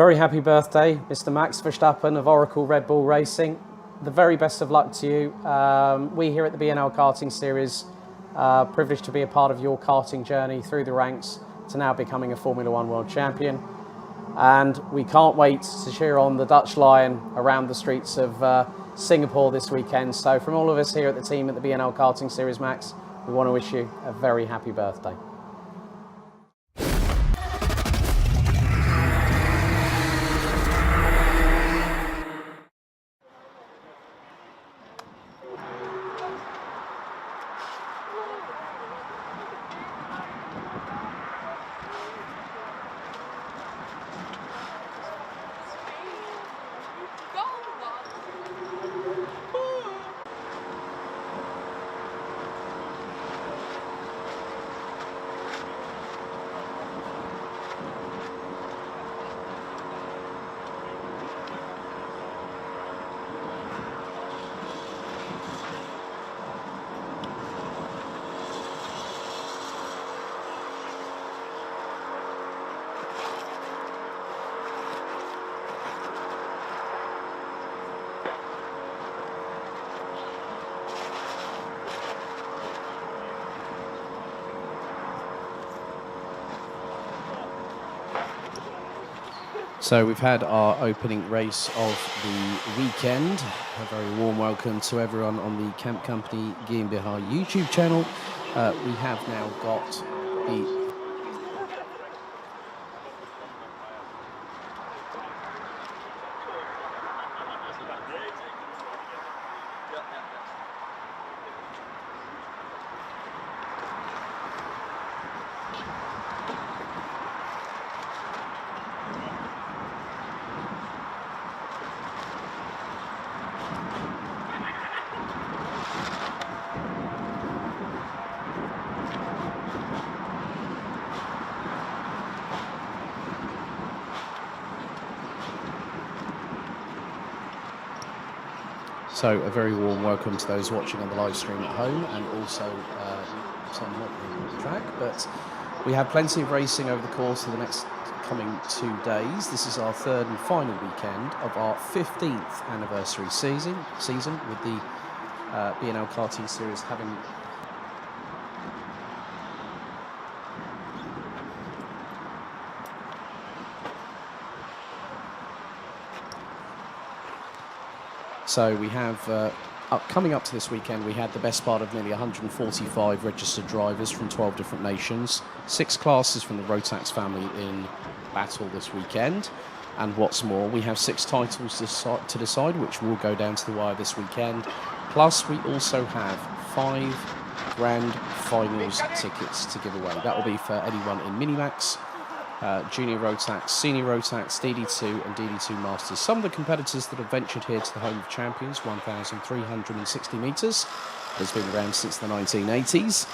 Very happy birthday, Mr. Max Verstappen of Oracle Red Bull Racing. The very best of luck to you. We here at the BNL Karting Series are privileged to be a part of your karting journey through the ranks to now becoming a Formula One World Champion. And we can't wait to cheer on the Dutch Lion around the streets of Singapore this weekend. So from all of us here at the team at the BNL Karting Series, Max, we want to wish you a very happy birthday. So we've had our opening race of the weekend. A very warm welcome to everyone on the Camp Company GmbH YouTube channel. We have now got the So a very warm welcome to those watching on the live stream at home, and also some not on the track, but we have plenty of racing over the course of the next coming 2 days. This is our third and final weekend of our 15th anniversary season with the BNL Karting Series having So we have, coming up to this weekend, we had the best part of nearly 145 registered drivers from 12 different nations, 6 classes from the Rotax family in battle this weekend. And what's more, we have 6 titles to decide, which will go down to the wire this weekend. Plus, we also have 5 grand finals tickets to give away. That will be for anyone in Minimax, Junior Rotax, Senior Rotax, DD2 and DD2 Masters. Some of the competitors that have ventured here to the Home of Champions, 1,360 metres, has been around since the 1980s.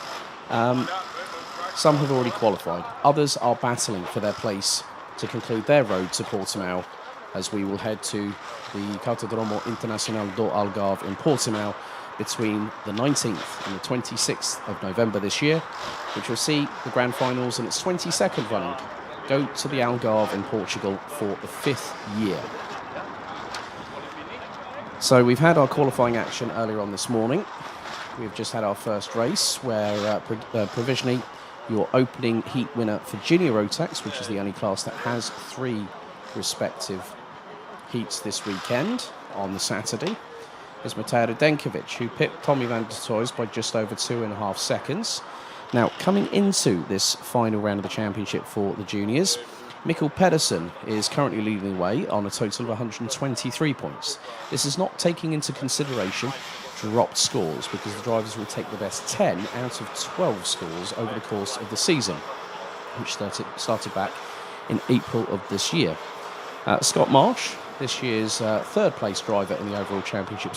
Some have already qualified. Others are battling for their place to conclude their road to Portimao, as we will head to the Cartódromo Internacional do Algarve in Portimao between the 19th and the 26th of November this year, which will see the grand finals in its 22nd running go to the Algarve in Portugal for the 5th year. So we've had our qualifying action earlier on this morning. We've just had our first race where provisionally your opening heat winner for Junior Rotax, which is the only class that has 3 respective heats this weekend on the Saturday, is Mateo Denkovic, who pipped Tommy van der Toys by just over 2.5 seconds. Now, coming into this final round of the championship for the juniors, Mikkel Pedersen is currently leading the way on a total of 123 points. This is not taking into consideration dropped scores, because the drivers will take the best 10 out of 12 scores over the course of the season, which started back in April of this year. Scott Marsh, this year's third place driver in the overall championship.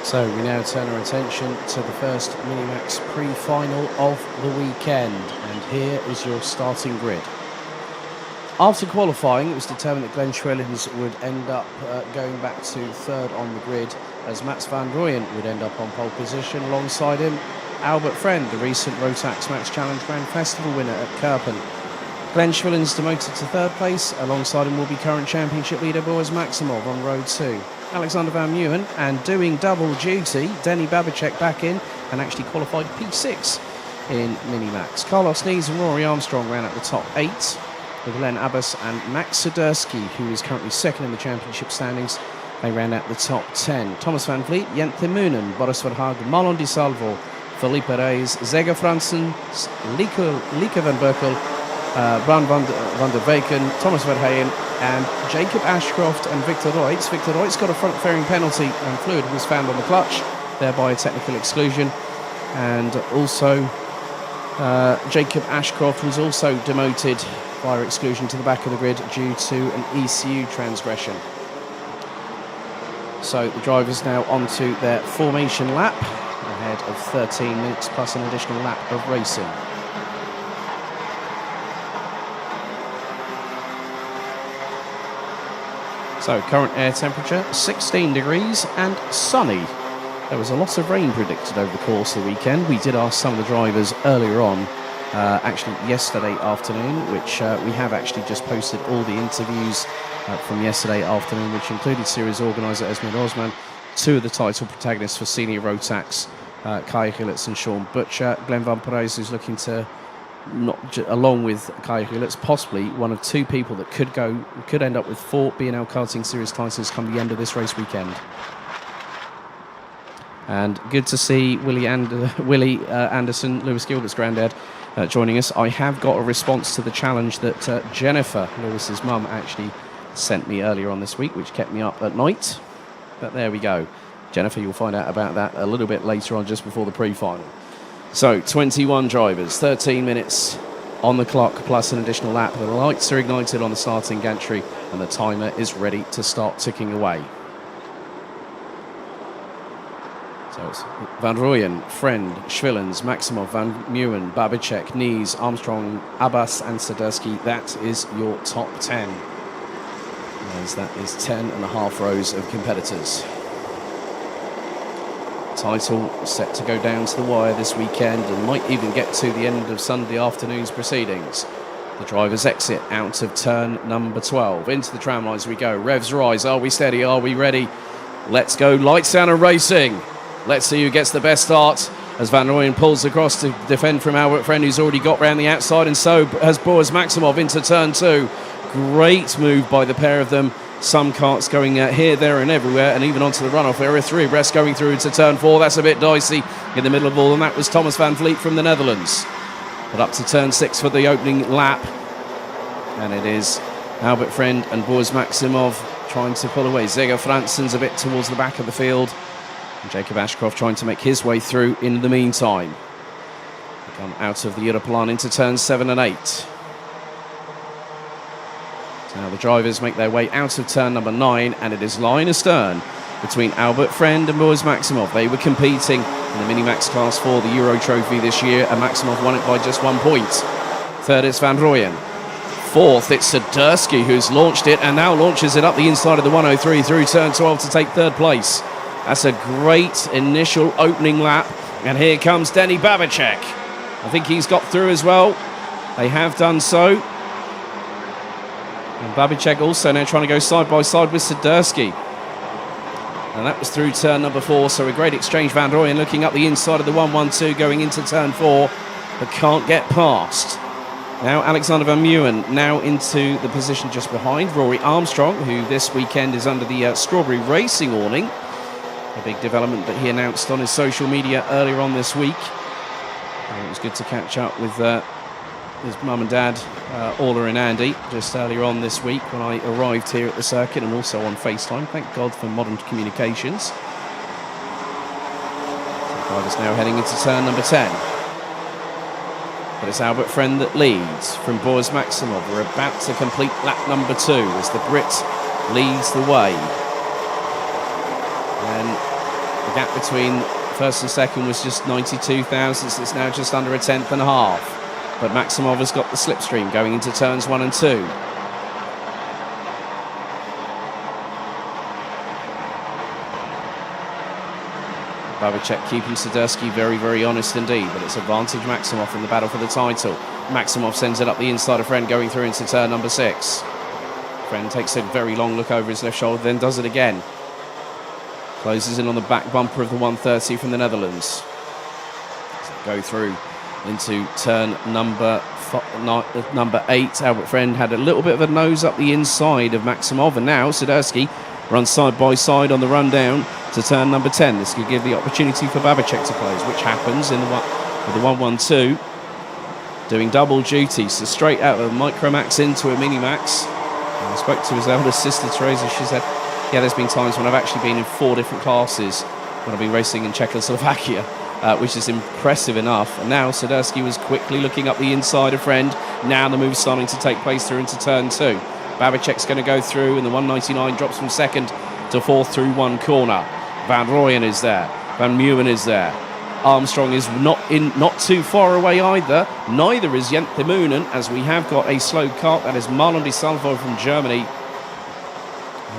So we now turn our attention to the first Minimax pre-final of the weekend, and here is your starting grid. After qualifying, it was determined that Glenn Schwellens would end up going back to third on the grid, as Mats van Rooyen would end up on pole position. Alongside him, Albert Friend, the recent Rotax Max Challenge Grand Festival winner at Kerpen. Glenn Schwellens demoted to third place. Alongside him will be current championship leader Boris Maximov on row 2. Alexander Van Meeuwen, and doing double duty, Denny Babicek back in and actually qualified P6 in Minimax. Carlos Nees and Rory Armstrong ran at the top 8, with Len Abbas and Max Sudurski, who is currently second in the championship standings. They ran at the top 10. Thomas Van Vliet, Jent Themunen, Boris Verhagen, Marlon Di Salvo, Felipe Reis, Zega Fransen, Lieke van Berkel, Bran van der Weken, Thomas Verheyen, and Jacob Ashcroft and Victor Reutz. Victor Reutz got a front fairing penalty and fluid was found on the clutch, thereby a technical exclusion. And also Jacob Ashcroft was also demoted via exclusion to the back of the grid due to an ECU transgression. So the drivers now onto their formation lap, ahead of 13 minutes plus an additional lap of racing. So current air temperature 16 degrees and sunny. There was a lot of rain predicted over the course of the weekend. We did ask some of the drivers earlier on, actually yesterday afternoon, which we have actually just posted all the interviews from yesterday afternoon, which included series organiser Esmond Osman, 2 of the title protagonists for senior Rotax, Kai Gillets and Sean Butcher. Glenn Van Perez, who's looking to, along with Kai Gillets, possibly one of 2 people that could end up with 4 BNL karting series titles come the end of this race weekend. And good to see Willie Anderson, Lewis Gilbert's granddad, joining us. I have got a response to the challenge that Jennifer, Lewis's mum, actually sent me earlier on this week, which kept me up at night. But there we go. Jennifer, you'll find out about that a little bit later on, just before the pre-final. So 21 drivers, 13 minutes on the clock plus an additional lap. The lights are ignited on the starting gantry and the timer is ready to start ticking away. So it's Van Rooyen, Friend, Schwellens, Maximov, Van Meeuwen, Babicek, Nees, Armstrong, Abbas and Sudurski. That is your top 10. As that is 10.5 rows of competitors. Title set to go down to the wire this weekend and might even get to the end of Sunday afternoon's proceedings. The drivers exit out of turn number 12. Into the tram lines we go. Revs rise. Are we steady? Are we ready? Let's go. Lights down and racing. Let's see who gets the best start as Van Rooyen pulls across to defend from Albert Friend, who's already got round the outside, and so has Boris Maximov into turn 2. Great move by the pair of them. Some carts going here, there and everywhere, and even onto the runoff area. 3 abreast going through into turn 4. That's a bit dicey in the middle of all, and that was Thomas Van Vliet from the Netherlands. But up to turn 6 for the opening lap, and it is Albert Friend and Boris Maximov trying to pull away. Zega Fransen's a bit towards the back of the field, and Jacob Ashcroft trying to make his way through in the meantime. They come out of the Europlan into turns 7 and 8. Now the drivers make their way out of turn number 9, and it is line astern between Albert Friend and Boris Maximov. They were competing in the Mini-Max class for the Euro Trophy this year, and Maximov won it by just 1 point. Third is Van Rooyen. Fourth, it's Swiderski who's launched it and now launches it up the inside of the 103 through turn 12 to take third place. That's a great initial opening lap. And here comes Denny Babicek. I think he's got through as well. They have done so. And Babicek also now trying to go side by side with Swiderski. And that was through turn number 4. So a great exchange. Van Rooyen looking up the inside of the 112 going into turn 4, but can't get past. Now Alexander Van Meeuwen now into the position just behind Rory Armstrong, who this weekend is under the Strawberry Racing awning. A big development that he announced on his social media earlier on this week. And it was good to catch up with his mum and dad, Orla and Andy, just earlier on this week when I arrived here at the circuit, and also on FaceTime. Thank God for modern communications. So the driver's now heading into turn number 10. But it's Albert Friend that leads from Boris Maximov. We're about to complete lap number 2 as the Brit leads the way. And the gap between first and second was just 92 thousandths. It's now just under a tenth and a half. But Maximov has got the slipstream going into turns 1 and 2. Babicek keeping Swiderski very, very honest indeed, but it's advantage Maximov in the battle for the title. Maximov sends it up the inside of Friend going through into turn number 6. Friend takes a very long look over his left shoulder, then does it again. Closes in on the back bumper of the 130 from the Netherlands. Go through into turn number 8. Albert Friend had a little bit of a nose up the inside of Maximov, and now Swiderski runs side by side on the run down to turn number 10. This could give the opportunity for Babicek to close, which happens in with the 112. Doing double duty, so straight out of a Micromax into a Mini-Max. I spoke to his eldest sister, Teresa. She said, yeah, there's been times when I've actually been in 4 different classes when I've been racing in Czechoslovakia, which is impressive enough. And now Swiderski was quickly looking up the inside of Friend. Now the move's starting to take place through into turn 2. Babicek's going to go through, and the 199 drops from second to 4th through one corner. Van Rooyen is there. Van Meeuwen is there. Armstrong is not too far away either. Neither is Jent Thimoonen, as we have got a slow kart. That is Marlon Di Salvo from Germany,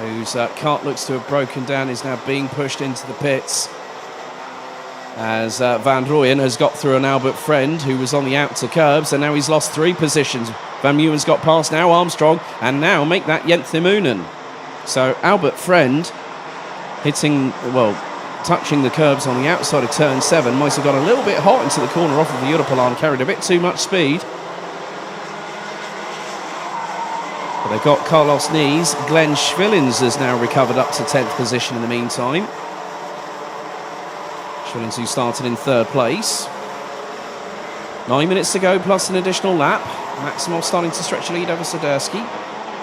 whose kart looks to have broken down, is now being pushed into the pits. As Van Rooyen has got through an Albert Friend, who was on the outer curbs, and now he's lost 3 positions. Van Meeuwen's got past now Armstrong, and now make that Jent Thimoonen. So Albert Friend hitting, well, touching the curbs on the outside of turn 7. Might have got a little bit hot into the corner off of the Europolan, carried a bit too much speed. But they've got Carlos Nees. Glenn Schwillens has now recovered up to 10th position in the meantime. Schwillens, who started in 3rd place. 9 minutes to go plus an additional lap. Maximov starting to stretch a lead over Swiderski.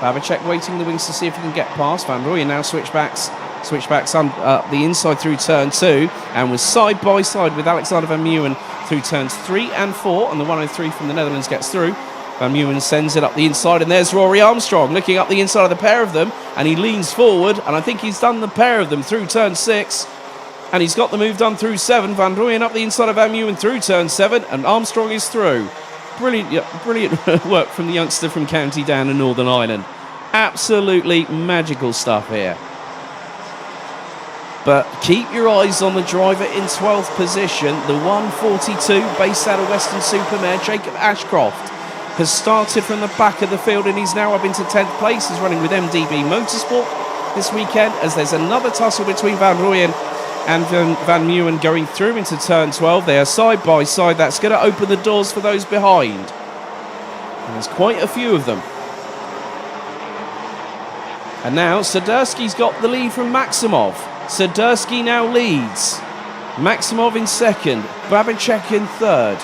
Babicek waiting the wings to see if he can get past. Van Rooyen now switchbacks the inside through turn 2, and was side by side with Alexander Van Meeuwen through turns 3 and 4, and the 103 from the Netherlands gets through. Van Meeuwen sends it up the inside, and there's Rory Armstrong looking up the inside of the pair of them, and he leans forward, and I think he's done the pair of them through turn 6, and he's got the move done through 7. Van Rooyen up the inside of Van Meeuwen through turn 7, and Armstrong is through. Brilliant work from the youngster from County Down in Northern Ireland. Absolutely magical stuff here. But keep your eyes on the driver in 12th position, the 142, based out of Western Supermare, Jacob Ashcroft, has started from the back of the field, and he's now up into 10th place. He's running with MDB Motorsport this weekend, as there's another tussle between Van Rooyen and Van Meeuwen going through into turn 12. They are side by side. That's going to open the doors for those behind. And there's quite a few of them. And now Swiderski's got the lead from Maximov. Swiderski now leads. Maximov in 2nd. Babicek in 3rd.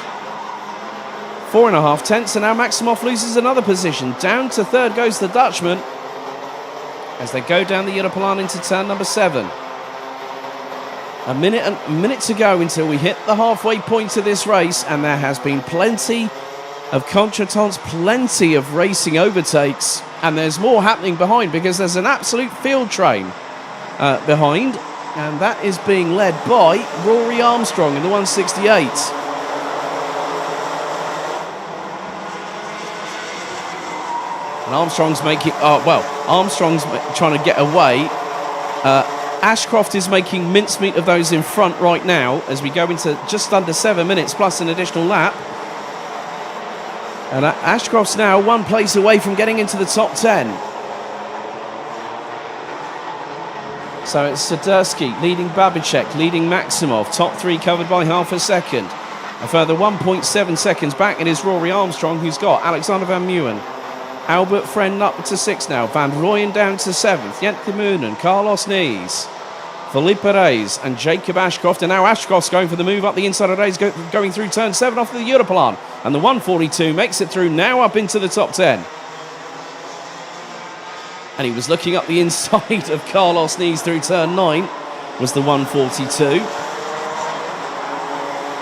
4.5 tenths, and now Maximov loses another position. Down to 3rd goes the Dutchman as they go down the Europolan into turn number 7. A minute to go until we hit the halfway point of this race, and there has been plenty of contretemps, plenty of racing overtakes, and there's more happening behind because there's an absolute field train behind. And that is being led by Rory Armstrong in the 168. And Armstrong's making... Armstrong's trying to get away. Ashcroft is making mincemeat of those in front right now as we go into just under 7 minutes plus an additional lap. And Ashcroft's now 1 place away from getting into the top 10. So it's Swiderski leading Babicek, leading Maximov. Top 3 covered by half a second. A further 1.7 seconds back, it is Rory Armstrong who's got Alexander Van Meeuwen. Albert Friend up to 6 now. Van Rooyen down to 7th. Jente Moonen, Carlos Nees, Felipe Reyes and Jacob Ashcroft. And now Ashcroft's going for the move up the inside of Reyes, going through turn 7 off the Europlan. And the 142 makes it through now up into the top 10. And he was looking up the inside of Carlos Nees through turn 9, was the 142.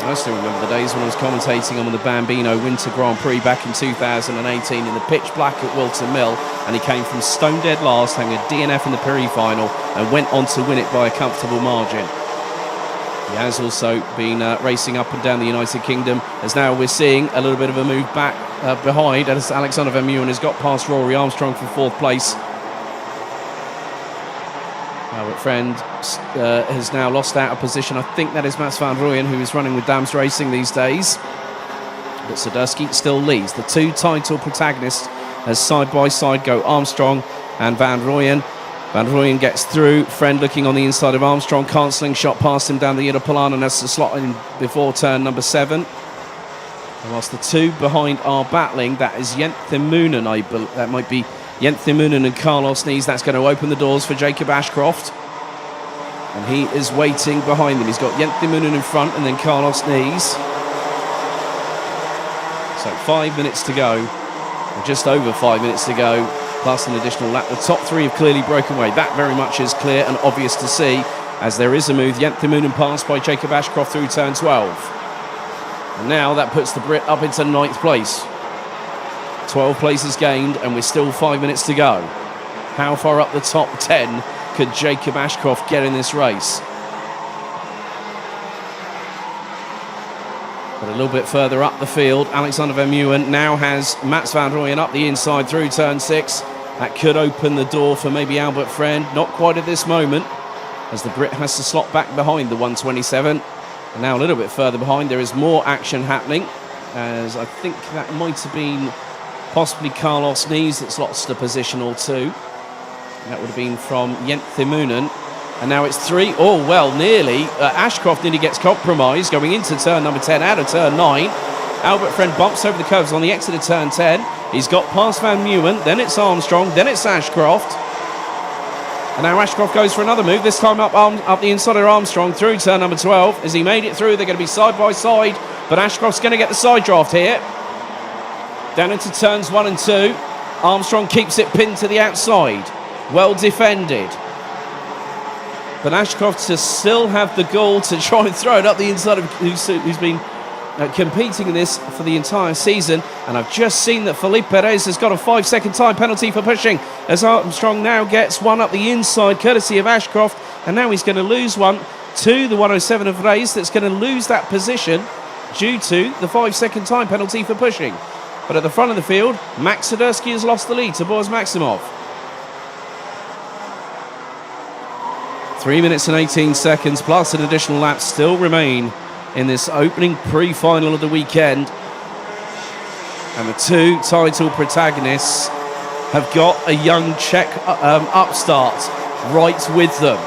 I still remember the days when I was commentating on the Bambino Winter Grand Prix back in 2018 in the pitch black at Wilton Mill, and he came from stone dead last, having a DNF in the Piri final, and went on to win it by a comfortable margin. He has also been racing up and down the United Kingdom, as now we're seeing a little bit of a move back behind, as Alexander Van Meeuwen has got past Rory Armstrong for 4th place. Albert Friend has now lost out of position. I think that is Mats Van Rooyen, who is running with Dams Racing these days. But Swiderski still leads. The 2 title protagonists as side by side go Armstrong and Van Rooyen. Van Rooyen gets through. Friend looking on the inside of Armstrong. Can't slingshot past him down the Europlan, and has to slot in before turn number 7. And whilst the 2 behind are battling, that is Jente Moonen, I believe. That might be Jente Moonen and Carlos Nees. That's going to open the doors for Jacob Ashcroft. And he is waiting behind them. He's got Jente Moonen in front and then Carlos Nees. So 5 minutes to go, or just over 5 minutes to go, plus an additional lap. The top 3 have clearly broken away. That very much is clear and obvious to see, as there is a move. Jente Moonen passed by Jacob Ashcroft through turn 12. And now that puts the Brit up into 9th place. 12 places gained, and we're still 5 minutes to go. How far up the top 10 could Jacob Ashcroft get in this race? But a little bit further up the field, Alexander Van Meeuwen now has Mats Van Rooyen up the inside through turn 6. That could open the door for maybe Albert Friend. Not quite at this moment, as the Brit has to slot back behind the 127. And now a little bit further behind, there is more action happening, as I think that might have been possibly Carlos Nees that's lost a position or 2. That would have been from Jente Moonen. And now it's 3. Oh, well, nearly. Ashcroft nearly gets compromised going into turn number 10 out of turn 9. Albert Friend bumps over the curves on the exit of turn 10. He's got past Van Meeuwen. Then it's Armstrong. Then it's Ashcroft. And now Ashcroft goes for another move. This time up the inside of Armstrong through turn number 12. As he made it through, they're going to be side by side. But Ashcroft's going to get the side draft here. Down into turns 1 and 2. Armstrong keeps it pinned to the outside. Well defended. But Ashcroft to still have the goal to try and throw it up the inside of who's been competing in this for the entire season. And I've just seen that Felipe Reyes has got a 5-second time penalty for pushing, as Armstrong now gets one up the inside courtesy of Ashcroft. And now he's going to lose one to the 107 of Reyes, that's going to lose that position due to the 5-second time penalty for pushing. But at the front of the field, Max Swiderski has lost the lead to Boris Maximov. 3 minutes and 18 seconds plus an additional lap still remain in this opening pre-final of the weekend. And the 2 title protagonists have got a young Czech upstart right with them.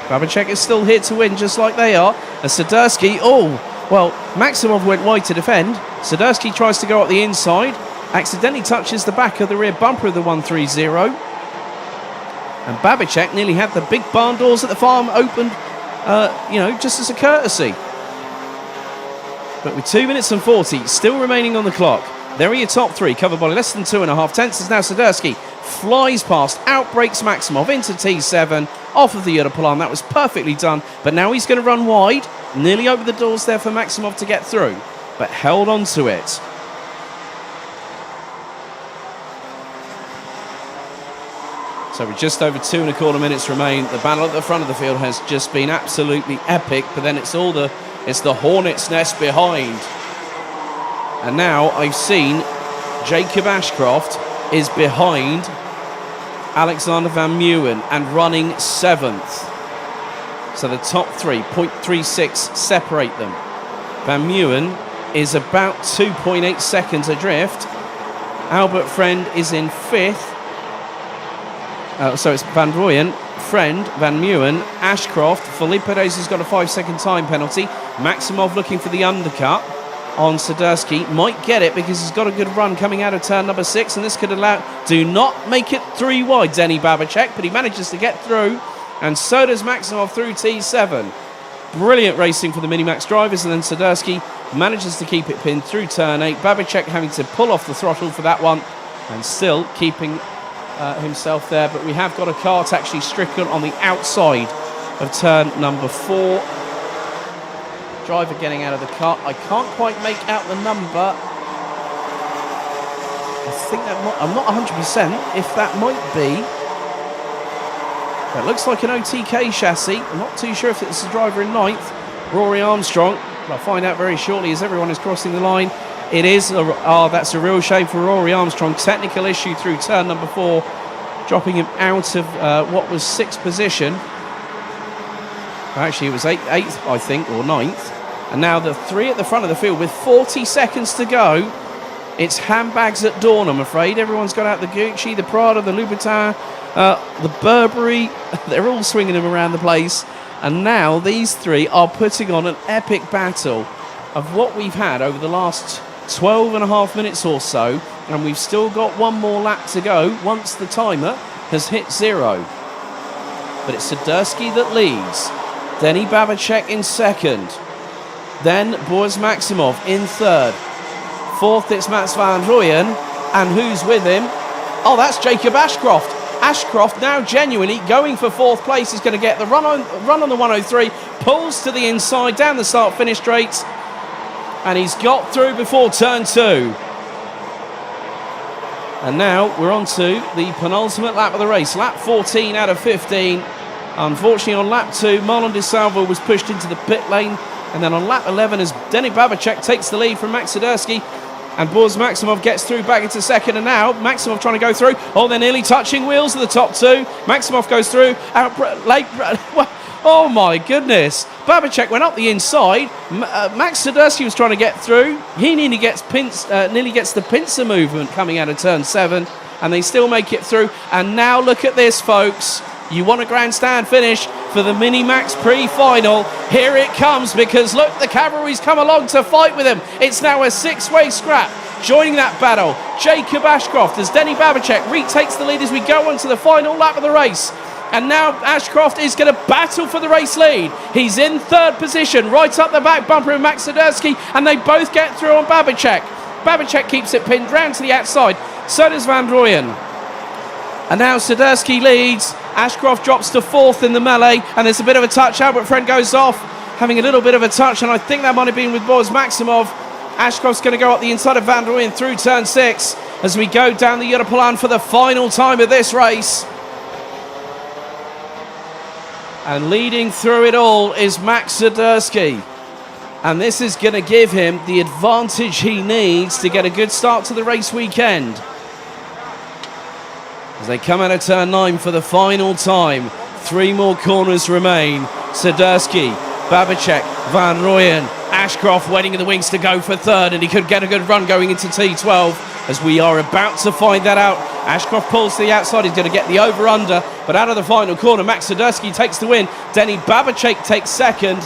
Babicek is still here to win, just like they are. As Swiderski, Maximov went wide to defend. Swiderski tries to go up the inside, accidentally touches the back of the rear bumper of the 130. And Babicek nearly had the big barn doors at the farm opened, just as a courtesy. But with 2 minutes and 40 still remaining on the clock, there are your top 3, covered by less than 2.5 tenths, as now Swiderski flies past, outbreaks Maximov into T7, off of the Europlan. That was perfectly done, but now he's going to run wide. Nearly over the doors there for Maximov to get through, but held on to it. So with just over 2.25 minutes remain, the battle at the front of the field has just been absolutely epic, but then it's the hornet's nest behind. And now I've seen Jacob Ashcroft is behind Alexander Van Meeuwen and running 7th. So the top three, 0.36 separate them. Van Meeuwen is about 2.8 seconds adrift. Albert Friend is in 5th. So it's Van Rooyen, Friend, Van Meeuwen, Ashcroft. Felipe Perez has got a 5-second time penalty. Maximov looking for the undercut on Swiderski. Might get it because he's got a good run coming out of turn number 6, and this could allow... Do not make it 3 wide, Denny Babacek, but he manages to get through, and so does Maximov through T7. Brilliant racing for the Minimax drivers, and then Swiderski manages to keep it pinned through turn 8. Babacek having to pull off the throttle for that one, and still keeping himself there, but we have got a kart actually stricken on the outside of turn number 4. Driver getting out of the kart. I can't quite make out the number. I think that might, I'm not 100% if that might be. It looks like an OTK chassis. I'm not too sure if it's the driver in 9th, Rory Armstrong. I'll find out very shortly as everyone is crossing the line. It is, that's a real shame for Rory Armstrong. Technical issue through turn number 4, dropping him out of what was 6th position. Actually, it was 8th, I think, or 9th. And now the 3 at the front of the field with 40 seconds to go. It's handbags at dawn, I'm afraid. Everyone's got out the Gucci, the Prada, the Louboutin, the Burberry. They're all swinging them around the place. And now these 3 are putting on an epic battle of what we've had over the last 12.5 minutes or so, and we've still got one more lap to go once the timer has hit 0. But it's Swiderski that leads, Denny Babacek in 2nd, then Boris Maximov in 3rd, 4th it's Mats van Rooyen, and who's with him? Oh, that's Jacob Ashcroft. Ashcroft now genuinely going for 4th place. He's going to get the run on the 103, pulls to the inside down the start-finish straight, and he's got through before turn 2. And now we're on to the penultimate lap of the race, lap 14 out of 15. Unfortunately on lap 2, Marlon de Salvo was pushed into the pit lane, and then on lap 11 as Denny Babacek takes the lead from Max Swiderski, and Boris Maximov gets through back into 2nd, and now Maximov trying to go through. Oh, they're nearly touching wheels of the top 2. Maximov goes through, out late. Oh my goodness. Babacek went up the inside. Max Swiderski was trying to get through. He nearly gets the pincer movement coming out of turn 7, and they still make it through. And now look at this, folks. You want a grandstand finish for the Minimax pre-final. Here it comes, because look, the cavalry's come along to fight with him. It's now a 6-way scrap. Joining that battle, Jacob Ashcroft as Denny Babacek retakes the lead as we go on to the final lap of the race. And now Ashcroft is going to battle for the race lead. He's in 3rd position, right up the back bumper of Max Swiderski, and they both get through on Babacek. Babacek keeps it pinned round to the outside. So does Van Rooyen. And now Swiderski leads. Ashcroft drops to 4th in the melee, and there's a bit of a touch. Albert Friend goes off, having a little bit of a touch, and I think that might have been with Boris Maximov. Ashcroft's going to go up the inside of Van Rooyen through turn 6 as we go down the Europalan for the final time of this race. And leading through it all is Max Swiderski. And this is going to give him the advantage he needs to get a good start to the race weekend. As they come out of turn 9 for the final time, 3 more corners remain. Swiderski, Babacek, Van Rooyen, Ashcroft waiting in the wings to go for 3rd, and he could get a good run going into T12 as we are about to find that out. Ashcroft pulls to the outside, he's going to get the over-under, but out of the final corner, Max Swiderski takes the win. Denny Babacek takes 2nd.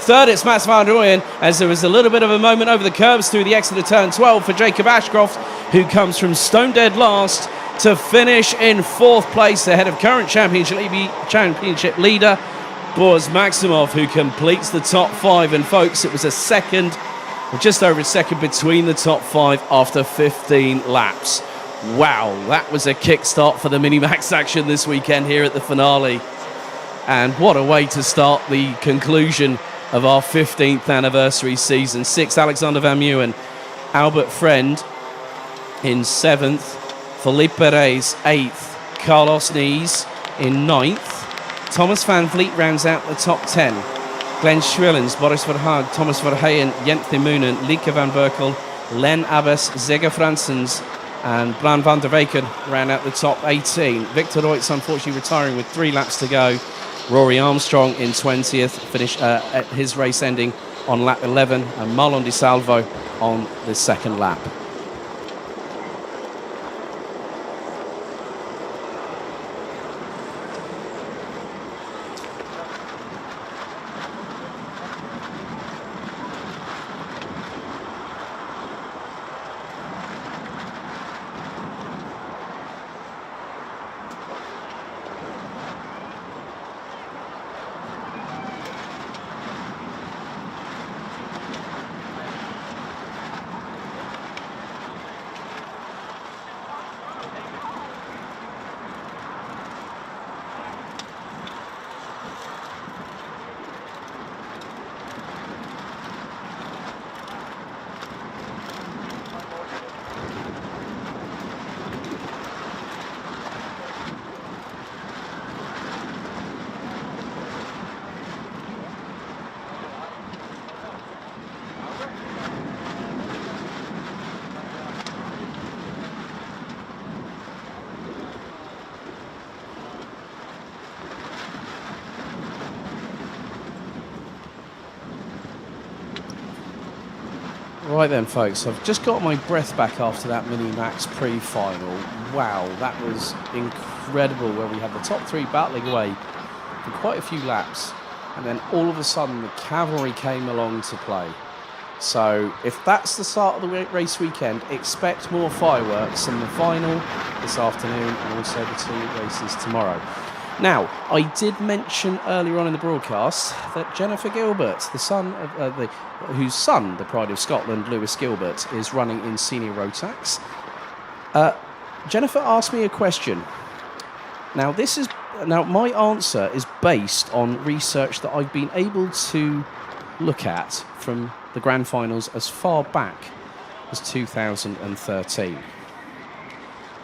3rd, it's Mats van Rooyen, as there was a little bit of a moment over the curbs through the exit of turn 12 for Jacob Ashcroft, who comes from stone dead last to finish in 4th place ahead of current championship leader Boris Maximov, who completes the top 5. And folks, it was a second, or just over a second, between the top 5 after 15 laps. Wow, that was a kickstart for the Minimax action this weekend here at the finale. And what a way to start the conclusion of our 15th anniversary season. 6th, Alexander Van Meeuwen, Albert Friend in 7th, Felipe Perez 8th, Carlos Nees in 9th. Thomas Van Vliet rounds out the top 10. Glenn Schwillens, Boris Verhaag, Thomas Verheyen, Jent de Moonen, Lieke van Berkel, Len Abbas, Zigga Fransens and Bran van der Weken round out the top 18. Victor Reutz unfortunately retiring with 3 laps to go. Rory Armstrong in 20th, finished at his race ending on lap 11, and Marlon Di Salvo on the second lap. Right then, folks, I've just got my breath back after that Mini-Max pre-final. Wow, that was incredible, where we had the top 3 battling away for quite a few laps, and then all of a sudden the cavalry came along to play. So if that's the start of the race weekend, expect more fireworks in the final this afternoon and also the 2 races tomorrow. Now, I did mention earlier on in the broadcast that Jennifer Gilbert, the son of whose son, the pride of Scotland, Lewis Gilbert, is running in senior Rotax. Jennifer asked me a question. Now, my answer is based on research that I've been able to look at from the grand finals as far back as 2013.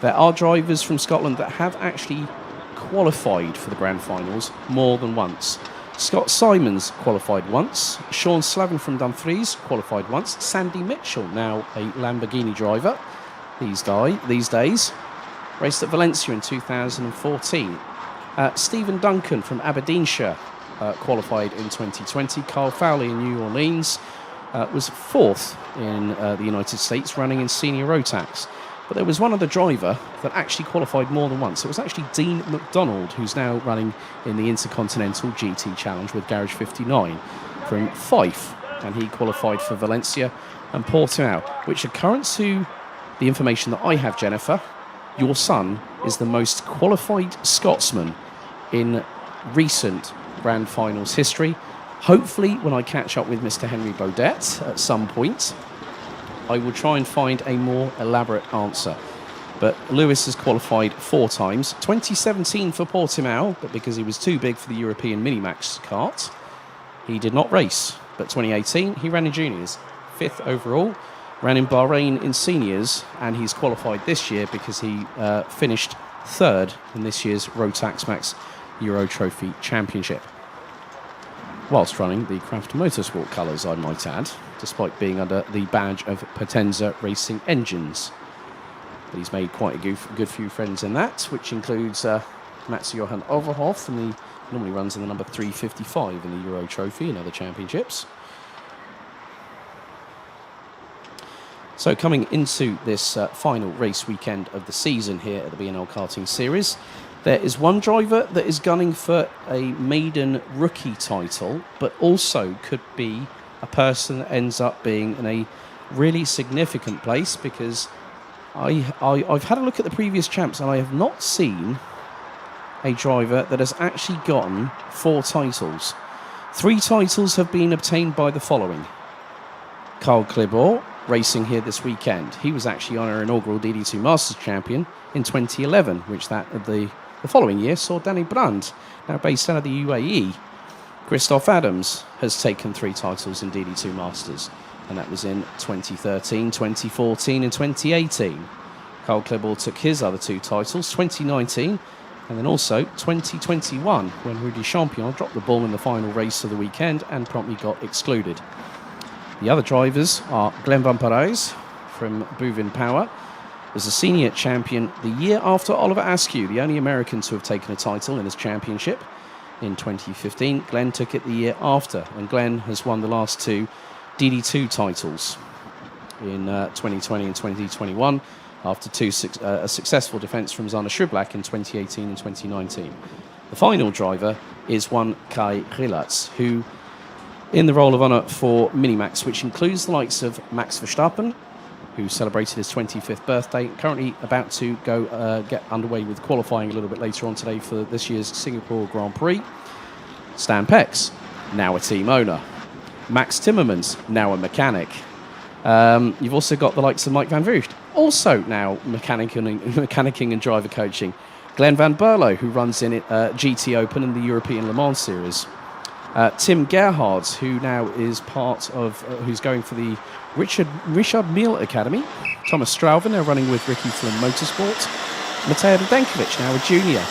There are drivers from Scotland that have actually qualified for the grand finals more than once. Scott Simons qualified once. Sean Slavin from Dumfries qualified once. Sandy Mitchell, now a Lamborghini driver these days, raced at Valencia in 2014. Stephen Duncan from Aberdeenshire qualified in 2020. Carl Fowley in New Orleans was 4th in the United States, running in senior Rotax. But there was one other driver that actually qualified more than once. It was actually Dean McDonald, who's now running in the Intercontinental GT Challenge with Garage 59 from Fife. And he qualified for Valencia and Portimao, which, according to the information that I have, Jennifer, your son is the most qualified Scotsman in recent Grand Finals history. Hopefully, when I catch up with Mr. Henry Baudet at some point, I will try and find a more elaborate answer. But Lewis has qualified 4 times. 2017 for Portimao, but because he was too big for the European Minimax kart, he did not race. But 2018, he ran in juniors, 5th overall, ran in Bahrain in seniors, and he's qualified this year because he finished 3rd in this year's Rotax Max Euro Trophy Championship, whilst running the Craft Motorsport colours, I might add, despite being under the badge of Potenza Racing Engines. But he's made quite a good few friends in that, which includes Mats Johan Overhoff, and he normally runs in the number 355 in the Euro Trophy and other championships. So coming into this final race weekend of the season here at the BNL Karting Series, there is one driver that is gunning for a maiden rookie title, but also could be a person that ends up being in a really significant place, because I've had a look at the previous champs and I have not seen a driver that has actually gotten 4 titles. 3 titles have been obtained by the following. Carl Clibor, racing here this weekend. He was actually on our inaugural DD2 Masters champion in 2011, which the following year saw Danny Brand, now based out of the UAE. Christoph Adams has taken 3 titles in DD2 Masters, and that was in 2013, 2014 and 2018. Karl Klebel took his other 2 titles, 2019 and then also 2021, when Rudy Champion dropped the ball in the final race of the weekend and promptly got excluded. The other drivers are Glenn Van Parijs from Bouvin Power, was a senior champion the year after Oliver Askew, the only American to have taken a title in his championship. In 2015, Glenn took it the year after, and Glenn has won the last 2 DD2 titles in 2020 and 2021, after a successful defence from Zana Schublak in 2018 and 2019. The final driver is one Kai Rilatz, who, in the Roll of Honour for Minimax, which includes the likes of Max Verstappen, who celebrated his 25th birthday, currently about to go get underway with qualifying a little bit later on today for this year's Singapore Grand Prix. Stan Pex, now a team owner. Max Timmermans, now a mechanic. You've also got the likes of Mike Van Vugt, also now mechanicking and driver coaching. Glenn Van Berlo, who runs in GT Open and the European Le Mans Series. Tim Gerhardt, who now is part of, who's going for the Richard Mille Academy. Thomas Strauven, now running with Ricky Flynn Motorsport. Mateo Radenkovic, now a junior.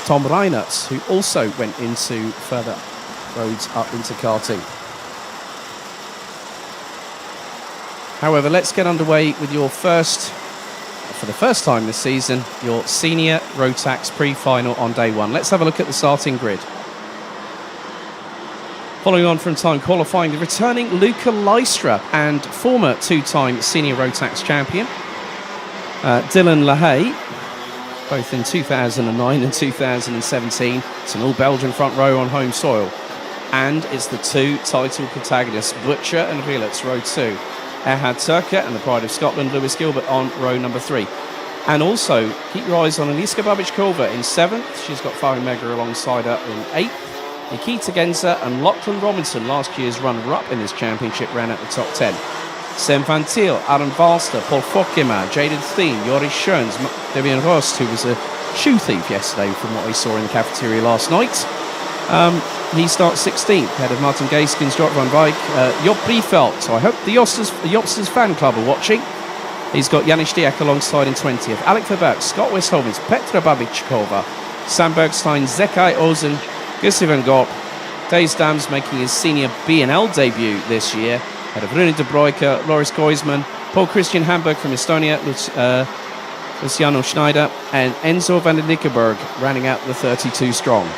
Tom Reinertz, who also went into further roads up into karting. However, let's get underway with your first, for the first time this season, your senior Rotax pre-final on day 1. Let's have a look at the starting grid. Following on from time qualifying, the returning Luca Lystra and former 2-time senior Rotax champion, Dylan Lahaye, both in 2009 and 2017. It's an all-Belgian front row on home soil. And it's the 2 title protagonists, Butcher and Rilatz, row 2. Erhard Turker and the pride of Scotland, Lewis Gilbert, on row number 3. And also, keep your eyes on Eliska Babic-Kova in 7th. She's got Farin Mega alongside her in 8th. Nikita Genza and Lachlan Robinson, last year's runner-up in this championship, ran at the top 10. Sam Van Thiel, Aaron Valster, Paul Fokkema, Jaden Thiem, Joris Schoens, Debian Rost, who was a shoe thief yesterday from what I saw in the cafeteria last night. He starts 16th, ahead of Martin Gaiskins, Jort van Wijk, Job Briefeld. So I hope the Jobsters fan club are watching. He's got Janis Diak alongside in 20th. Alec Verberg, Scott Westholmens, Petra Babic-Kova, Sam Bergstein, Zekai Ozen, Gussie van Gorp. Days Dams making his senior BNL debut this year. Ahead of Rune de Broeke, Loris Koisman, Paul Christian Hamburg from Estonia, Luciano Schneider, and Enzo van den Nickerberg rounding out the 32 strong.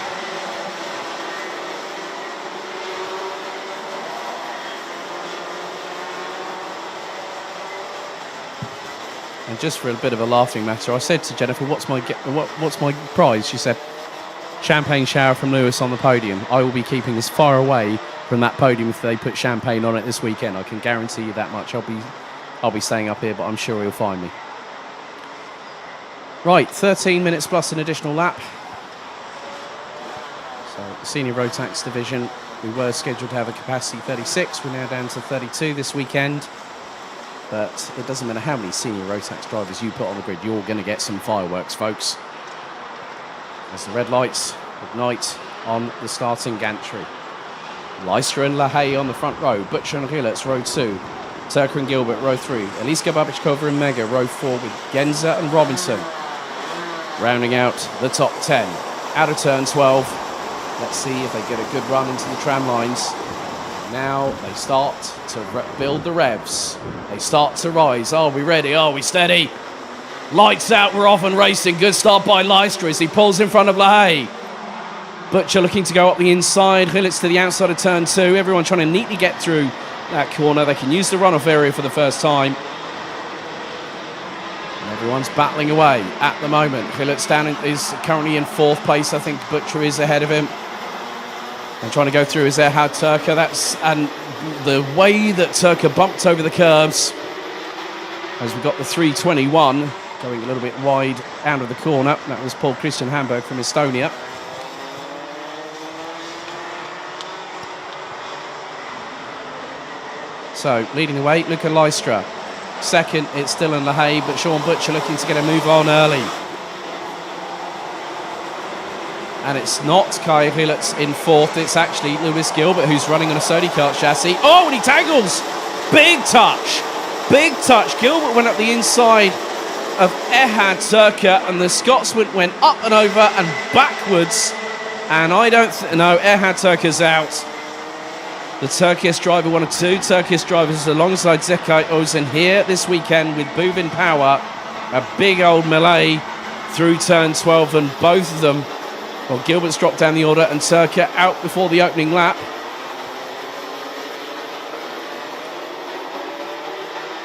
And just for a bit of a laughing matter, I said to Jennifer, what's my prize? She said, champagne shower from Lewis on the podium. I will be keeping this far away from that podium if they put champagne on it this weekend. I can guarantee you that much. I'll be staying up here, but I'm sure he'll find me. Right, 13 minutes plus an additional lap. So the senior Rotax division, we were scheduled to have a capacity 36. We're now down to 32 this weekend. But it doesn't matter how many senior Rotax drivers you put on the grid, you're going to get some fireworks, folks. As the red lights ignite on the starting gantry. Lystra and Lahaye on the front row. Butcher and Rilatz, row 2. Turker and Gilbert, row 3. Eliska Babic-Kova and Mega, row 4, with Genza and Robinson rounding out the top 10. Out of turn 12. Let's see if they get a good run into the tram lines. Now they start to build the revs. They start to rise. Are we ready? Are we steady? Lights out, we're off and racing. Good start by Lystra as he pulls in front of Lahaye. Butcher looking to go up the inside. Rilatz to the outside of turn 2. Everyone trying to neatly get through that corner. They can use the runoff area for the first time. And everyone's battling away at the moment. Rilatz is currently in 4th place. I think Butcher is ahead of him. And trying to go through is Erhard Turker. And the way that Turker bumped over the curbs as we got the 321 going a little bit wide out of the corner. That was Paul Christian Hamburg from Estonia. So leading the way, Luca Lystra. Second, it's Dylan Lahaye, but Sean Butcher looking to get a move on early. And it's not Kai Rilatz in 4th, it's actually Lewis Gilbert who's running on a Sodi kart chassis. Oh, and he tangles! Big touch! big touch. Gilbert went up the inside of Erhard Turka, and the Scotsman went up and over and backwards. And I don't know, Erhard Turka's out. The Turkish driver 1 or 2. Turkish drivers alongside Zekai Ozen here this weekend with Buvin Power. A big old melee through turn 12, and both of them, well, Gilbert's dropped down the order and Turka out before the opening lap.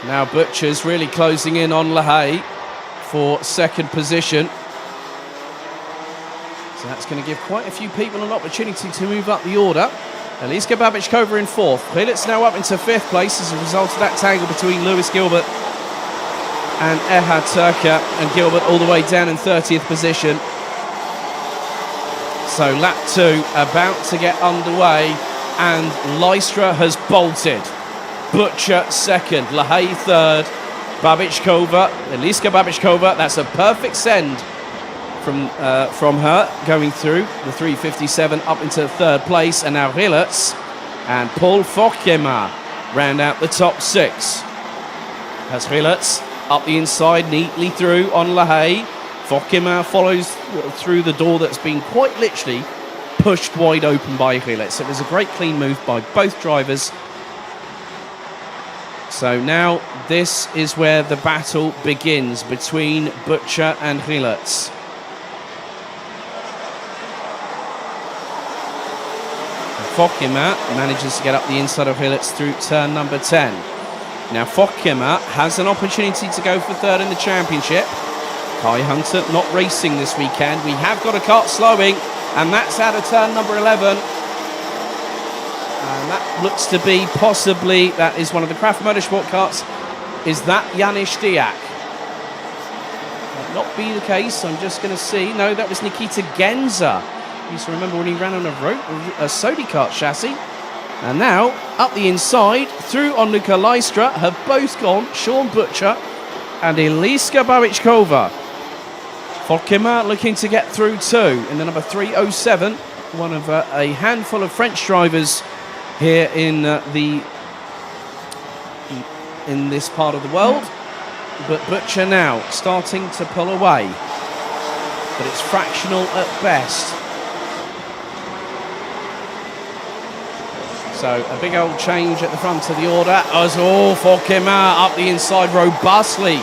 Now Butcher's really closing in on Lahey for second position. So that's going to give quite a few people an opportunity to move up the order. Eliska Babichkova in fourth. Hilitz now up into fifth place as a result of that tangle between Lewis Gilbert and Erhard Turka, and Gilbert all the way down in 30th position. So lap 2 about to get underway, and Lystra has bolted. Butcher second, Lahey third, Babichkova, Eliska Babichkova, that's a perfect send from her, going through the 357 up into third place, and now Hilitz and Paul Fokema round out the top 6. As Hilitz up the inside, neatly through on Lahey. Fokema follows through the door that's been quite literally pushed wide open by Hilitz. It was a great clean move by both drivers. So now this is where the battle begins between Butcher and Hilitz. Fokema manages to get up the inside of Hilitz through turn number 10. Now Fokema has an opportunity to go for third in the championship. Kai Hunter not racing this weekend. We have got a kart slowing, and that's out of turn number 11. And that looks to be possibly, that is one of the Craft Motorsport karts. Is that Janis Diak? Might not be the case. I'm just going to see. No, that was Nikita Genza. Used to remember when he ran on a Sodi kart chassis. And now, up the inside, through on Luka Lystra, have both gone Sean Butcher and Eliska Babichkova. Fokema looking to get through too in the number 307, one of a handful of French drivers here in this part of the world. But Butcher now starting to pull away, but it's fractional at best. So a big old change at the front of the order as Fokema up the inside robustly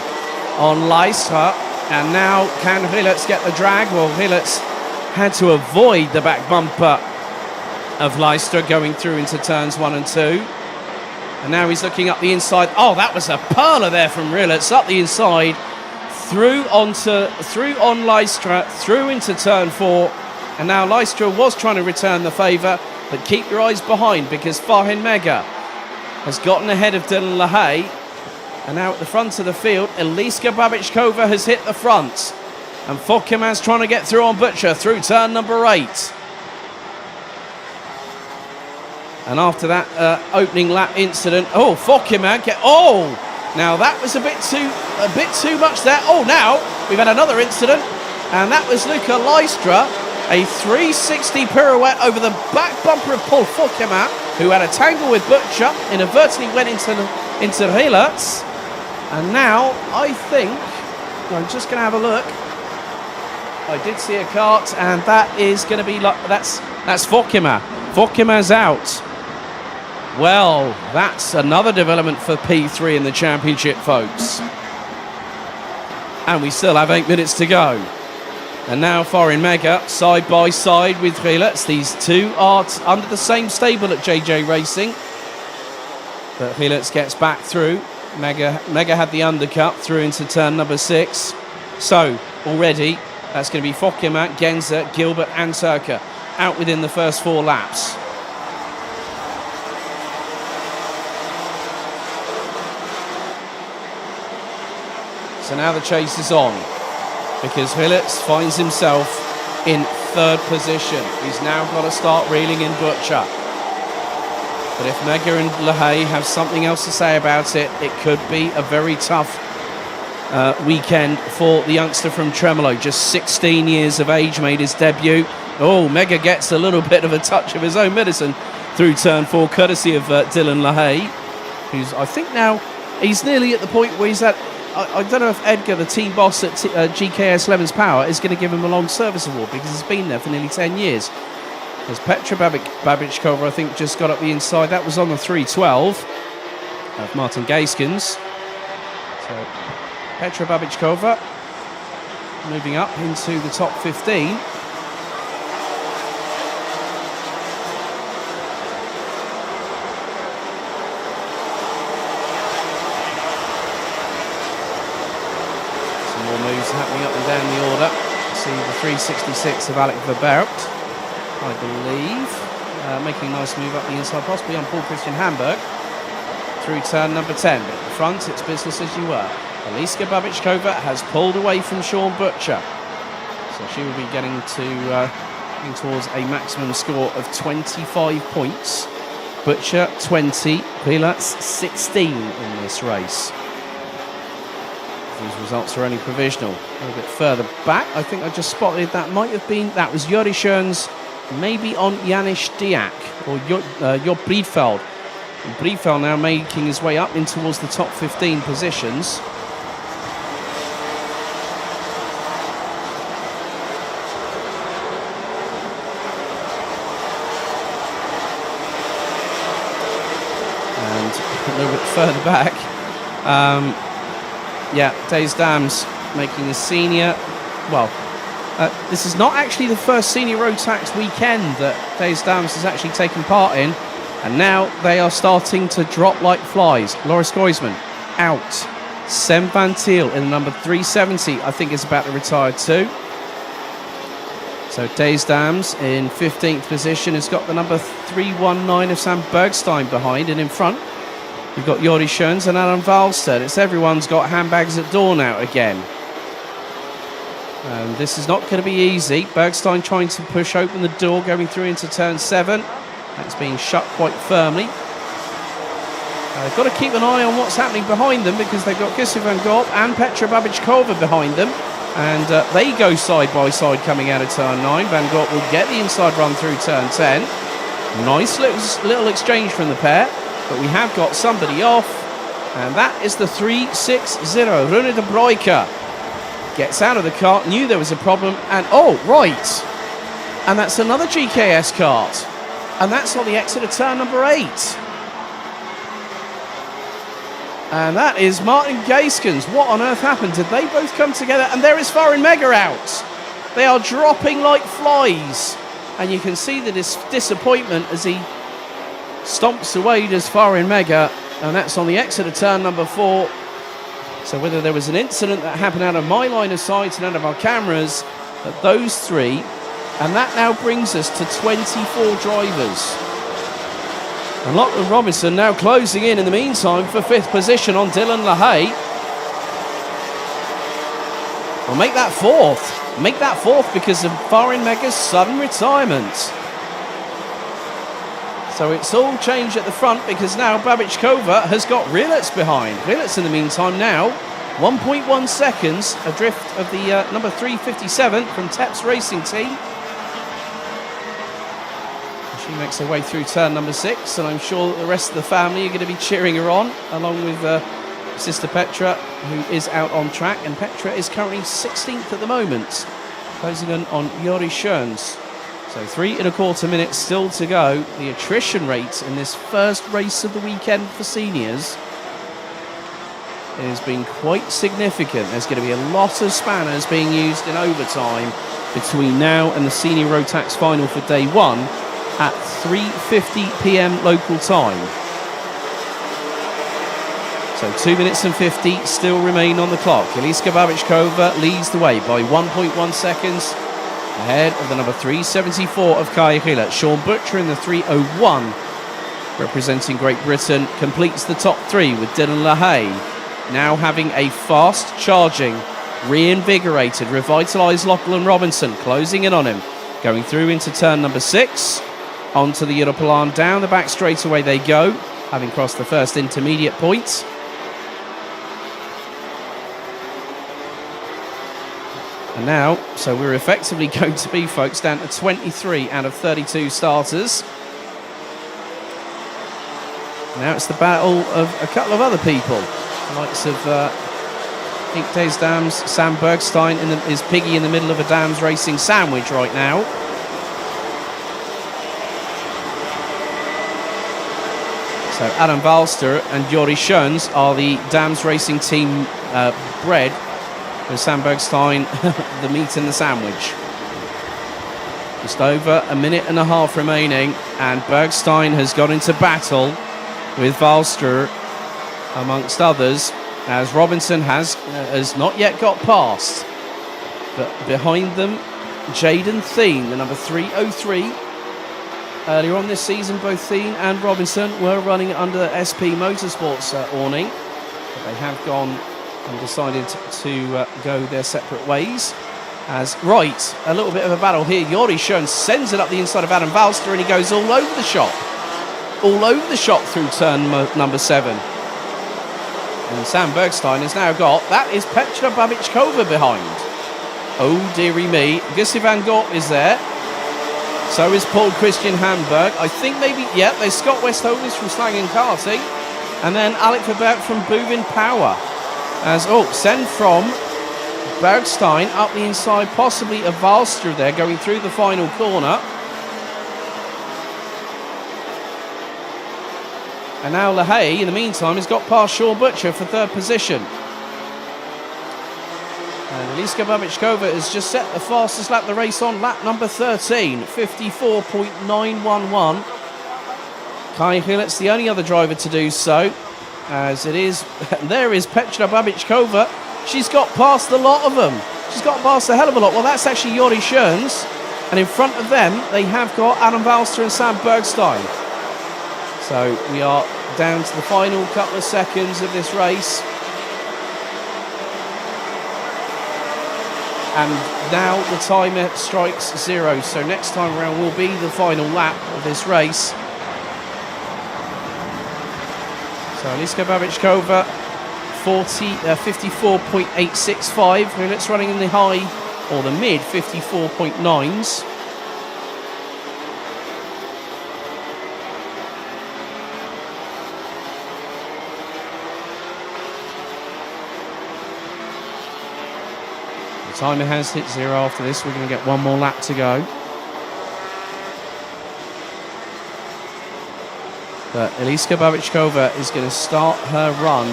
on Lystra. And now can Hilitz get the drag? Well, Hilitz had to avoid the back bumper of Lystra going through into turns 1 and 2. And now he's looking up the inside. Oh, that was a perler there from Hilitz, up the inside, through on Lystra, through into turn 4. And now Lystra was trying to return the favour, but keep your eyes behind, because Fahin Mega has gotten ahead of Dylan Lahey. And now at the front of the field, Eliska Babichkova has hit the front. And Fokema's trying to get through on Butcher through turn number 8. And after that opening lap incident, Fokema now that was a bit too much there. Now we've had another incident, and that was Luka Lystra. A 360 pirouette over the back bumper of Paul Fokema, who had a tangle with Butcher, inadvertently went into Hilitz. And now I think, I'm just going to have a look. I did see a kart, and that is going to be like, that's Fokema. Fokema's out. Well, that's another development for P3 in the championship, folks. And we still have 8 minutes to go. And now Farin Mega side by side with Hilitz. These two are under the same stable at JJ Racing. But Hilitz gets back through. Mega had the undercut through into turn number 6. So already that's going to be Fokema, Genza, Gilbert and Turka out within the first 4 laps. So now the chase is on, because Hilitz finds himself in 3rd position. He's now got to start reeling in Butcher. But if Mega and Lahey have something else to say about it, it could be a very tough weekend for the youngster from Tremolo. Just 16 years of age, made his debut. Mega gets a little bit of a touch of his own medicine through turn 4, courtesy of Dylan Lahey, who's, I think now, He's nearly at the point where he's at. I don't know if Edgar, the team boss at GKS Lemons Power, is going to give him a long service award because he's been there for nearly 10 years. As Petra Babichkova, I think, just got up the inside. That was on the 3:12 of Martin Gaiskens. So Petra Babichkova moving up into the top 15. Moves happening up and down the order. See the 366 of Alec Verbeert, I believe, making a nice move up the inside, possibly on Paul Christian Hamburg through turn number 10. But at the front, it's business as you were. Eliska Babichkova has pulled away from Sean Butcher, so she will be getting towards a maximum score of 25 points. Butcher 20, Pilatz 16 in this race. These results are only provisional. A little bit further back, I think I just spotted that that was Jori Schoens, maybe on Janis Diak or Job Breedveld. Breedveld now making his way up in towards the top 15 positions. And a little bit further back, yeah, Days Dams making the senior. Well, this is not actually the first senior road tax weekend that Days Dams has actually taken part in. And now they are starting to drop like flies. Loris Goisman out. Sem Van Thiel in the number 370, I think, is about to retire too. So Days Dams in 15th position has got the number 319 of Sam Bergstein behind, and in front we've got Jori Schoens and Alan Valstead. Everyone's got handbags at door now again. And this is not going to be easy. Bergstein trying to push open the door, going through into turn 7. That's being shut quite firmly. They've got to keep an eye on what's happening behind them because they've got Gissi van Gorp and Petra Babichkova behind them. And they go side by side coming out of turn 9. Van Gorp will get the inside run through turn 10. Nice little exchange from the pair. But we have got somebody off, and that is the 360. Rune de Broeke gets out of the cart, knew there was a problem, and oh, right. And that's another GKS cart. And that's on the exit of turn number 8. And that is Martin Gaiskens. What on earth happened? Did they both come together? And there is Farin Mega out. They are dropping like flies. And you can see the disappointment as he stomps away as Farin Mega, and that's on the exit of turn number 4. So whether there was an incident that happened out of my line of sight and out of our cameras, at those 3, and that now brings us to 24 drivers. And Lachlan Robinson now closing in the meantime for 5th position on Dylan LaHaye. Well, make that 4th. Make that 4th because of Farin Mega's sudden retirement. So it's all changed at the front because now Babichkova has got Rielitz behind. Rielitz in the meantime now 1.1 seconds adrift of the number 357 from Teps Racing Team. She makes her way through turn number 6, and I'm sure that the rest of the family are going to be cheering her on, along with sister Petra, who is out on track. And Petra is currently 16th at the moment, closing in on Jori Schoens. So 3 1/4 minutes still to go. The attrition rate in this first race of the weekend for seniors has been quite significant. There's going to be a lot of spanners being used in overtime between now and the senior road tax final for day 1 at 3:50 p.m. local time. So 2 minutes and 50 still remain on the clock. Eliska Babichkova leads the way by 1.1 seconds ahead of the number 374 of Kaya Gillett. Sean Butcher in the 301, representing Great Britain, completes the top 3 with Dylan LaHaye now having a fast-charging, reinvigorated, revitalised Lachlan Robinson closing in on him, going through into turn number 6, onto the European, down the back straightaway they go, having crossed the first intermediate point. And now, so we're effectively going to be, folks, down to 23 out of 32 starters. Now it's the battle of a couple of other people. Likes of Inktes Dams, Sam Bergstein is Piggy in the middle of a Dams racing sandwich right now. So Adam Valster and Jori Schoens are the Dams racing team bred, with Sam Bergstein the meat in the sandwich. Just over a minute and a half remaining, and Bergstein has got into battle with Valster, amongst others, as Robinson has not yet got past. But behind them, Jaden Thien, the number 303. Earlier on this season, both Thien and Robinson were running under the SP Motorsports awning, but they have gone and decided to go their separate ways. As a little bit of a battle here. Jori Schoens sends it up the inside of Adam Valster, and he goes all over the shop. All over the shop through turn number 7. And Sam Bergstein has now got, that is Petra Babičková behind. Oh dearie me. Gussie van Gogh is there. So is Paul Christian Hamburg. I think maybe, yeah, there's Scott Westhovis from Slangen Karting. And then Alec Verberg from Boovin Power. As, send from Bergstein up the inside, possibly a Valster there going through the final corner. And now LaHaye, in the meantime, has got past Sean Butcher for 3rd position. And Eliska Babičková has just set the fastest lap of the race on lap number 13, 54.911. Kai Hillet's the only other driver to do so, as it is, there is Petra Babičková. She's got past a lot of them. She's got past a hell of a lot. Well, that's actually Jori Schoens. And in front of them, they have got Adam Valster and Sam Bergstein. So we are down to the final couple of seconds of this race. And now the timer strikes 0. So next time around will be the final lap of this race. So Eliska Babičková, 54.865. Hillet's running in the high or the mid 54.9s. The timer has hit 0 after this. We're going to get one more lap to go. But Eliska Babičková is going to start her run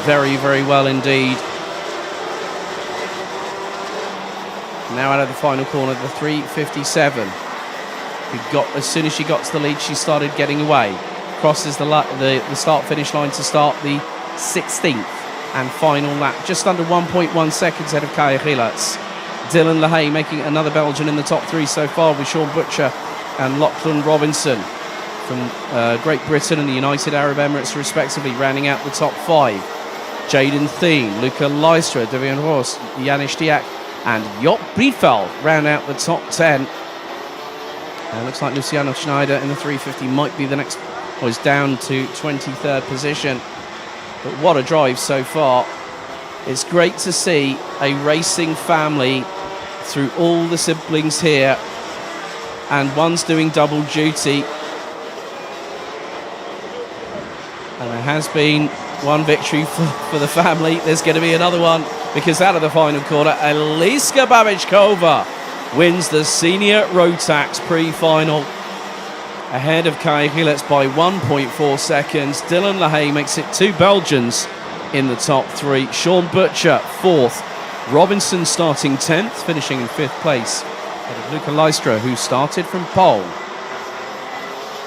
very, very well indeed. Now out of the final corner, the 357. As soon as she got to the lead, she started getting away. Crosses the start-finish line to start the 16th and final lap. Just under 1.1 seconds ahead of Kaya Hillet's. Dylan LaHaye making another Belgian in the top 3 so far, with Sean Butcher and Lachlan Robinson from Great Britain and the United Arab Emirates respectively, rounding out the top 5. Jaden Thien, Luca Leistra, Devian Ross, Janis Diak and Jop Briefeld round out the top 10. And looks like Luciano Schneider in the 350 might be the next, or is down to 23rd position. But what a drive so far. It's great to see a racing family through all the siblings here, and one's doing double duty. And there has been one victory for the family. There's going to be another one, because out of the final quarter, Eliska Babičková wins the Senior Rotax pre-final ahead of Kai Hillet's by 1.4 seconds. Dylan LaHaye makes it 2 Belgians in the top 3. Sean Butcher 4th. Robinson starting 10th, finishing in 5th place ahead of Luca Leistra, who started from pole.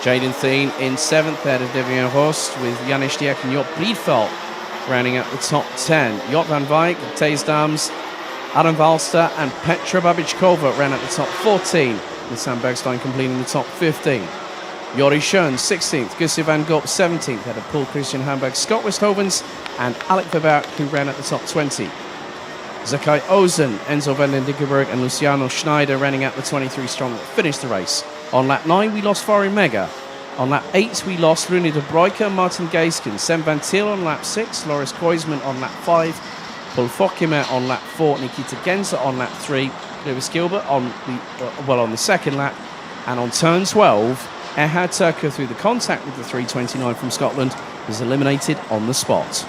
Jaden Thien in 7th, ahead of Devian Rost, with Janis Diak and Jop Briefeld rounding out the top 10. Jop van Wijk, Thijs Dams, Adam Valster and Petra Babičková round out the top 14, with Sam Bergstein completing the top 15. Jori Schoens 16th, Gussie van Gogh 17th, ahead of Paul Christian Hamburg, Scott Westhovens and Alec Verberg, who ran at the top 20. Zakai Ozen, Enzo van den Dickenberg and Luciano Schneider running out the 23 strong that finished the race. On lap 9 we lost Farin Mega. On lap 8 we lost Rune de Broeke, Martin Geesken, Sem van Til on lap 6, Loris Koisman on lap 5, Paul Fokkimer on lap 4, Nikita Genza on lap 3, Lewis Gilbert on the second lap, and on turn 12 Erhard Turker through the contact with the 329 from Scotland is eliminated on the spot.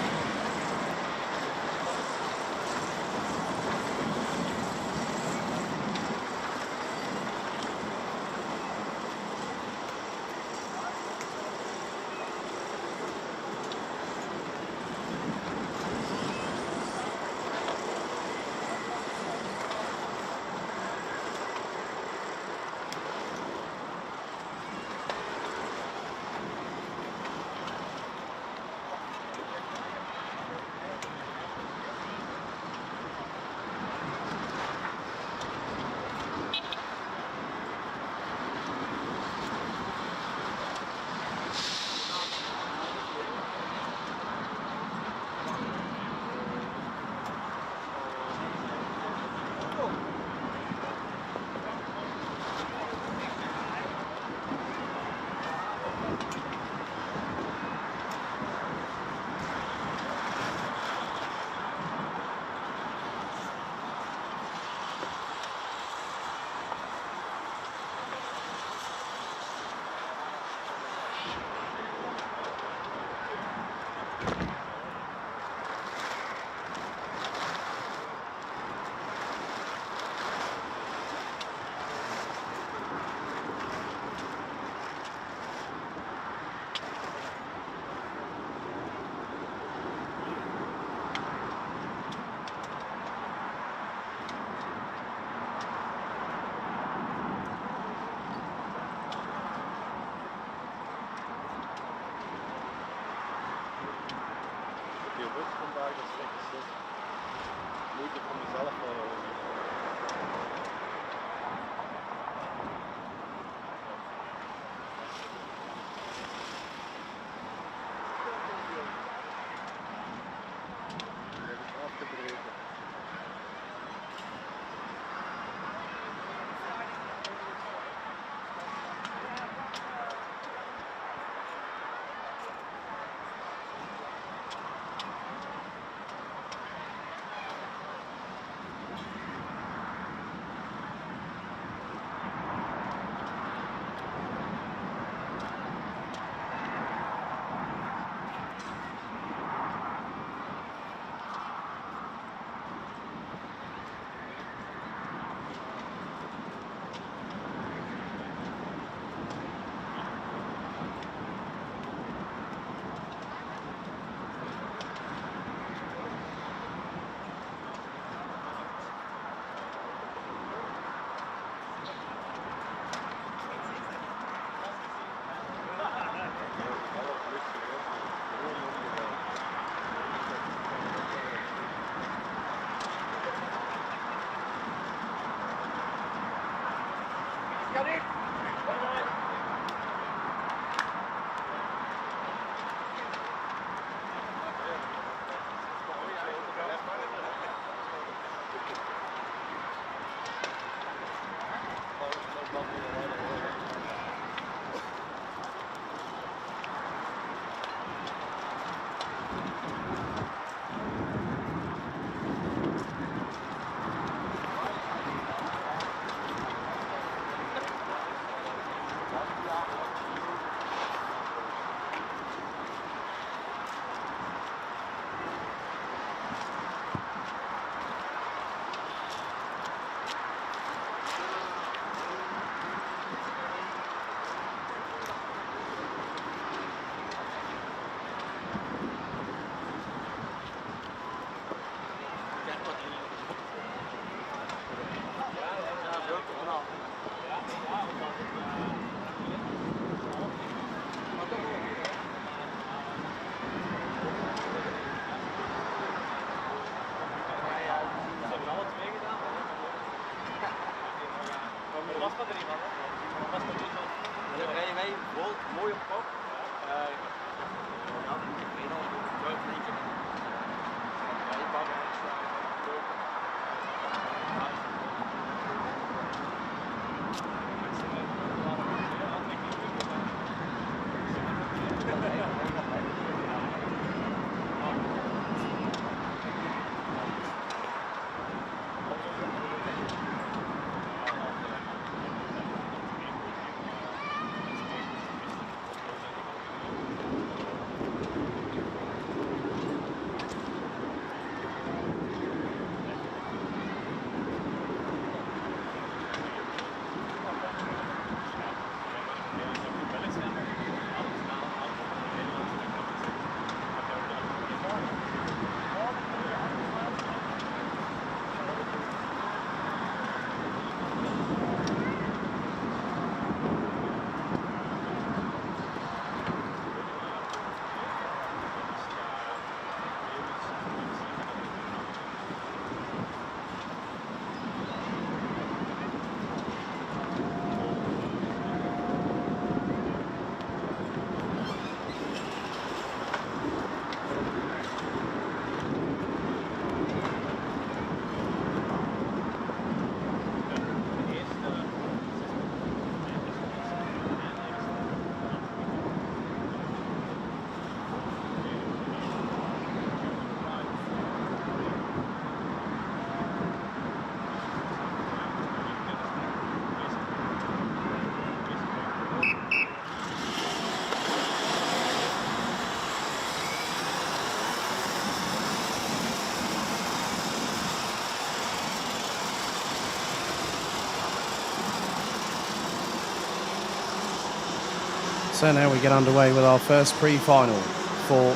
So now we get underway with our first pre-final for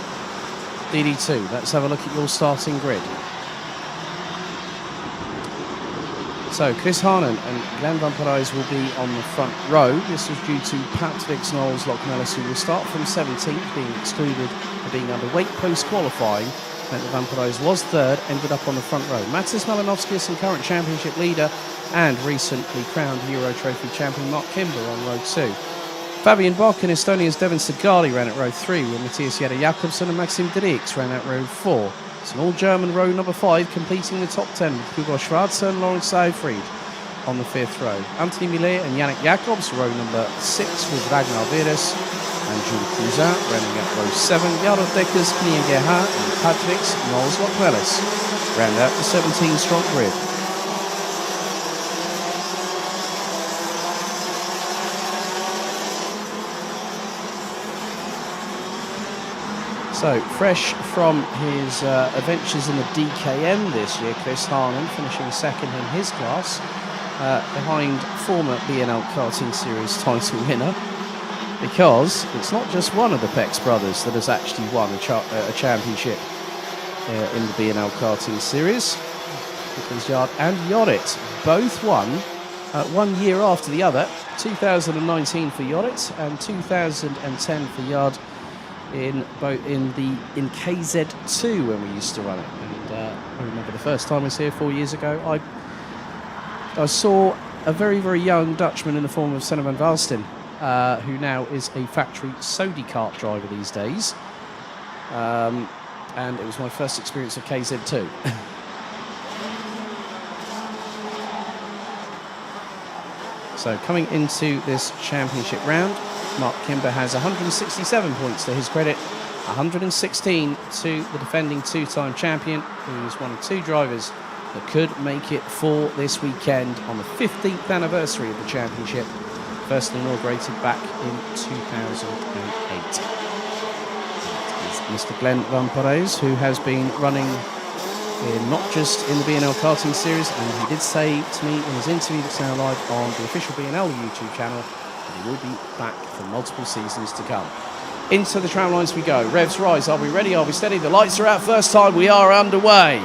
DD2. Let's have a look at your starting grid. So Chris Harnan and Glenn Van Parijs will be on the front row. This was due to Patrick Knowles Lockmellis, who will start from 17th, being excluded for being underweight post-qualifying. Meant that Van Parijs was third, ended up on the front row. Matis Malinowskis and current championship leader and recently crowned Euro Trophy champion Mark Kimber on row 2. Fabian Bock and Estonia's Devin Sagali ran at row 3, with Matthias Jette-Jakobsen and Maxim Dirks ran at row 4. It's an all-German row number 5, completing the top 10 with Hugo Schwarzer and Lawrence Seyfried on the 5th row. Anthony Millet and Yannick Jacobs, row number 6, with Ragnar Veres and Jules Cousin running at row 7. Jarno Dekkers, Knien Gerhard and Patrick Knowles Lockmellis round out the 17-strong grid. So, fresh from his adventures in the DKM this year, Chris Harnan finishing second in his class, behind former BNL Karting Series title winner, because it's not just one of the Pex brothers that has actually won a championship in the BNL Karting Series. Because Yard and Jorrit both won 1 year after the other, 2019 for Jorrit and 2010 for Yard. In KZ2 when we used to run it, and I remember the first time I was here 4 years ago. I saw a very, very young Dutchman in the form of Senna van Valsten, who now is a factory Sodi kart driver these days, and it was my first experience of KZ2. So coming into this championship round, Mark Kimber has 167 points to his credit, 116 to the defending two-time champion, who is one of 2 drivers that could make it for this weekend on the 15th anniversary of the championship, first inaugurated back in 2008. It is Mr. Glenn Van Parijs, who has been running not just in the BNL Karting Series, and he did say to me in his interview that's now live on the official BNL YouTube channel, he will be back for multiple seasons to come. Into the tram lines we go. Revs rise. Are we ready? Are we steady? The lights are out first time. We are underway.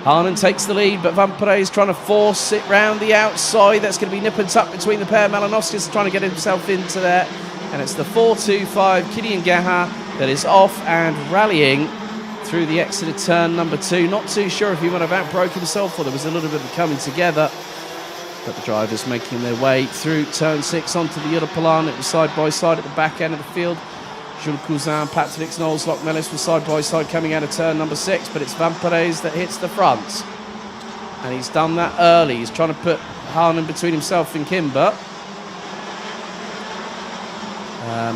Harnan takes the lead, but Van Parijs trying to force it round the outside. That's going to be nip and tuck between the pair. Malinowskis trying to get himself into there. And it's the 4.25 Knien Gerhard that is off and rallying through the exit of turn number 2. Not too sure if he might have outbroke himself or there was a little bit of coming together. But the drivers making their way through turn 6 onto the Europalan. It was side by side at the back end of the field. Jules Cousin, Patrick Knowles Lockmellis was side by side coming out of turn number 6, but it's Van Parijs that hits the front. And he's done that early. He's trying to put Harnan between himself and Kimber.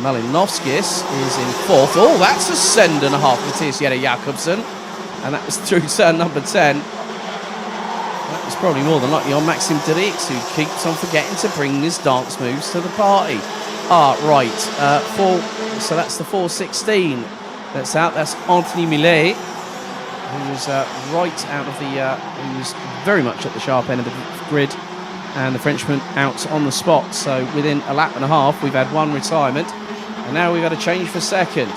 Malinowskis is in 4th. Oh, that's a send and a half for Matthias Jette-Jakobsen. And that was through turn number 10. That was probably more than likely on Maxim Dirks, who keeps on forgetting to bring his dance moves to the party. Right. So that's the 4.16 that's out. That's Anthony Millet, who was right out of the... he was very much at the sharp end of the grid. And the Frenchman out on the spot. So within a lap and a half, we've had 1 retirement. And now we've got a change for second.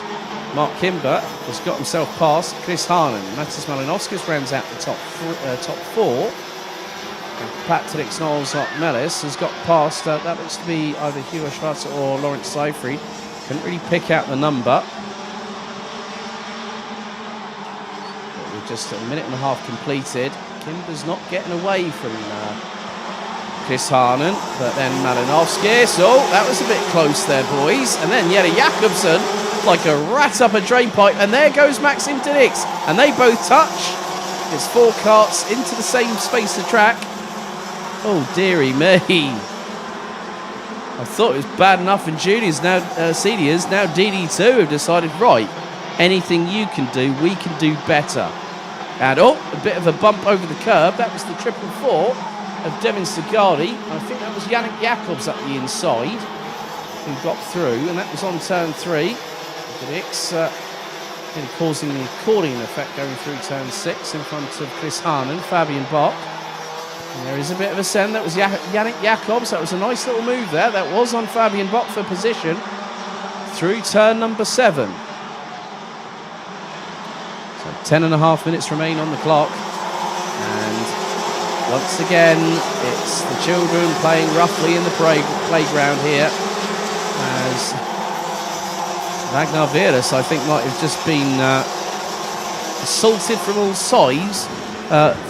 Mark Kimber has got himself past Chris Harnan. Matis Malinowskis rounds out the top 4. And Patrick Knowles Lockmellis has got past, that looks to be either Hugo Schwarzer or Lawrence Seyfried. Couldn't really pick out the number. But with just a minute and a half completed, Kimber's not getting away from Chris Harnan, but then Malinowskis. Oh, that was a bit close there, boys. And then Jette-Jakobsen, like a rat up a drain pipe, and there goes Maxim Dirks, and they both touch. It's 4 karts into the same space of track. Oh, dearie me. I thought it was bad enough in juniors, now seniors, now DD2 have decided, right, anything you can do, we can do better. And oh, a bit of a bump over the curb. That was the 444 of Devin Sagali. I think that was Yannick Jacobs up the inside who got through, and that was on turn 3. Dirks really causing the accordion effect going through turn 6 in front of Chris Harnan, Fabian Bock. There is a bit of a send. That was Yannick Jacobs. That was a nice little move there. That was on Fabian Bock for position through turn number 7. So 10.5 minutes remain on the clock. And once again, it's the children playing roughly in the playground here. As Ragnar Virus, I think, might have just been assaulted from all sides.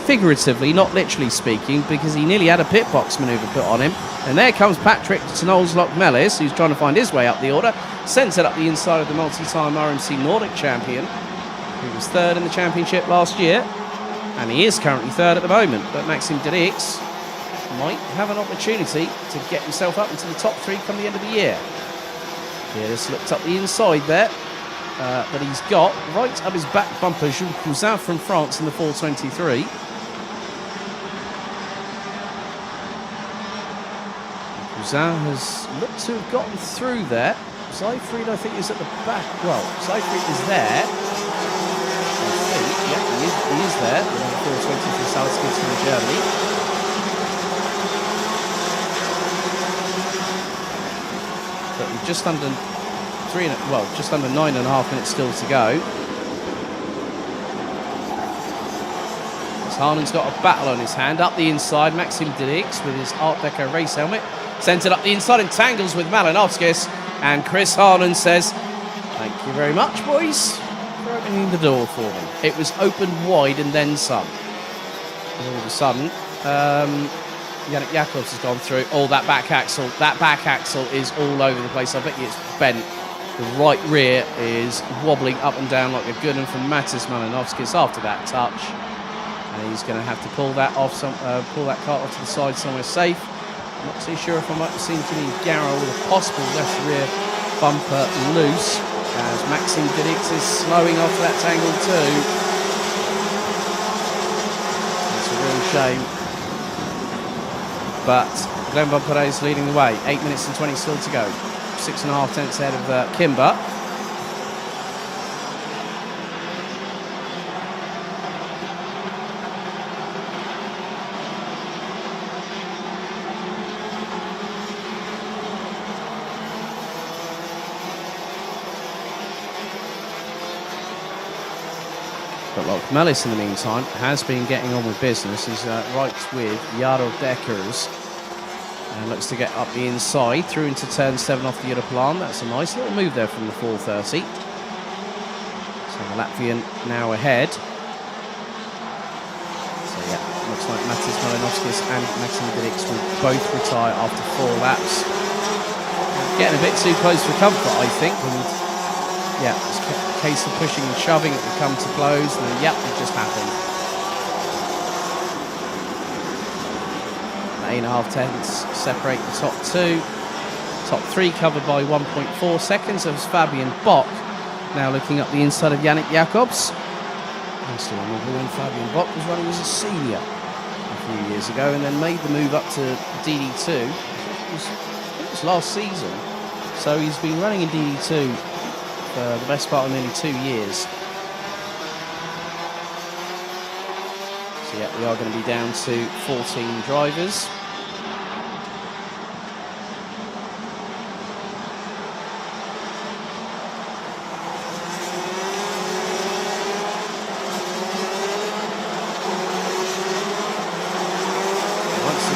Figuratively, not literally speaking, because he nearly had a pit box manoeuvre put on him. And there comes Patrick Knowles-Lock-Mellis, who's trying to find his way up the order. Sends it up the inside of the multi-time RMC Nordic champion, who was 3rd in the championship last year. And he is currently 3rd at the moment. But Maxime Dirix might have an opportunity to get himself up into the top 3 come the end of the year. Yeah, just looked up the inside there. But he's got right up his back bumper Jules Cousin from France in the 423. Cousin has looked to have gotten through there. Seifried, I think, is at the back. Well, Seifried is there. I think, yeah, he is there. The 423 Salzgitter from Germany. But we're just under just under 9.5 minutes still to go. Harnon's got a battle on his hand. Up the inside, Maxime Dirix with his Art Deco race helmet. Sent it up the inside and tangles with Malinovskis. And Chris Harnon says, "Thank you very much, boys, for opening the door for me." It was opened wide and then some. And all of a sudden, Yannick Jacobs has gone through. Oh, that back axle. That back axle is all over the place. I bet you it's bent. The right rear is wobbling up and down like a good one from Matis Malinovskis after that touch. And he's going to have to pull that off, pull that cart off to the side somewhere safe. I'm not too sure if I might have seen Jimmy Garrow with a possible left rear bumper loose, as Maxime Dirix is slowing off that tangle too. It's a real shame. But Glenn Van Perez leading the way. 8 minutes and 20 still to go. 6.5 tenths ahead of Kimber. But Lock-Mellis, in the meantime, has been getting on with business. He's right with Jarl Deckers. And looks to get up the inside, through into turn 7 off the Europlan. That's a nice little move there from the 430. So the Latvian now ahead. So yeah, looks like Matis Malinovskis and Maxime Dirix will both retire after 4 laps. Getting a bit too close for comfort, I think. And yeah, it's a case of pushing and shoving. It will come to blows, and then, yep, it just happened. 8.5 tenths separate the top 2. Top 3 covered by 1.4 seconds. As Fabian Bock now looking up the inside of Yannick Jacobs. I still remember when Fabian Bock was running as a senior a few years ago, and then made the move up to DD2. It was last season. So he's been running in DD2 for the best part of nearly 2 years. So yeah, we are going to be down to 14 drivers.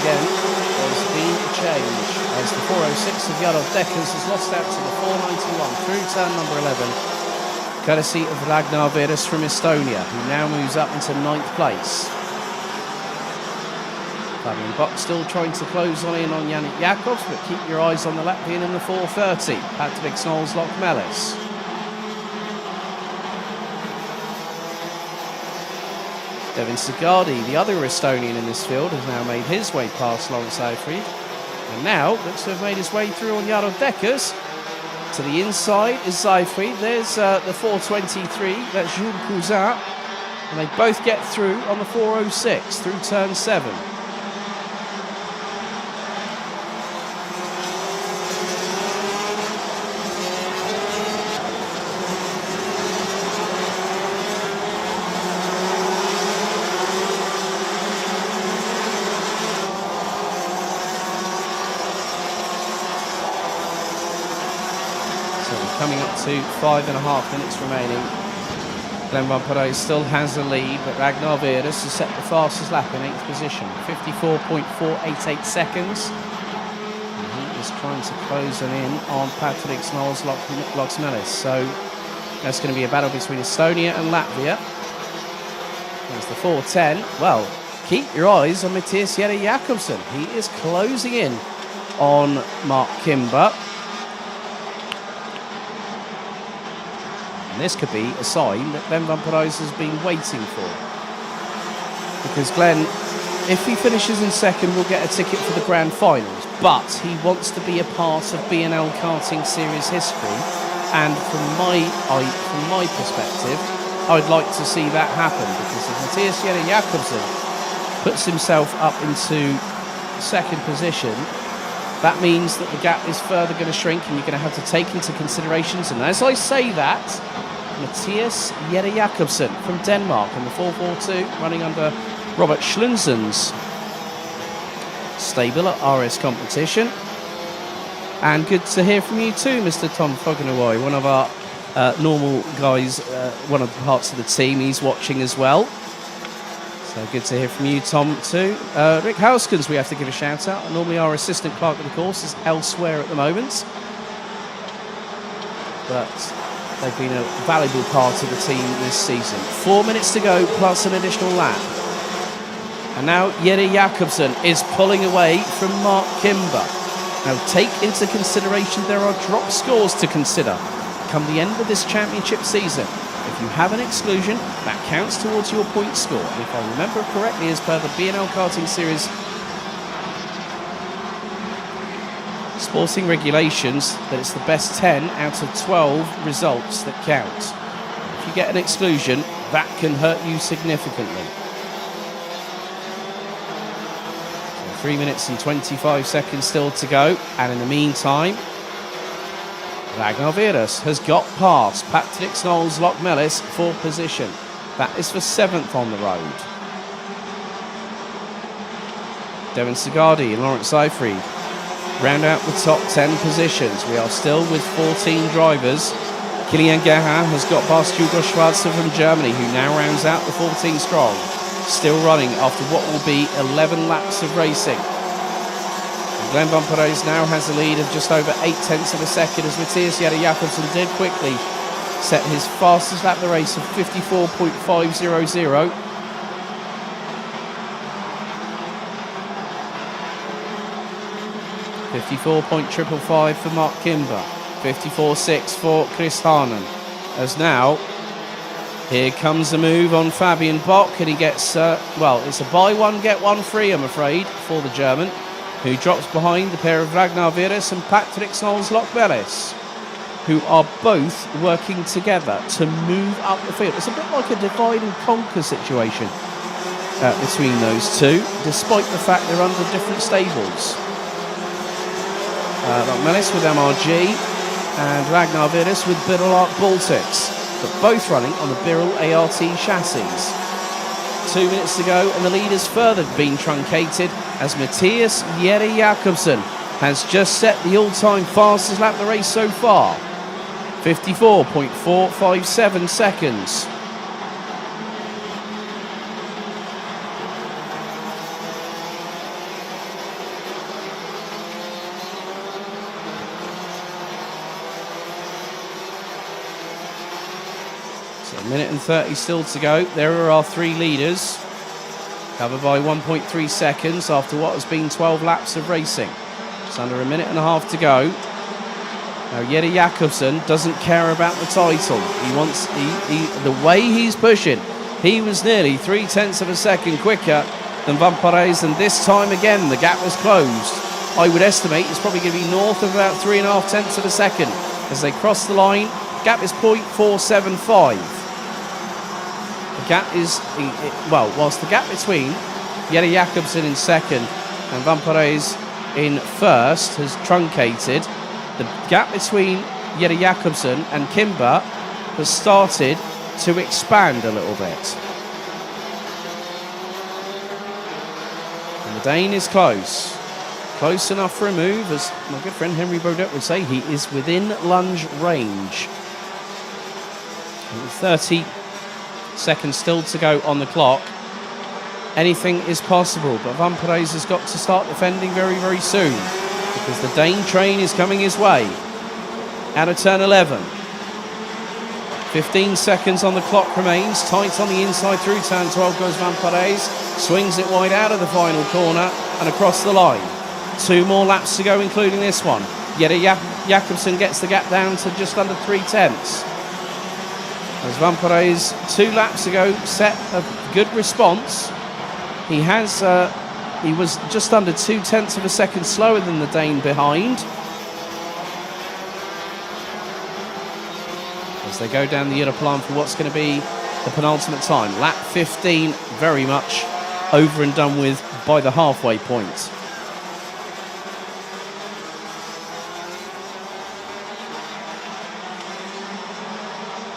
Again, there's been a change as the 406 of Jarl Deckers has lost out to the 491 through turn number 11, courtesy of Ragnar Virus from Estonia, who now moves up into 9th place. Fabian Bock still trying to close on in on Yannick Jacobs, but keep your eyes on the Latvian in the 430, Patrick Knowles-Lock-Mellis. Devin Sigardi, the other Estonian in this field, has now made his way past Lawrence Seifried. And now looks to have made his way through on Jarl Deckers. To the inside is Seifried. There's the 423, that's Jules Cousin. And they both get through on the 406 through turn 7. coming up to 5.5 minutes remaining. Glenn Van Parijs still has the lead, but Ragnar Virus has set the fastest lap in 8th position, 54.488 seconds. And he is trying to close them in on Patrick Snolls Loxmelis. So that's going to be a battle between Estonia and Latvia. There's the 4:10. Well, keep your eyes on Matthias Jere Jakobsen. He is closing in on Mark Kimber. And this could be a sign that Glenn Van Parijs has been waiting for. Because Glenn, if he finishes in second, will get a ticket for the grand finals. But he wants to be a part of BNL karting series history. And from my perspective, I'd like to see that happen. Because if Matthias Jere Jakobsen puts himself up into second position, that means that the gap is further going to shrink, and you're going to have to take into considerations. And as I say that, Matthias Jere Jakobsen from Denmark in the 442, running under Robert Schlunzen's stable at RS competition. And good to hear from you too, Mr. Tom Foganaway, one of our normal guys, one of the parts of the team. He's watching as well. So good to hear from you, Tom, too. Rick Houskins, we have to give a shout out. Normally our assistant clerk of the course is elsewhere at the moment. But they've been a valuable part of the team this season. 4 minutes to go, plus an additional lap. And now Jere Jakobsen is pulling away from Mark Kimber. Now take into consideration there are drop scores to consider come the end of this championship season. If you have an exclusion, that counts towards your point score. And if I remember correctly, as per the BNL karting series sporting regulations, that it's the best 10 out of 12 results that count. If you get an exclusion, that can hurt you significantly. So 3 minutes and 25 seconds still to go. And in the meantime, Ragnar Virus has got past Patrick Snolls Lockmelis for position. That is for 7th on the road. Devin Segardi and Lawrence Seyfried round out the top 10 positions. We are still with 14 drivers. Kilian Gerhardt has got past Hugo Schwarzer from Germany, who now rounds out the 14 strong. Still running after what will be 11 laps of racing. Glenn Van Parijs now has a lead of just over 0.8 of a second, as Matthias Jere Jakobsen did quickly set his fastest lap of the race of 54.500. .555 for Mark Kimber, 54.6 for Chris Harnan. As now, here comes a move on Fabian Bock, and he gets, well, it's a buy one, get one free, I'm afraid, for the German, who drops behind the pair of Ragnar Virus and Patrick Snolls Lockmelis, who are both working together to move up the field. It's a bit like a divide and conquer situation between those two, despite the fact they're under different stables. Lockmelis with MRG and Ragnar Virus with Birrell Arc Baltics, but both running on the Birrell ART chassis. 2 minutes to go, and the lead has further been truncated as Matthias Jere Jakobsen has just set the all-time fastest lap of the race so far. 54.457 seconds. So 1 minute and 30 still to go. There are our three leaders, covered by 1.3 seconds after what has been 12 laps of racing. It's under 1.5 minutes to go. Now Jere Jakobsen doesn't care about the title. He wants the way he's pushing. He was nearly 0.3 of a second quicker than Van Parijs, and this time again the gap was closed. I would estimate it's probably going to be north of about 3.5 of a second as they cross the line. Gap is 0.475. The gap is, well, whilst the gap between Jere Jakobsen in second and Van Parijs in first has truncated, the gap between Jere Jakobsen and Kimber has started to expand a little bit. And the Dane is close. Close enough for a move, as my good friend Henry Brodette would say. He is within lunge range. 30 seconds still to go on the clock. Anything is possible, but Van Perez has got to start defending very, very soon, because the Dane train is coming his way. Out of turn 11. 15 seconds on the clock remains. Tight on the inside through turn 12 goes Van Perez. Swings it wide out of the final corner and across the line. 2 more laps to go, including this one. Jette Jakobsen gets the gap down to just under 3/10. As Van Perez 2 laps ago set a good response. He was just under 0.2 of a second slower than the Dane behind. As they go down the Europlan for what's going to be the penultimate time. Lap 15, very much over and done with by the halfway point.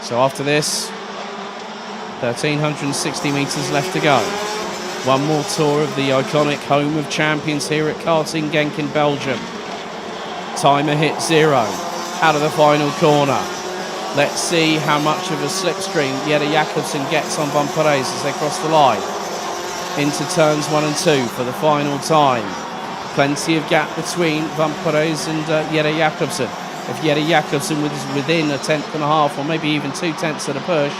So after this, 1,360 metres left to go. One more tour of the iconic home of champions here at karting Genk in Belgium. Timer hit 0 out of the final corner. Let's see how much of a slipstream Jette Jakobsen gets on Van Perez as they cross the line. Into turns 1 and 2 for the final time. Plenty of gap between Van Perez and Jette Jakobsen. If Jette Jakobsen was within 1.5 or maybe even 0.2 at a push,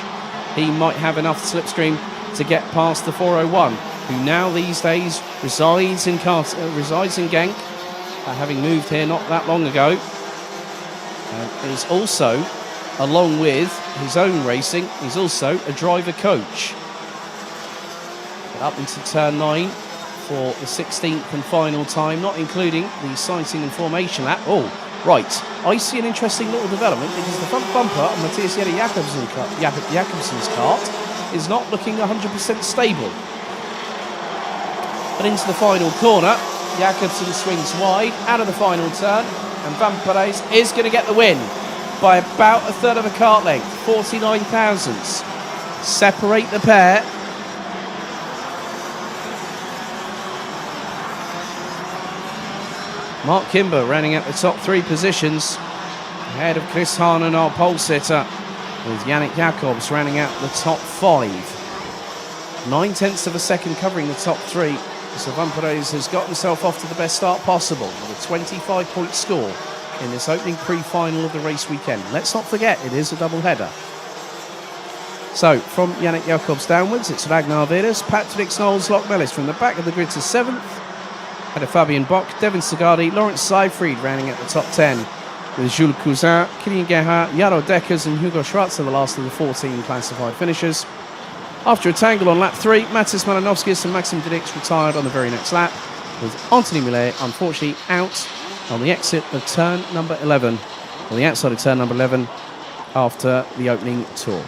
he might have enough slipstream to get past the 401, who now these days resides in Genk, having moved here not that long ago. Is also, along with his own racing, he's also a driver coach. But up into turn 9 for the 16th and final time, not including the sighting and formation lap. Oh, right, I see an interesting little development, because the front bumper on Matthias Jette Jakobsen's kart is not looking 100% stable. But into the final corner, Jakobsen swings wide out of the final turn, and Van Perez is going to get the win by about 1/3 of a kart length, 49 thousandths. Separate the pair. Mark Kimber running at the top 3 positions, ahead of Chris Hahn, our pole sitter, with Yannick Jacobs running out the top 5. 0.9 of a second covering the top 3. So Van Perez has got himself off to the best start possible with a 25-point score in this opening pre-final of the race weekend. Let's not forget, it is a double-header. So, from Yannick Jacobs downwards, it's Ragnar Virus, Patrick Snowles, Locke Mellis from the back of the grid to 7th. Ahead of Fabian Bock, Devin Segardi, Lawrence Seyfried rounding at the top 10, with Jules Cousin, Kilian Gerhardt, Jaro Dekkers and Hugo Schwarzer, the last of the 14 classified finishers. After a tangle on lap 3, Matis Malanovskis and Maxim Didix retired on the very next lap, with Anthony Millet unfortunately out on the exit of turn number 11, on the outside of turn number 11, after the opening tour.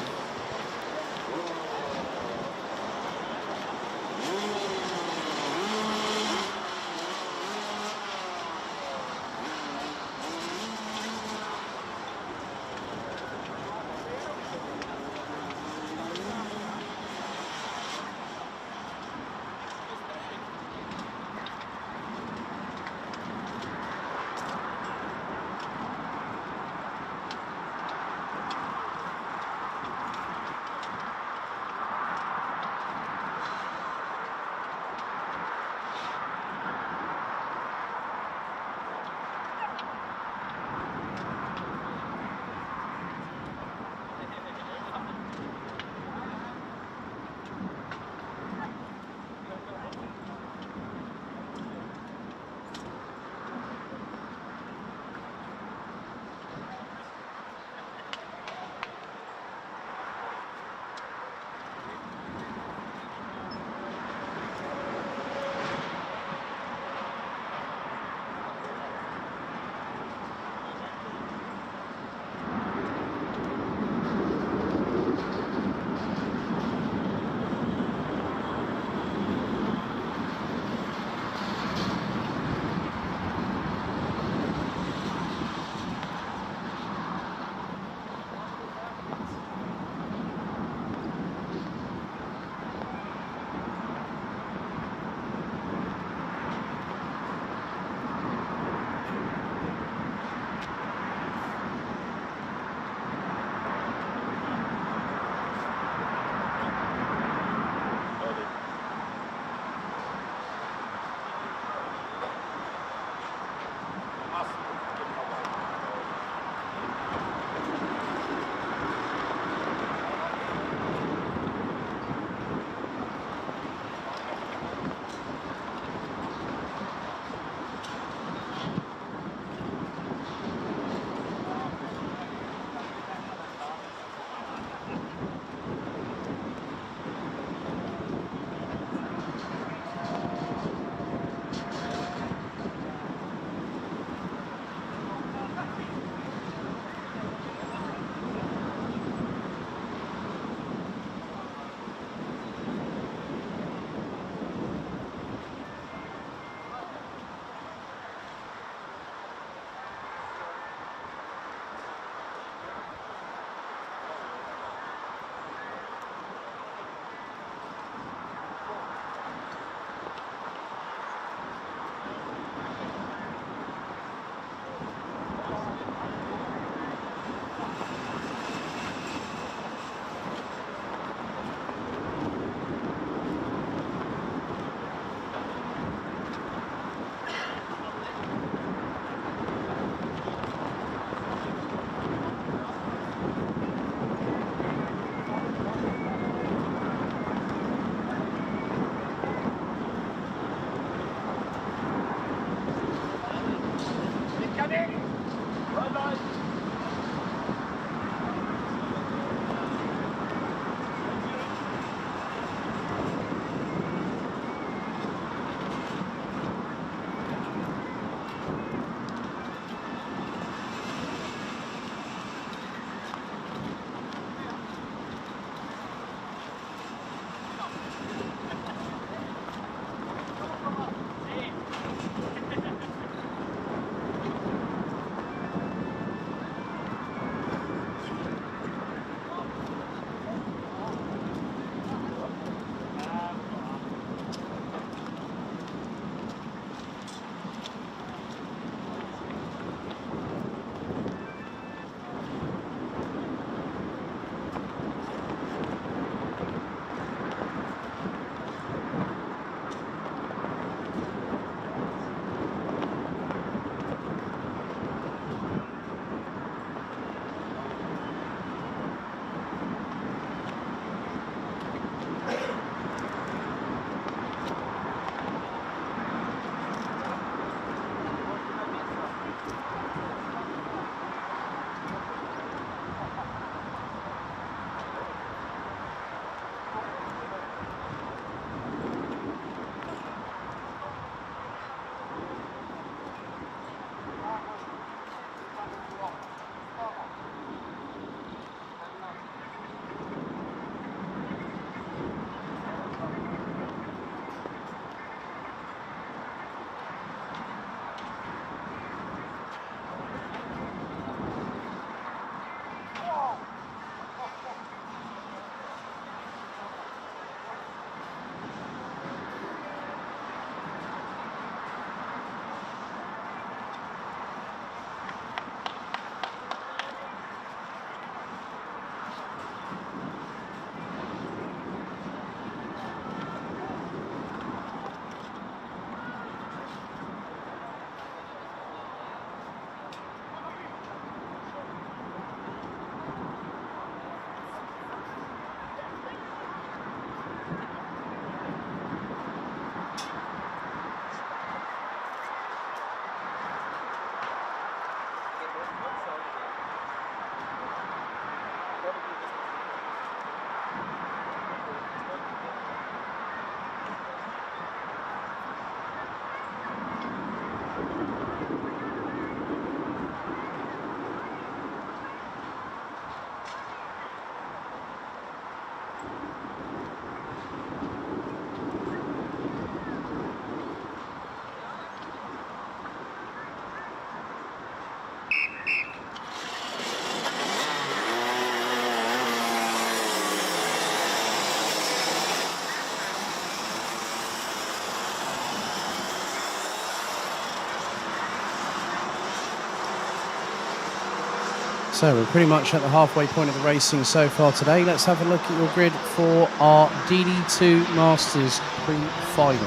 So we're pretty much at the halfway point of the racing so far today. Let's have a look at your grid for our DD2 Masters pre-final.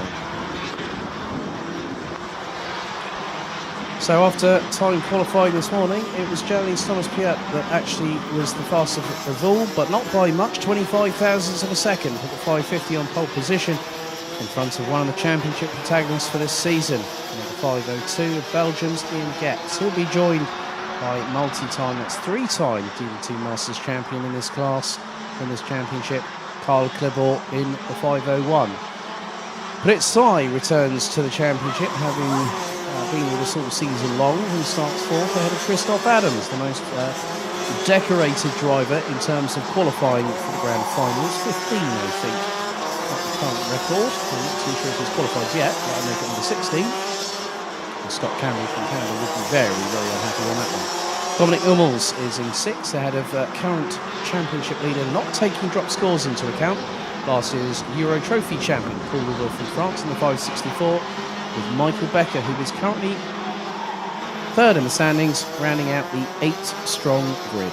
So after time qualifying this morning, it was Germany's Thomas Piet that actually was the fastest of all, but not by much, 25 thousandths of a second, at the 550 on pole position, in front of one of the championship protagonists for this season, the 502 of Belgium's Ian Getz. He'll be joined by multi-time, that's three-time DD2 Masters champion in this class, in this championship, Karl Klibor in the 501. Pritzai returns to the championship, having been with us all season long. He starts fourth ahead of Christoph Adams, the most decorated driver in terms of qualifying for the grand finals. 15, I think, at the current record. I'm not too sure if he's qualified yet, but I'll make it under 16. Scott Cameron from Canada would be very, very unhappy on that one. Dominic Hummels is in sixth, ahead of current championship leader, not taking drop scores into account, last year's Euro Trophy champion, Paul Leville from France in the 564, with Michael Becker, who is currently third in the standings, rounding out the 8-strong grid.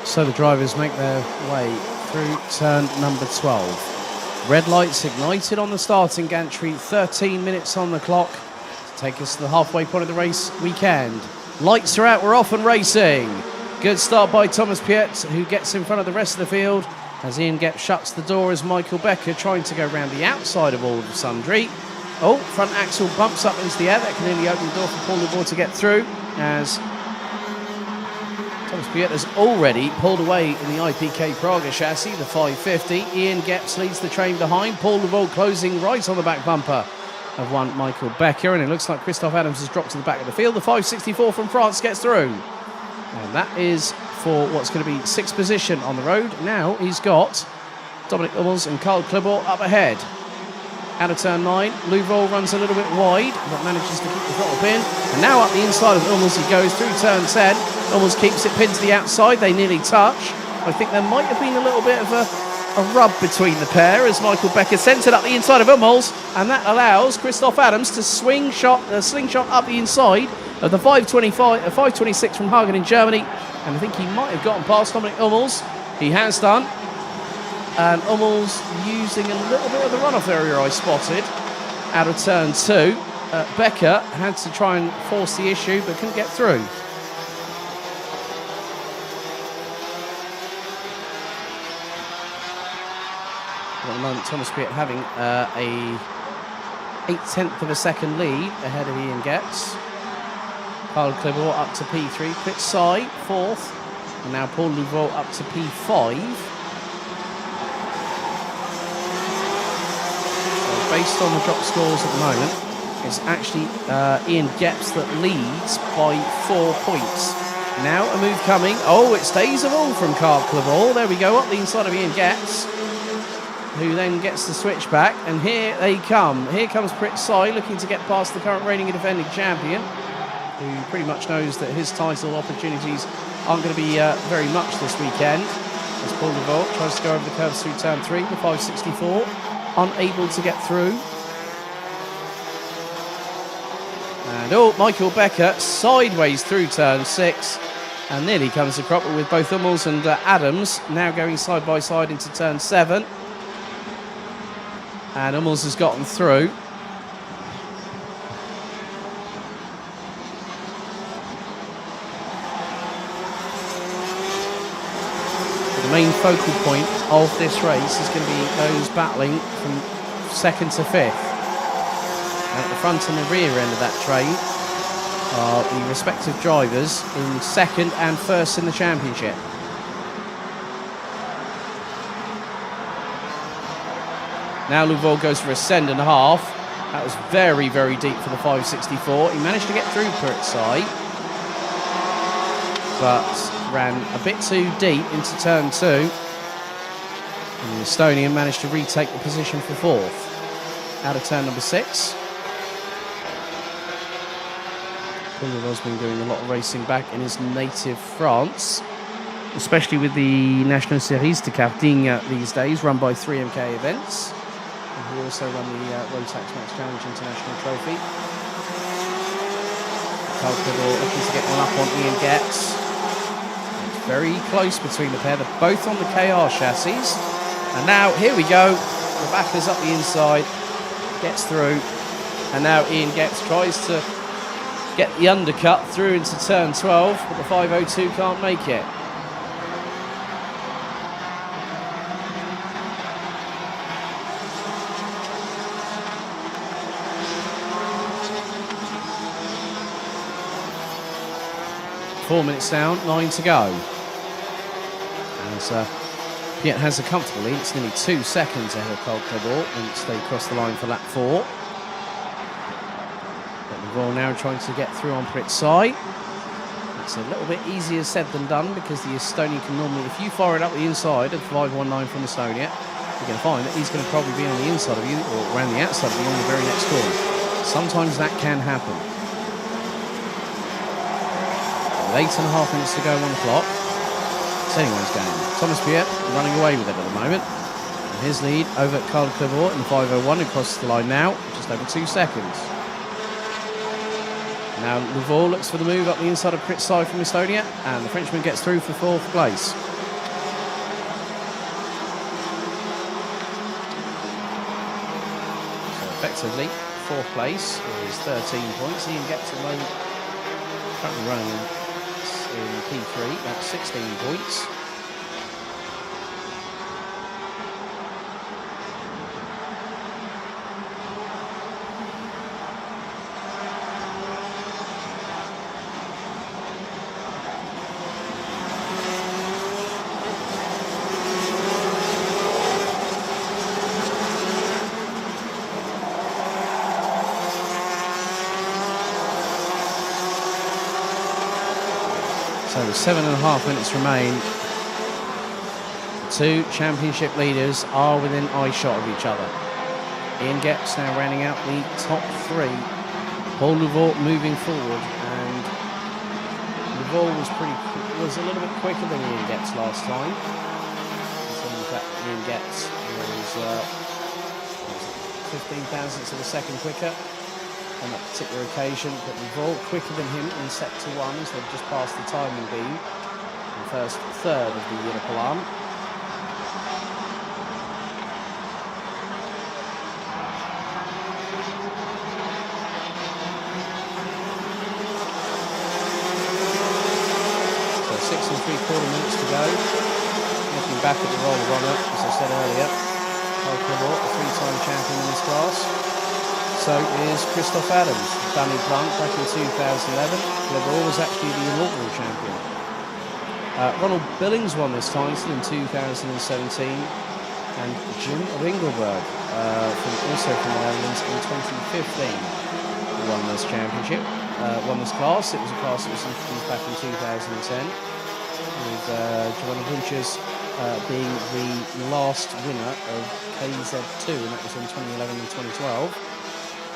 So the drivers make their way through turn number 12. Red lights ignited on the starting gantry, 13 minutes on the clock to take us to the halfway point of the race weekend. Lights are out, we're off and racing. Good start by Thomas Piet, who gets in front of the rest of the field as Ian Getz shuts the door as Michael Becker trying to go around the outside of all of the sundry. Oh, front axle bumps up into the air. That can nearly open the door for Paul Leville to get through as Thomas Piet has already pulled away in the IPK Praga chassis, the 550. Ian Getz leads the train behind. Paul Leville closing right on the back bumper of one Michael Becker. And it looks like Christoph Adams has dropped to the back of the field. The 564 from France gets through. And that is for what's going to be sixth position on the road. Now he's got Dominic Hummels and Karl Klibor up ahead. Out of turn 9, Louvre runs a little bit wide, but manages to keep the throttle pin. And now up the inside of Hummels he goes through turn 10. Hummels keeps it pinned to the outside. They nearly touch. I think there might have been a little bit of a rub between the pair as Michael Becker sends it up the inside of Hummels, and that allows Christoph Adams to slingshot up the inside of the 526 from Hagen in Germany. And I think he might have gotten past Dominic Hummels. He has done. And Hummels using a little bit of the runoff area I spotted out of turn 2. Becker had to try and force the issue but couldn't get through. At the moment, Thomas Piet having a 0.8 of a second lead ahead of Ian Getz. Karl Klibor up to P3, Pritzai fourth, and now Paul Leville up to P5. Based on the drop scores at the moment, it's actually Ian Getz that leads by 4 points. Now a move coming. Oh, it stays a all from Karl Klibor. There we go, up the inside of Ian Getz, who then gets the switch back. And here they come. Here comes Pritzai looking to get past the current reigning and defending champion, who pretty much knows that his title opportunities aren't going to be very much this weekend. As Paul Leville tries to go over the curves through turn 3, the 564. Unable to get through. And Michael Becker sideways through turn 6 and nearly comes to crop with both Hummels and Adams now going side by side into turn 7. And Hummels has gotten through. The main focal point of this race is going to be those battling from second to fifth. And at the front and the rear end of that train are the respective drivers in second and first in the championship. Now Louvois goes for a send and a half. That was very, very deep for the 564. He managed to get through Puritsai, but ran a bit too deep into turn 2. And the Estonian managed to retake the position for fourth. Out of turn number 6. Louvois been doing a lot of racing back in his native France, especially with the National Series de Karting these days, run by 3MK Events. And he also run the Rotax Max Challenge International Trophy. Carl Clivor looking to get one up on Ian Getz. It's very close between the pair. They're both on the KR chassis. And now, here we go. The backers up the inside. Gets through. And now Ian Getz tries to get the undercut through into turn 12, but the 502 can't make it. Four minutes down, 9 to go. As Piet has a comfortable lead. It's nearly 2 seconds ahead of Carl Clivor once they cross the line for lap 4. Louvois now trying to get through on Puritsai. It's a little bit easier said than done because the Estonian can normally, if you fire it up the inside of 519 from Estonia, you're going to find that he's going to probably be on the inside of you or around the outside of you on the very next corner. Sometimes that can happen. 8.5 minutes to go on the clock. It's anyone's game. Thomas Piet running away with it at the moment. And his lead over at Carl Clivor in the 501 across the line now, just over 2 seconds. Now Louvois looks for the move up the inside of Puritsai from Estonia, and the Frenchman gets through for 4th place. So effectively, 4th place is 13 points. Ian gets a low, currently running in P3, that's 16 points. So 7.5 minutes remain. The two championship leaders are within eye shot of each other. Ian Getz now rounding out the top 3. Paul Louvois moving forward, and Louvois was a little bit quicker than Ian Getz last time. Considering the fact that Ian Getz was 15 thousandths of a second quicker on that particular occasion, but Louvois quicker than him in sector 1, so they've just passed the timing beam in the first third of the Unipolam. So 6 3/4 minutes to go. Looking back at the roll runner, as I said earlier, Carl Clivor, a 3-time champion in this class. So is Christoph Adams, Danny Blunt back in 2011. Clivor was actually the inaugural champion. Ronald Billings won this title in 2017, and Jim Ringelberg, also from the Netherlands, in 2015 won this championship, won this class. It was a class that was introduced back in 2010, with Giovanni Bunches being the last winner of KZ2, and that was in 2011 and 2012.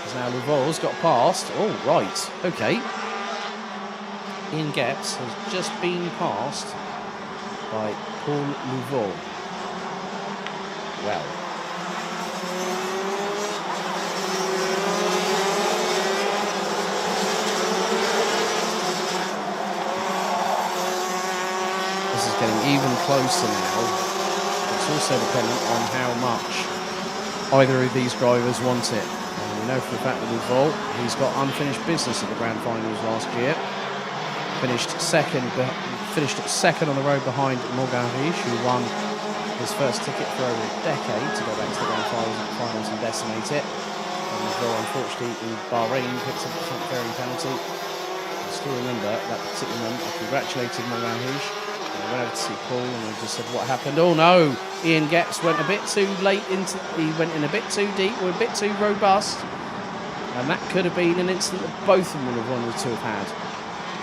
As now Louvois got past. Oh, right. Okay. Ian Getz has just been passed by Paul Louvois. Well. This is getting even closer now. It's also dependent on how much either of these drivers want it. We know for the fact that Louvois, he's got unfinished business at the Grand Finals last year. Finished second on the road behind Morgan Riche, who won his first ticket for over a decade to go back to the grand finals and decimate it. And though unfortunately in Bahrain picked up the front fairing penalty, I still remember that particular moment. I congratulated Morgan Riche. I went over to see Paul and I just said, what happened? Oh no, Ian Getz went a bit too late he went in a bit too deep, or a bit too robust. And that could have been an incident that both of them would have wanted to have had.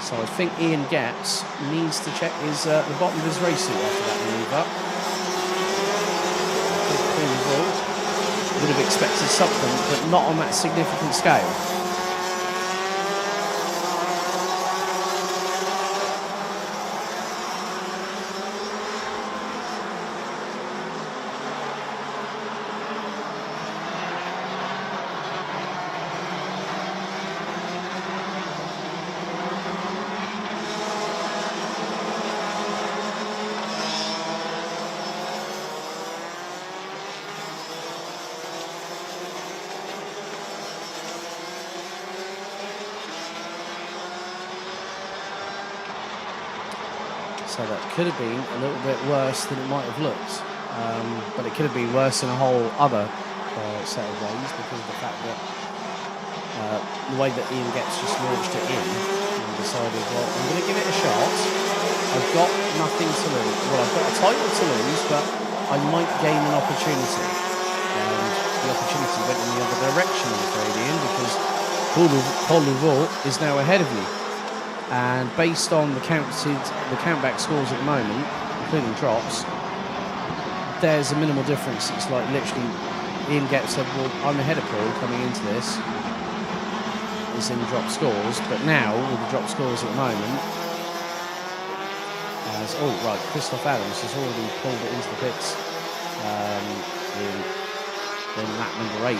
So I think Ian Getz needs to check the bottom of his race suit after that manoeuvre. Would have expected something, but not on that significant scale. So that could have been a little bit worse than it might have looked. But it could have been worse in a whole other set of ways, because of the fact that the way that Ian Getz just launched it in and decided, well, I'm going to give it a shot. I've got nothing to lose. Well, I've got a title to lose, but I might gain an opportunity. And the opportunity went in the other direction, I'm afraid, Ian, because Paul Louveau is now ahead of you. And based on the countback scores at the moment, including drops, there's a minimal difference. It's like literally Ian Getz said, well, I'm ahead of Paul coming into this. It's in drop scores, but now with the drop scores at the moment, Christoph Adams has already pulled it into the pits in lap number 8.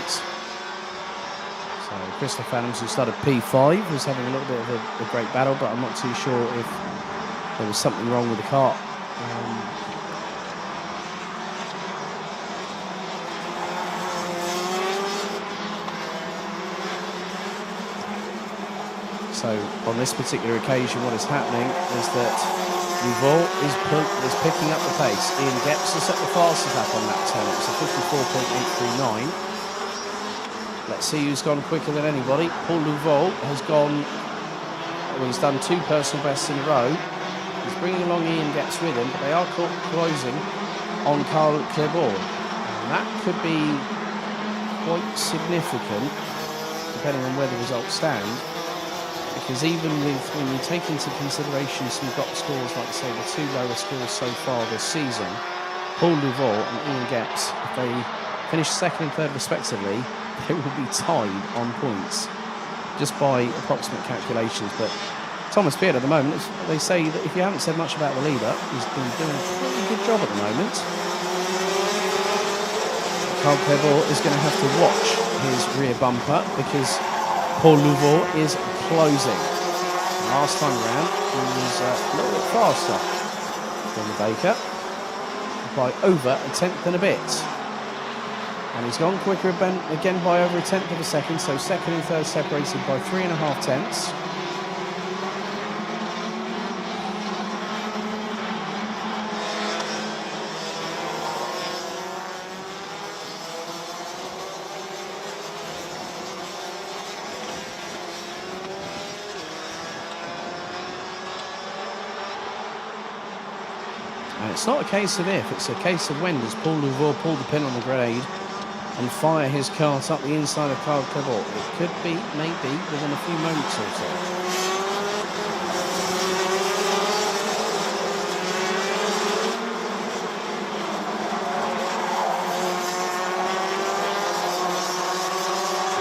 So Christoph Adams, who started P5, was having a little bit of a great battle, but I'm not too sure if there was something wrong with the car. So on this particular occasion, what is happening is that Louveau is picking up the pace. Ian Getz has set the fastest lap on that turn. It's a 54.839. Let's see who's gone quicker than anybody. Paul Louveau has gone, well, he's done 2 personal bests in a row. He's bringing along Ian Getz with him, but they are closing on Carl Clerbaud. And that could be quite significant, depending on where the results stand. Because even when you take into consideration some drop scores, like say the 2 lower scores so far this season, Paul Louveau and Ian Getz, if they finish second and third respectively, they will be tied on points, just by approximate calculations. But Thomas Beard at the moment, they say that if you haven't said much about the leader, he's been doing a pretty good job at the moment. Carl Clerbaud is going to have to watch his rear bumper, because Paul Louveau is closing. Last time around, he was a little bit faster than the Baker, by over a tenth and a bit. And he's gone quicker again by over a tenth of a second, so second and third separated by 3.5 tenths. And it's not a case of if, it's a case of when does Paul Louveau pull the pin on the grade and fire his cart up the inside of Carl Clerbaud. It could be, maybe, within a few moments or so.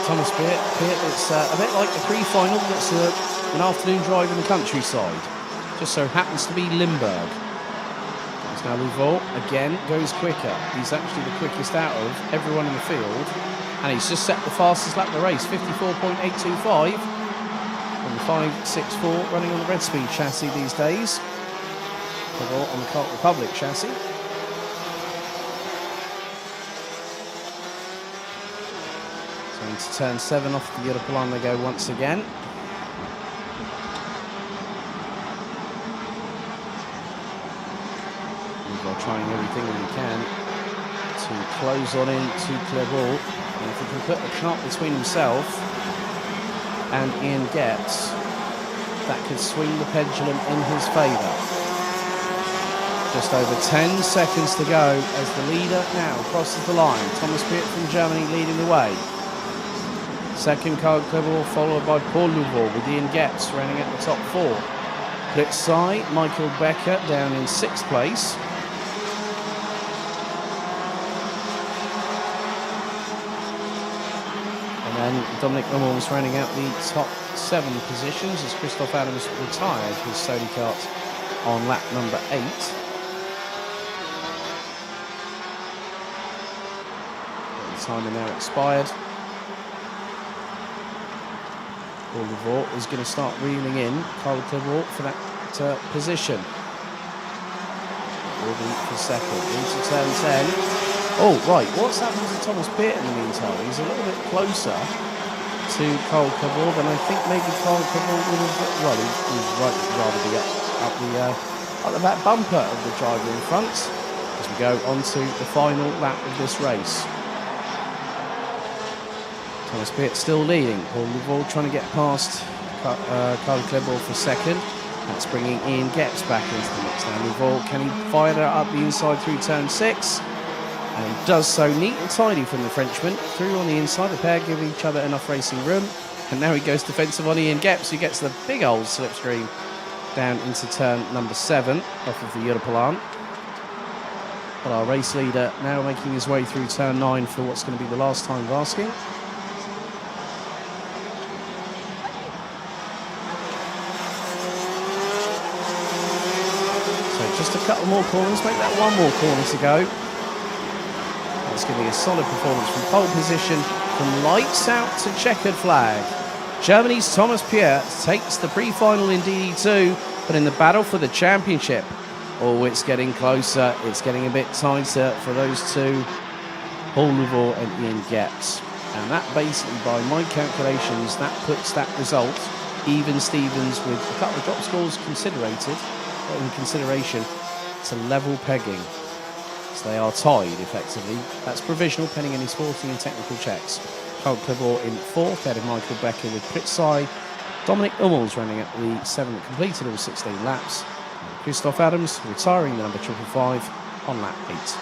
Thomas Peart, it's a bit like the pre-final, but it's an afternoon drive in the countryside. Just so happens to be Limburg. Now Louveau again goes quicker. He's actually the quickest out of everyone in the field, and he's just set the fastest lap of the race, 54.825 on the 564, running on the Red Speed chassis these days, on the Kart Republic chassis. So into turn 7 off the European they go once again. Oliver trying everything that he can to close on in to Clervaux. And if he can put the cart between himself and Ian Getz, that could swing the pendulum in his favour. Just over 10 seconds to go as the leader now crosses the line. Thomas Piet from Germany leading the way. Second, Karl Clervaux, followed by Paul Louvaux, with Ian Getz running at the top 4. Blitzai, Michael Becker down in 6th place. And then Dominic Hummels rounding out the top 7 positions as Christoph Adams retired his solo kart on lap number 8. The timer now expired. Paul Louvaux is going to start reeling in Karl Clervaux for that position. Will be for second into turn 10. Oh, right, what's happened to Thomas Piet in the meantime? He's a little bit closer to Karl Clervaux than I think maybe Karl Clervaux would have. Well, he'd rather be up the back bumper of the driver in front as we go on to the final lap of this race. Thomas Piet still leading. Paul Louvaux trying to get past Karl Clervaux for second. That's bringing Ian Getz back into the mix now. Louvaux, can he fire that up the inside through turn 6? And does so neat and tidy from the Frenchman. Through on the inside, the pair give each other enough racing room. And now he goes defensive on Ian Getz, who gets the big old slipstream down into turn number 7 off of the Europolan. But our race leader now making his way through turn 9 for what's going to be the last time of asking. Just a couple more corners, make that one more corner to go. That's going to be a solid performance from pole position, from lights out to checkered flag. Germany's Thomas Piet takes the pre-final in DD2, but in the battle for the championship, oh, it's getting closer. It's getting a bit tighter for those two, Paul Louvaux and Ian Getz. And that basically, by my calculations, that puts that result even Stevens with a couple of drop scores in consideration to level pegging. So they are tied effectively. That's provisional pending any sporting and technical checks. Karl Clervaux in 4th, ahead of Michael Becker with Pritzai. Dominic Hummels running at the 7 that completed all 16 laps. And Christoph Adams retiring the number 555 on lap 8.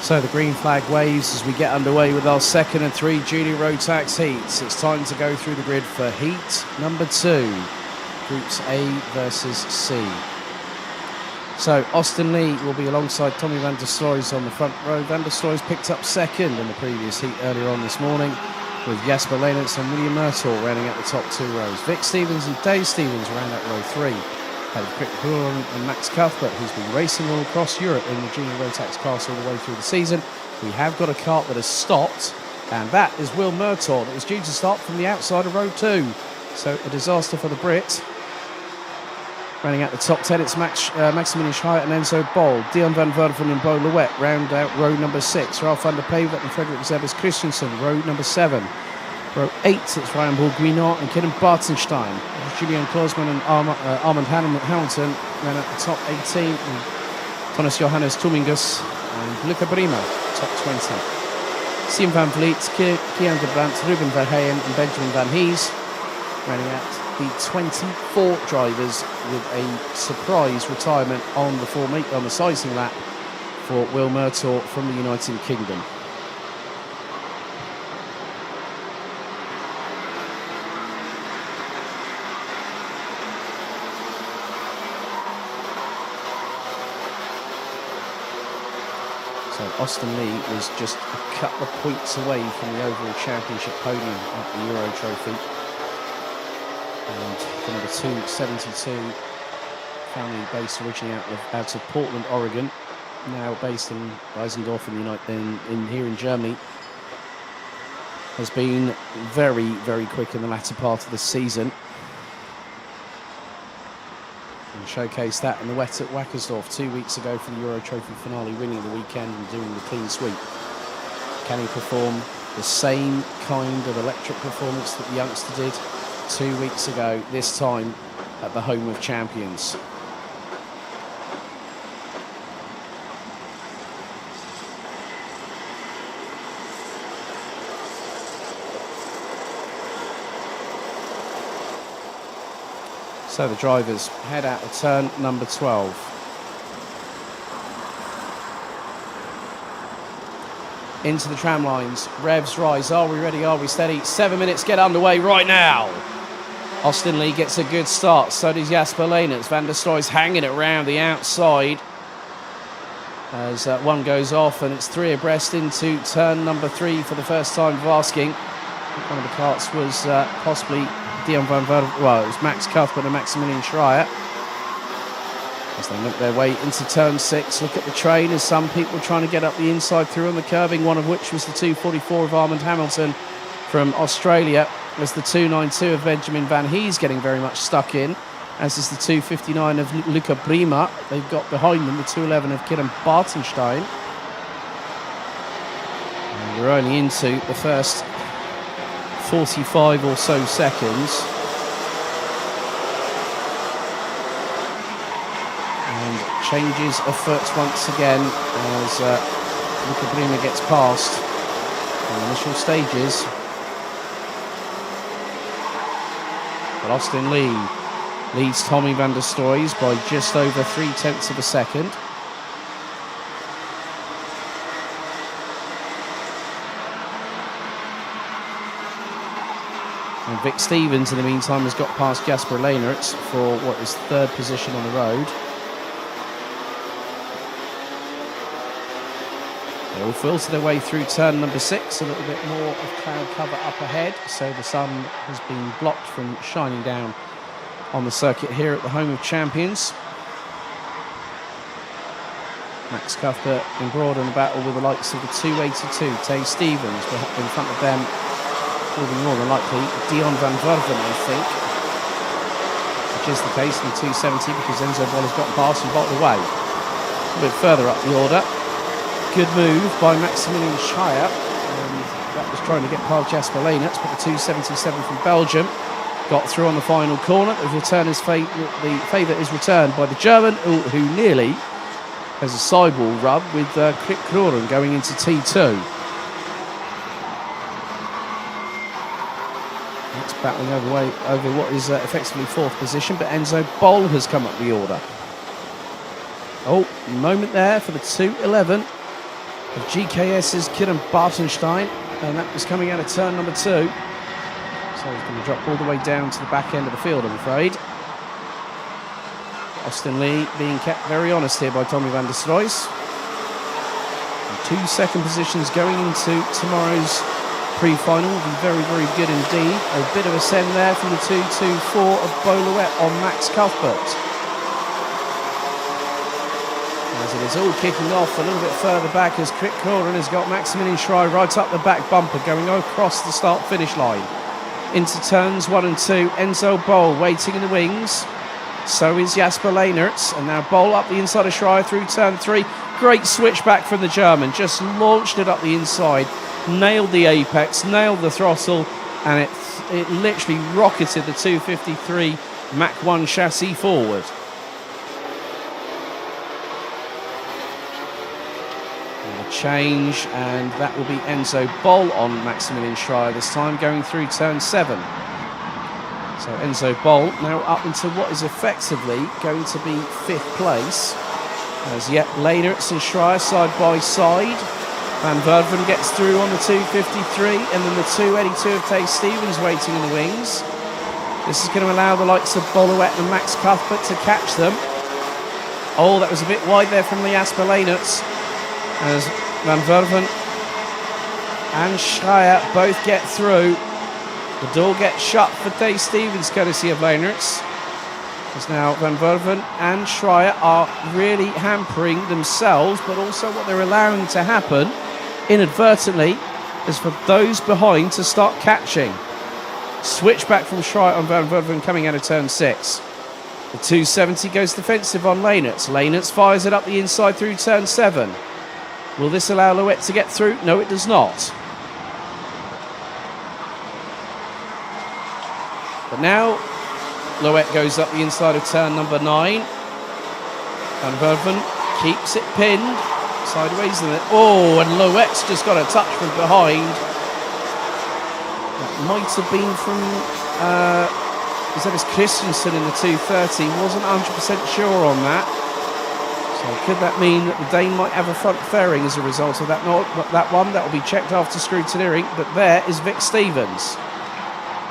So the green flag waves as we get underway with our second and 3 junior road tax heats. It's time to go through the grid for heat number 2, groups A versus C. So Austin Lee will be alongside Tommy van der Sloys on the front row. Van der Sloys picked up second in the previous heat earlier on this morning, with Jasper Leenerts and William Murtaugh rounding out the top 2 rows. Vic Stevens and Dave Stevens round out row 3. Crick Huron and Max Cuthbert, who's been racing all across Europe in the junior road tax class all the way through the season. We have got a cart that has stopped, and that is Will Murtaugh that was due to start from the outside of row 2. So a disaster for the Brit. Running out the top 10, it's Maximilian Schreier and Enzo Bol. Dion van Werven and Bo Louet round out row number 6. Ralph van der Pevert and Frederik Zebbers Christensen, row number 7. Row 8, it's Ryan Bourguignon and Kidden Bartenstein. Julian Klausman and Armand Hamilton ran at the top 18. And Thomas Johannes Tumingus and Luca Brima, top 20. Siem van Vliet, Kian de Brandt, Ruben Verheyen and Benjamin van Hees running out the 24 drivers, with a surprise retirement on the sizing lap for Will Murtaugh from the United Kingdom. So Austin Lee was just a couple of points away from the overall championship podium at the Euro Trophy. And number 272, family based originally out of Portland, Oregon, now based in Eisendorf here in Germany, has been very, very quick in the latter part of the season. And showcased that in the wet at Wackersdorf 2 weeks ago for the Euro Trophy finale, winning the weekend and doing the clean sweep. Can he perform the same kind of electric performance that the youngster did 2 weeks ago, this time at the home of champions? So the drivers head out of turn number 12. Into the tram lines, revs rise. Are we ready? Are we steady? 7 minutes, get underway right now. Austin Lee gets a good start, so does Jasper Leenerts. Van der Sloys hanging it around the outside as one goes off, and it's 3 abreast into turn number 3 for the first time of asking. One of the carts was possibly Dion van Werven, well, it was Max Cuthbert and Maximilian Schreier. As they make their way into turn 6, look at the train as some people trying to get up the inside through on the curbing, one of which was the 2:44 of Armand Hamilton from Australia, as the 2:92 of Benjamin van Hees getting very much stuck in, as is the 2:59 of Luca Brima. They've got behind them the 2:11 of Kidden Bartenstein. And we're only into the first 45 or so seconds. And changes afoot once again as Luca Brima gets past in the initial stages. But Austin Lee leads Tommy van der Sloys by just over 0.3 of a second. And Vic Stevens, in the meantime, has got past Jasper Leenerts for what is 3rd position on the road. They will filter their way through turn number 6, a little bit more of cloud cover up ahead, so the sun has been blocked from shining down on the circuit here at the home of champions. Max Cuthbert embroiled in a battle with the likes of the 282, Dave Stevens, in front of them. Will be more than likely Dion van Werven, I think, which is the case in the 270 because Enzo Bol has gotten past and bottled away. A bit further up the order. Good move by Maximilian Schreier, and that was trying to get past Jasper Leenerts, but the 277 from Belgium got through on the final corner. The favour is returned by the German, who nearly has a sidewall rub with Crick Huron going into T2. Battling over what is effectively 4th position, but Enzo Bol has come up the order. Oh, moment there for the 2:11. of GKS's Kieran Bartenstein, and that was coming out of turn number 2. So he's going to drop all the way down to the back end of the field, I'm afraid. Austin Lee being kept very honest here by Tommy van der Stroys. 2 second positions going into tomorrow's pre-final will be very, very good indeed. A bit of a send there from the 2-2-4 of Beaulouet on Max Cuthbert. As it is all kicking off a little bit further back as Krit Coren has got Maximilian Schrei right up the back bumper going across the start-finish line. Into turns 1 and 2, Enzo Bol waiting in the wings. So is Jasper Lehnertz, and now Bol up the inside of Schrei through turn 3. Great switch back from the German, just launched it up the inside. Nailed the apex, nailed the throttle, and it literally rocketed the 253 Mach 1 chassis forward. And a change, and that will be Enzo Bol on Maximilian Schrei this time, going through turn 7. So Enzo Bol now up into what is effectively going to be 5th place. As yet Lehnertz and Schrei side by side. Van Verven gets through on the 253, and then the 282 of Tay Stevens waiting in the wings. This is going to allow the likes of Beaulouet and Max Cuthbert to catch them. Oh, that was a bit wide there from Jasper Lehnertz. As Van Verven and Schrei both get through. The door gets shut for Tay Stevens, courtesy of Lehnertz. As now Van Verven and Schrei are really hampering themselves, but also what they're allowing to happen inadvertently is for those behind to start catching. Switch back from Schrei on Van Verven coming out of turn 6. The 270 goes defensive on Lehnertz. Lehnertz fires it up the inside through turn 7. Will this allow Louet to get through? No, it does not. But now Louet goes up the inside of turn number 9. Van Verven keeps it pinned. Sideways in it. Oh, and Louet's just got a touch from behind. That might have been from Zevis Christensen in the 230. Wasn't 100% sure on that. So could that mean that the Dane might have a front fairing as a result of that one? That will be checked after scrutineering. But there is Vic Stevens.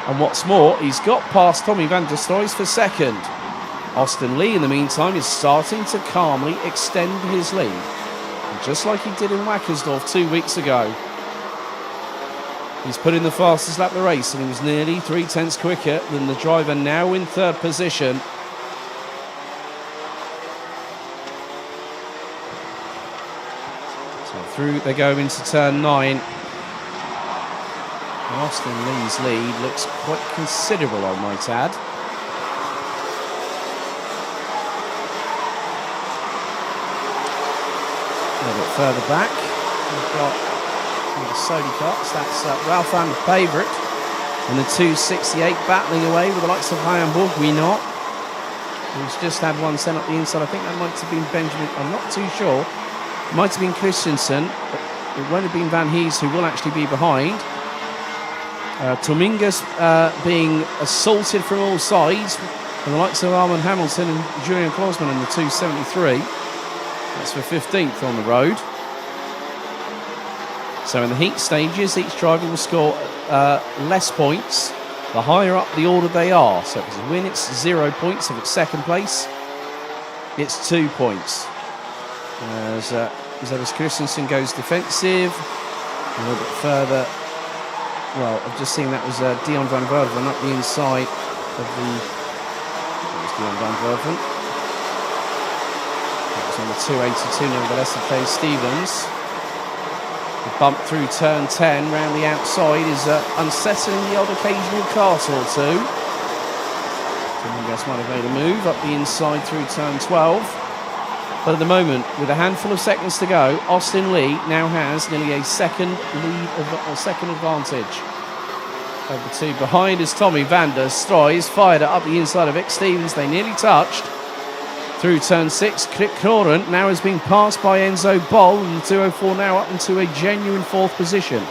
And what's more, he's got past Tommy van der Stroys for 2nd. Austin Lee, in the meantime, is starting to calmly extend his lead. And just like he did in Wackersdorf 2 weeks ago. He's put in the fastest lap of the race, and he was nearly 3/10 quicker than the driver now in 3rd position. So through they go into turn 9. And Austin Lee's lead looks quite considerable, I might add. A little bit further back, we've got the Sony Cots. That's Ralph van der Favourite and the 268 battling away with the likes of Hamburg Guinot, who's just had one sent up the inside. I think that might have been Benjamin, I'm not too sure. It might have been Christensen, but it won't have been Van Hees, who will actually be behind. Tomingus being assaulted from all sides, and the likes of Armand Hamilton and Julian Klosman in the 273. That's for 15th on the road. So in the heat stages, each driver will score less points the higher up the order they are. So if it's a win, it's 0 points. If it's 2nd place, it's 2 points. As Zevis Christensen goes defensive, a little bit further. Well, I've just seen that was Dion van Verven up the inside of the... That was Dion van Verven. That was on the 282, nevertheless, of Tay Stevens. The bump through turn 10 round the outside is unsettling the odd occasional cart or two. Dominguez might have made a move up the inside through turn 12. But at the moment, with a handful of seconds to go, Austin Lee now has nearly a 2nd lead or 2nd advantage. Over 2 behind is Tommy van der Stroys, fired it up the inside of Vic Stevens. They nearly touched. Through turn 6, Krit Coren now has been passed by Enzo Bol, and the 204 now up into a genuine 4th position,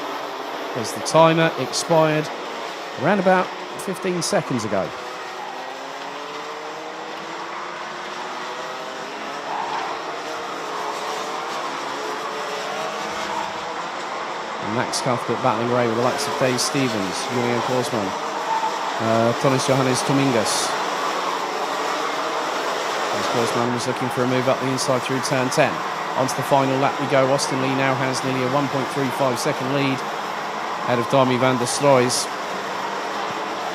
as the timer expired around about 15 seconds ago. And Max Cuthbert battling away with the likes of Dave Stevens, Julian Korsman, Tonis Johannes Dominguez. Korsman was looking for a move up the inside through turn 10. Onto the final lap we go. Austin Lee now has nearly a 1.35 second lead ahead of Dami van der Sloys.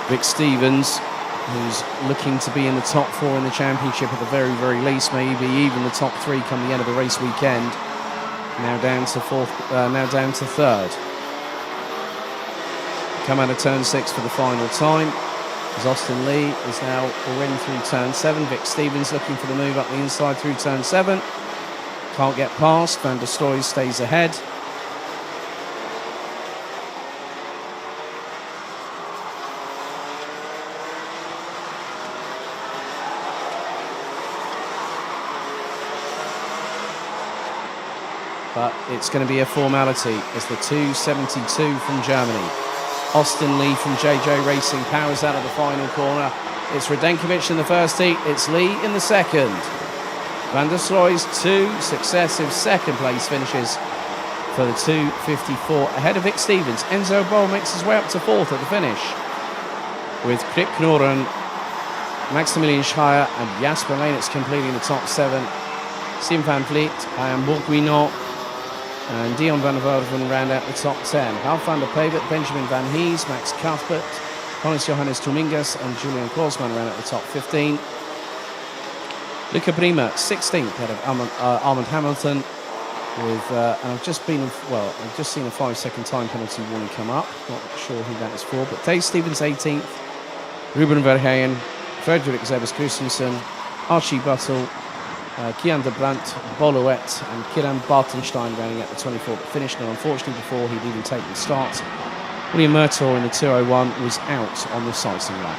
Vic Stevens, who's looking to be in the top 4 in the championship at the very, very least, maybe even the top 3 come the end of the race weekend. Now down to third. Come out of turn 6 for the final time, as Austin Lee is now already through turn 7. Vic Stevens looking for the move up the inside through turn 7. Can't get past. Van der Sloys stays ahead. But it's going to be a formality as the 272 from Germany. Austin Lee from JJ Racing powers out of the final corner. It's Radenkovic in the first heat. It's Lee in the second. Van der Sloys 2 successive second place finishes for the 254 ahead of Vic Stevens. Enzo Boll makes his way up to 4th at the finish, with Krip Knoren, Maximilian Schreier and Jasper Leinitz completing the top 7. Sim van Vliet, Ian Bourguignon and Dion van der Werven round out the top 10. Ralf van der Pevert, Benjamin Van Hees, Max Cuthbert, Tonis Johannes Dominguez and Julian Korsman round out the top 15. Luca Prima, 16th ahead of Armand Hamilton. With and I've just seen a 5-second time penalty warning come up. Not sure who that is for, but Dave Stevens 18th, Ruben Verheyen, Frederick Zebes Christensen, Archie Buttle, Kian de Brandt, Boluet and Kiran Bartenstein rounding out the 24th finish. And unfortunately, before he'd even taken the start, William Murtaugh in the 201 was out on the sizing lap.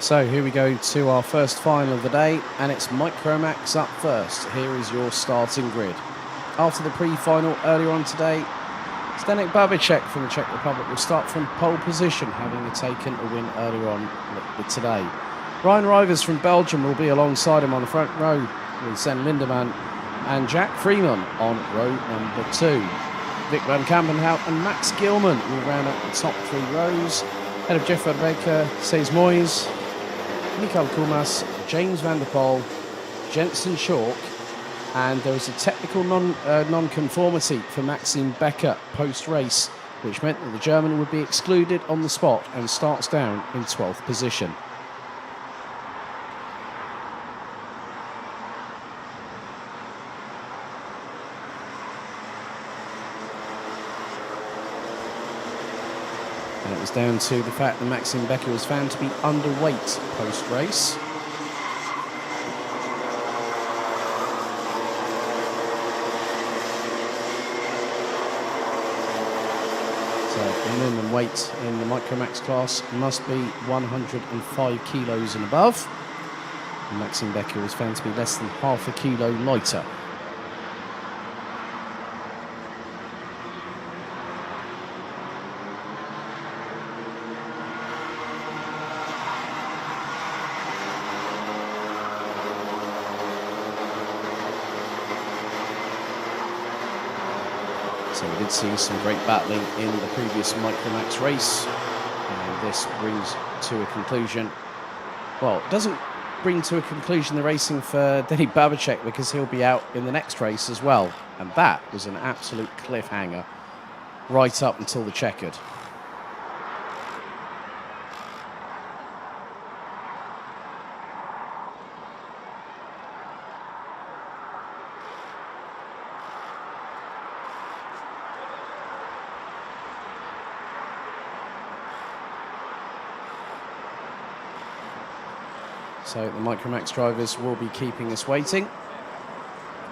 So here we go to our first final of the day, and it's Micromax up first. Here is your starting grid. After the pre-final earlier on today, Zdeněk Babicek from the Czech Republic will start from pole position, having taken a win earlier on today. Ryan Rivers from Belgium will be alongside him on the front row with Sven Lindemann and Jack Freeman on row number 2. Vic van Kampenhout and Max Gilman will round up the top 3 rows. Ahead of Jeff Verbeeker, Sees Moyes, Mikael Kumas, James van der Poel, Jensen Chalk, and there was a technical non-conformity for Maxime Becker post-race, which meant that the German would be excluded on the spot and starts down in 12th position. And it was down to the fact that Maxime Becker was found to be underweight post-race. So the minimum weight in the Micromax class must be 105 kilos and above. And Maxime Becker was found to be less than half a kilo lighter. So we did see some great battling in the previous Micromax race, and this brings to a conclusion. Well, it doesn't bring to a conclusion the racing for Denny Babacek, because he'll be out in the next race as well. And that was an absolute cliffhanger right up until the checkered. So the Micromax drivers will be keeping us waiting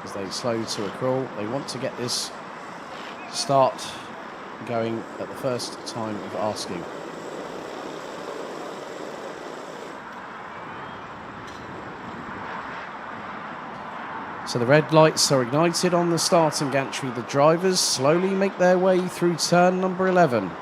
as they slow to a crawl. They want to get this start going at the first time of asking. So the red lights are ignited on the starting gantry. The drivers slowly make their way through turn number 11.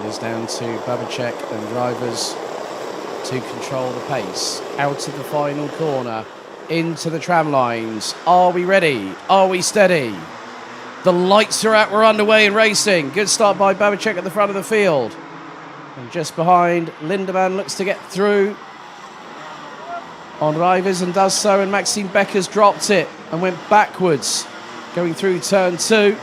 It's down to Babacek and drivers to control the pace. Out of the final corner, into the tram lines. Are we ready? Are we steady? The lights are out, we're underway in racing. Good start by Babacek at the front of the field. And just behind, Lindemann looks to get through on drivers and does so, and Maxime Becker's dropped it and went backwards going through turn 2.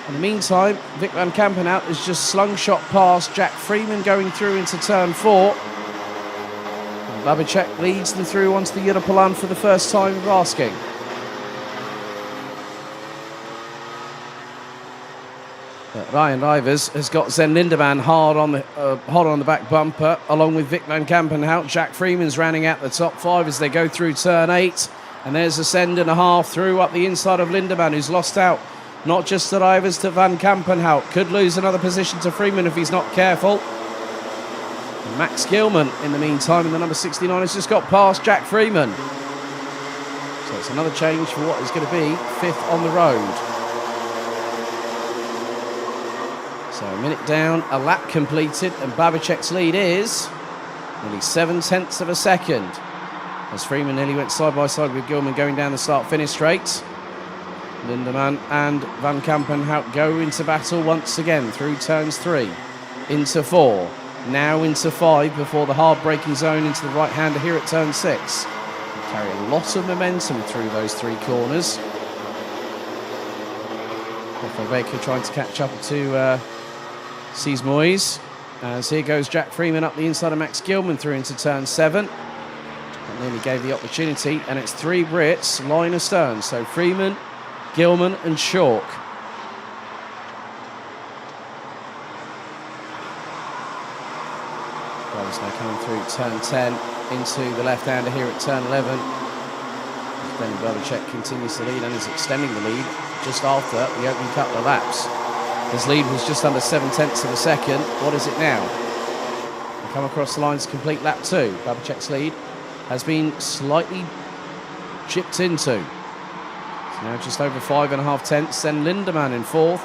In the meantime, Vic van Kampenhout has just slungshot past Jack Freeman going through into turn 4. And Babacek leads them through onto the Europolan for the first time of asking. But Ryan Rivers has got Zen Lindemann hard on the back bumper, along with Vic van Kampenhout. Jack Freeman's rounding out the top 5 as they go through turn 8. And there's a send and a half through up the inside of Lindemann, who's lost out. Not just the drivers to Van Kampenhout. Could lose another position to Freeman if he's not careful. And Max Gilman, in the meantime, in the number 69, has just got past Jack Freeman. So it's another change for what is going to be 5th on the road. So a minute down, a lap completed, and Babacek's lead is nearly 7/10 of a second. As Freeman nearly went side by side with Gilman going down the start-finish straight. Lindemann and Van Kampenhout go into battle once again through turns 3, into 4, now into 5 before the hard braking zone into the right-hander here at turn 6. They carry a lot of momentum through those 3 corners. Baker trying to catch up to Sees Moyes, as here goes Jack Freeman up the inside of Max Gilman through into turn 7. That nearly gave the opportunity, and it's 3 Brits line astern, so Freeman, Gilman and Chalk. Drivers now coming through turn 10 into the left-hander here at turn 11. Then Babacek continues to lead and is extending the lead just after the opening couple of laps. His lead was just under 7/10 of a second. What is it now? We come across the lines to complete lap 2. Babacek's lead has been slightly chipped into. Now just over 5.5 tenths. Then Lindemann in 4th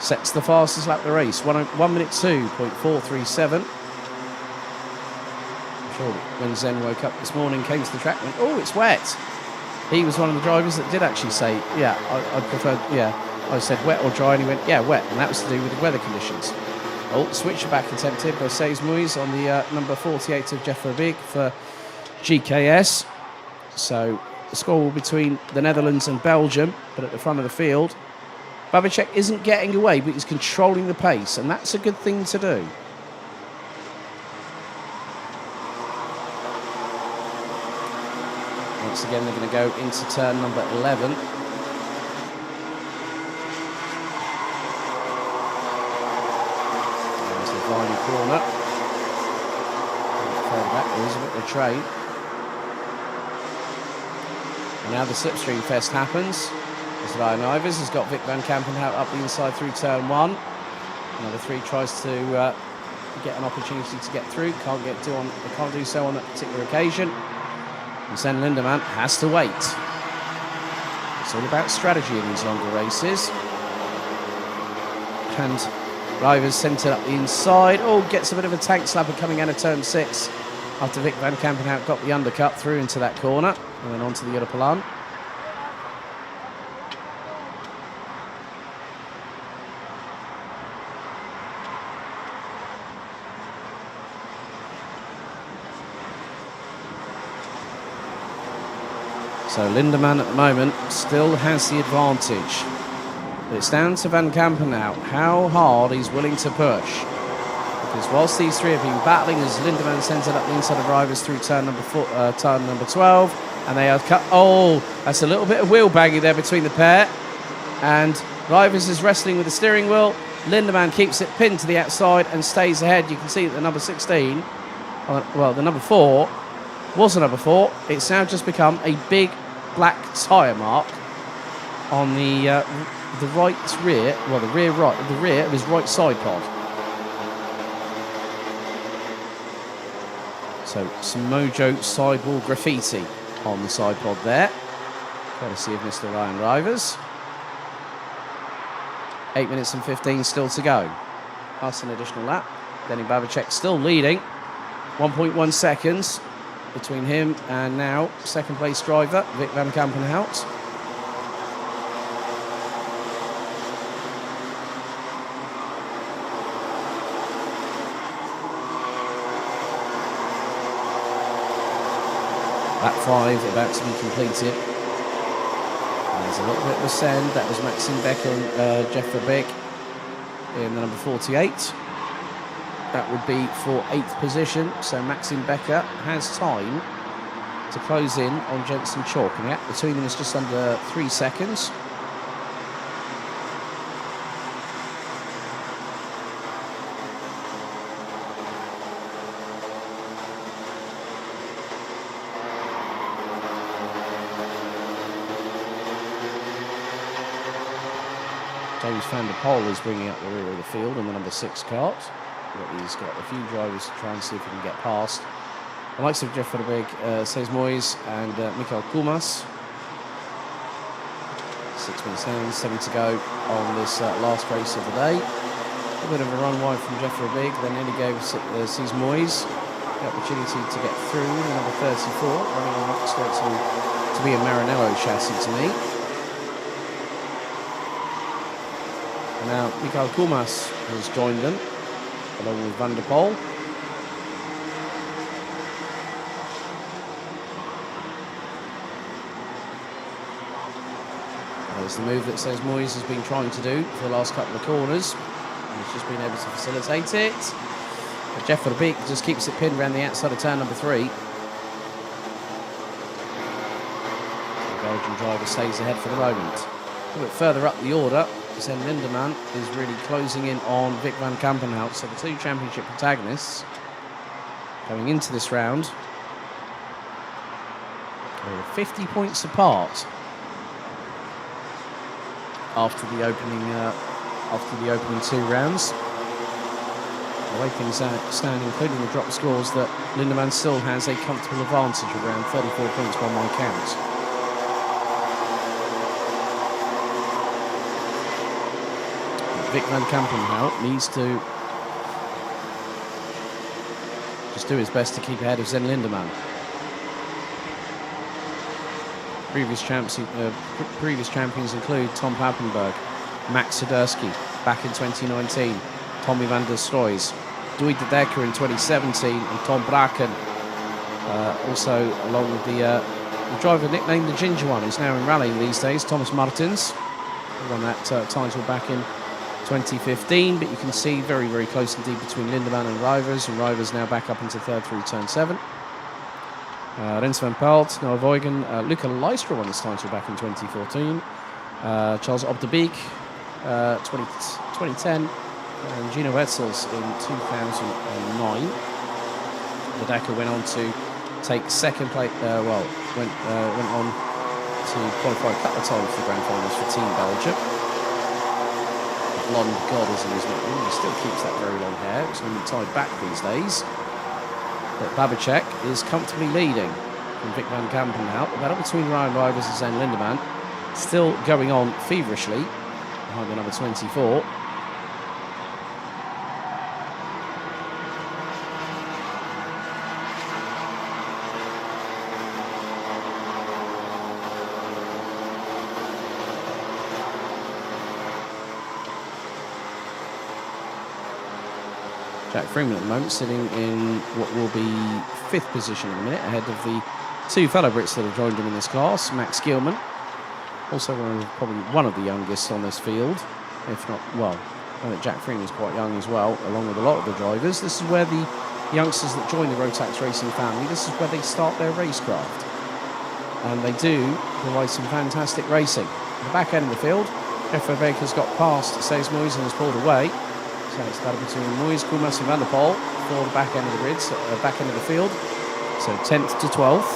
sets the fastest lap of the race. 1 minute 2.437. I'm sure when Zen woke up this morning, came to the track and went, oh, it's wet. He was one of the drivers that did actually say, yeah, I prefer, yeah. I said wet or dry, and he went, yeah, wet. And that was to do with the weather conditions. Oh, switch back attempted by Sees Moyes on the number 48 of Jeff Verbeek for GKS. So the score between the Netherlands and Belgium, but at the front of the field. Babacek isn't getting away, but he's controlling the pace, and that's a good thing to do. Once again, they're going to go into turn number 11. There's the final corner. Further back, there is a bit of a train. And now the slipstream fest happens. As Ryan Ivers has got Vic van Kampenhout up the inside through turn 1. Number 3 tries to get an opportunity to get through. Can't do so on that particular occasion. And Zen Lindemann has to wait. It's all about strategy in these longer races. And Rivers centred up the inside. Oh, gets a bit of a tank slapper coming out of turn 6 after Vic van Kampenhout got the undercut through into that corner and then onto the Europelaan. So Lindemann at the moment still has the advantage. But it's down to Van Kampenhout how hard he's willing to push. Because whilst these three have been battling as Lindemann sends it up the inside of Rivers through turn number 12, and they are cut. Oh, that's a little bit of wheel banging there between the pair. And Rivers is wrestling with the steering wheel. Lindemann keeps it pinned to the outside and stays ahead. You can see that the number 16, well, the number 4 was the number 4. It's now just become a big black tyre mark on the right rear, well, the rear of his right side pod. So some Mojo sidewall graffiti on the side pod there, courtesy of Mr. Ryan Rivers. 8 minutes and 15 still to go. Plus an additional lap. Denny Babacek still leading. 1.1 seconds between him and now second place driver Vic van Kampenhout. Lap 5 about to be completed. There's a little bit of ascend. That was Maxime Becker and Jeff Verbeek in the number 48. That would be for 8th position. So Maxime Becker has time to close in on Jensen Chalk. And yeah, between them is just under 3 seconds. James van der Poel is bringing up the rear of the field in the number 6 cart. But he's got a few drivers to try and see if he can get past. The likes of Jeff Verbeek, Cés Moyes and Michael Kumas. 6 minutes down, 7 to go on this last race of the day. A bit of a run wide from Jeff Verbeek, then nearly gave Cés Moyes the opportunity to get through the number 34, running on what looks to be a Maranello chassis to me. And now Michael Kumas has joined them, along with Van der Poel. There's the move that Cés Moyes has been trying to do for the last couple of corners. And he's just been able to facilitate it. But Jeff Verbeek just keeps it pinned around the outside of turn number 3. The Belgian driver stays ahead for the moment. A little bit further up the order, Sven Lindemann is really closing in on Vic van Kampenhout. So the two championship protagonists going into this round are 50 points apart after the opening 2 rounds. The way things stand, including the drop scores, that Lindemann still has a comfortable advantage of around 34 points by my count. Vic van Kampenhout needs to just do his best to keep ahead of Sven Lindemann. Previous champions include Tom Pappenberg, Max Swiderski back in 2019, Tommy van der Stroys, Dui de Decker in 2017, and Tom Braken. Also along with the driver nicknamed the Ginger One, who's now in rallying these days, Thomas Martins. He won that title back in 2015, but you can see very, very close indeed between Lindemann and Rivers now back up into 3rd through turn 7. Rens van Pelt, Noah Voigen, Luca Leistra won this title back in 2014. Charles Op de Beek, 2010, and Gino Wetzels in 2009. The Dakar went on to take second place, went on to qualify a couple of times for grand finals for Team Belgium. Blonde God is in his nickname. He still keeps that very long hair. It's only tied back these days. But Babacek is comfortably leading from Vic van Kampenhout. The battle between Ryan Rivers and Sven Lindemann still going on feverishly behind the number 24. Jack Freeman at the moment sitting in what will be 5th position in a minute, ahead of the 2 fellow Brits that have joined him in this class. Max Gilman, also probably one of the youngest on this field, if not, well, I think Jack Freeman is quite young as well, along with a lot of the drivers. This is where the youngsters that join the Rotax Racing family, this is where they start their racecraft. And they do provide some fantastic racing. At the back end of the field, Jeffrey Baker's got past Says Moyes and has pulled away. So it's battle between Moyes, Koolmas and Van der Poel for the back end of the grid, back end of the field. So 10th to 12th.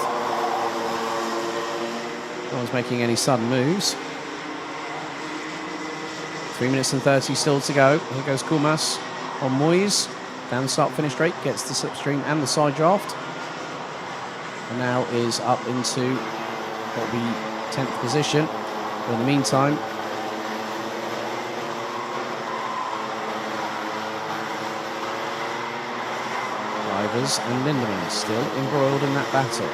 No one's making any sudden moves. 3 minutes and 30 still to go. Here goes Koolmas on Moyes. Down the start finish straight, gets the slipstream and the side draft. And now is up into what will be 10th position. But in the meantime, drivers and Lindemann still embroiled in that battle.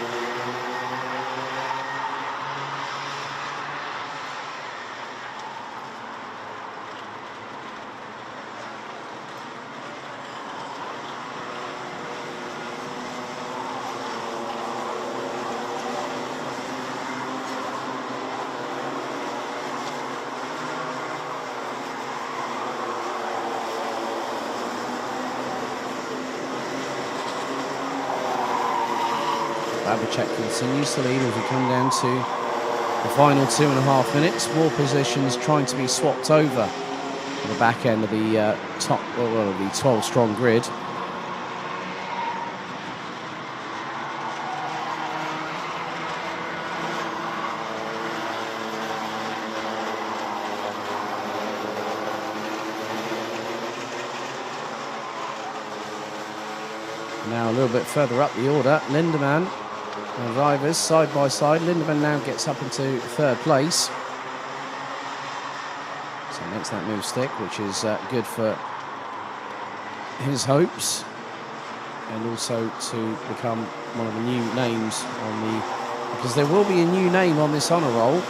Babachek continues to lead as we come down to the final 2.5 minutes. More positions trying to be swapped over at the back end of the top, well, the 12-strong grid. Now a little bit further up the order, Lindemann. And drivers side by side. Lindemann now gets up into 3rd place. So makes that move stick, which is good for his hopes. And also to become one of the new names on the... Because there will be a new name on this honour roll.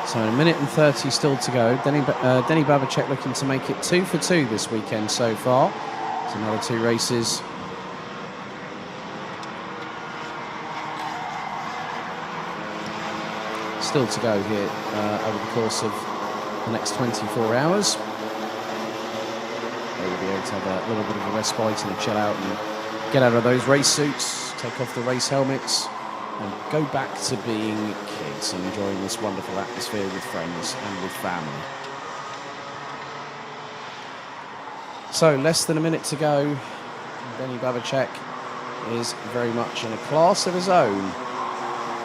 So a minute and 30 still to go. Denny Babachek looking to make it 2 for 2 this weekend so far. It's another 2 races. Still to go here over the course of the next 24 hours. They will be able to have a little bit of a respite and a chill out and get out of those race suits, take off the race helmets, and go back to being kids and enjoying this wonderful atmosphere with friends and with family. So less than a minute to go. Denny Babachek is very much in a class of his own.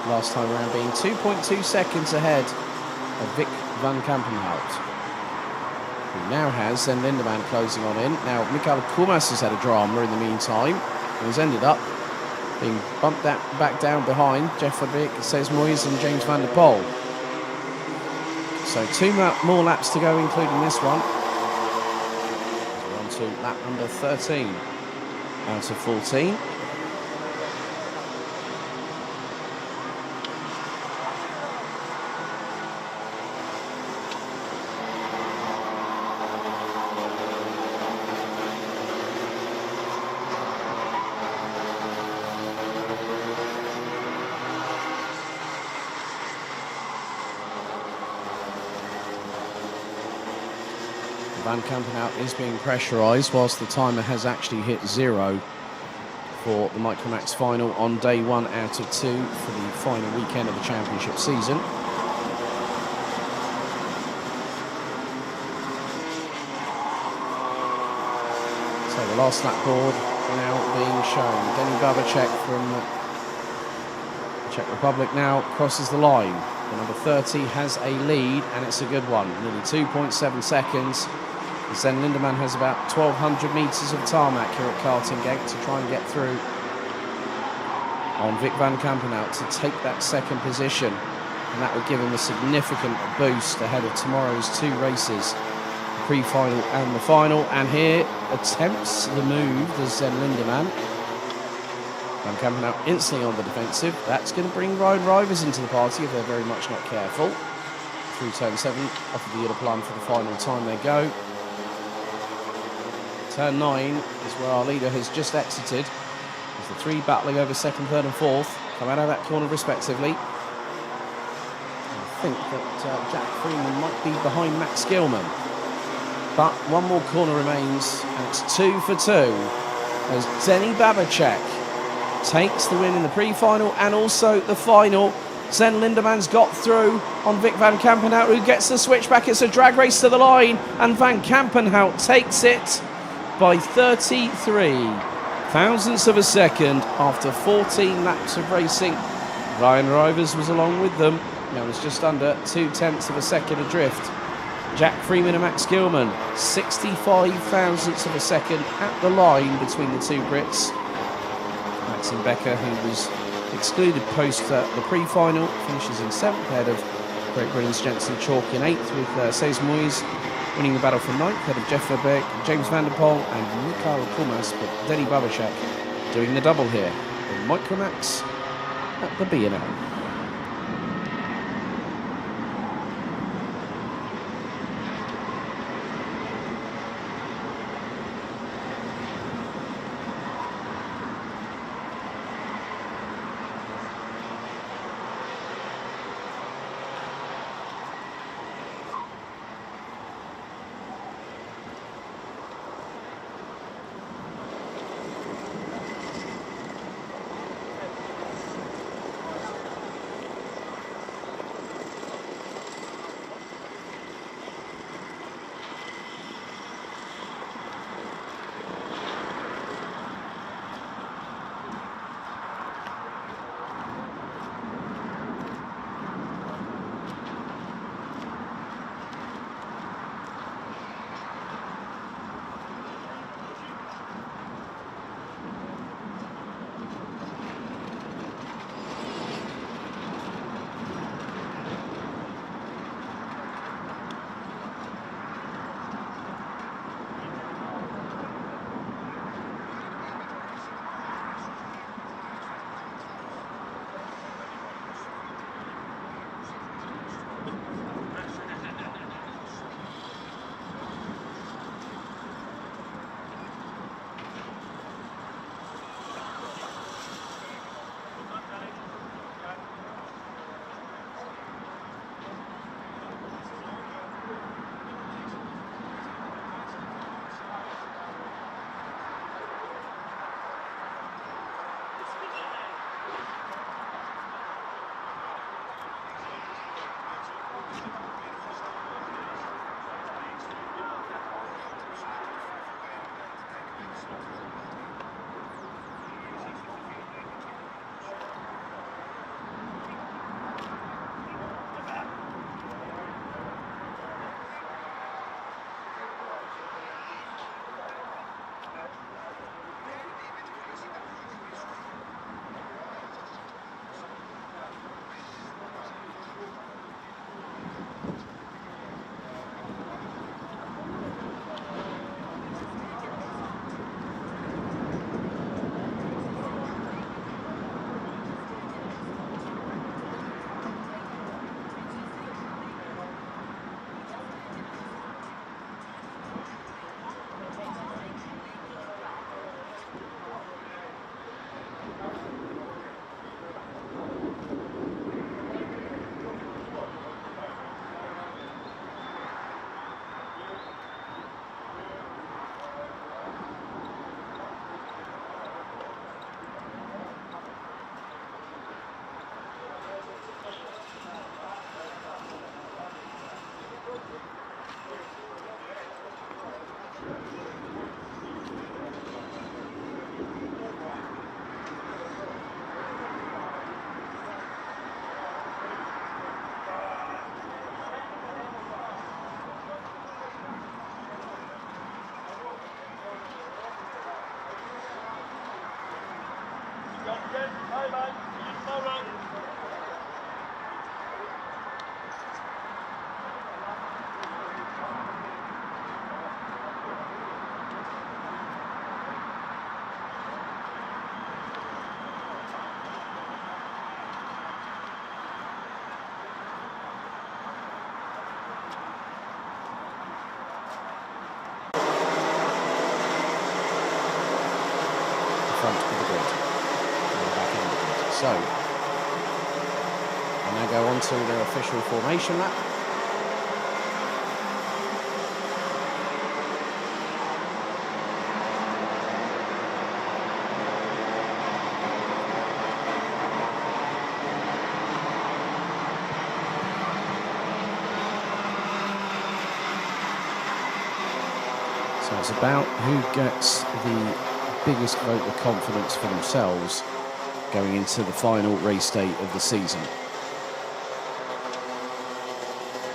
Last time around being 2.2 seconds ahead of Vic van Kampenhout, who now has then Lindemann closing on in. Now Michael Koolmas has had a drama in the meantime and has ended up being bumped back down behind Jeff Verbeek, Says Moyes and James van der Poel. So 2 more laps to go, including this one. We're on to lap number 13 out of 14. Van Kampenhout is being pressurised whilst the timer has actually hit 0 for the Micromax final on day 1 out of 2 for the final weekend of the championship season. So the last lap board now being shown. Denny Babachek from the Czech Republic now crosses the line. The number 30 has a lead, and it's a good one. Nearly 2.7 seconds. Then Lindemann has about 1,200 metres of tarmac here at Karting Genk to try and get through on Vic van Kampenhout to take that 2nd position. And that would give him a significant boost ahead of tomorrow's 2 races. Of pre-final and the final. And here attempts the move, the Zen Lindemann. Van Kampenhout instantly on the defensive. That's going to bring Ryan Rivers into the party if they're very much not careful. Through turn 7, off of the Udaplan for the final time they go. Turn 9 is where our leader has just exited. As the 3 battling over 2nd, 3rd and 4th come out of that corner respectively. I think that Jack Freeman might be behind Max Gilman. But one more corner remains, and it's 2 for 2 as Denny Babacek takes the win in the pre-final and also the final. Zen Lindemann's got through on Vic Van Kampenhout, who gets the switchback. It's a drag race to the line, and Van Kampenhout takes it by 33 thousandths of a second after 14 laps of racing. Ryan Rivers was along with them. Now was just under 0.2 of a second adrift. Jack Freeman and Max Gilman, 65 thousandths of a second at the line between the two Brits. Maxim Becker, who was excluded post the pre-final, finishes in 7th ahead of Great Britain's Jensen Chalk in 8th, with Cés Moyes winning the battle for 9th ahead of Jeff Verbeek, James Van der Poel and Mikhail Kumas, but Denny Babacek doing the double here. The Micromax at the BNL. So, and now go on to their official formation lap. So it's about who gets the biggest vote of confidence for themselves going into the final race day of the season.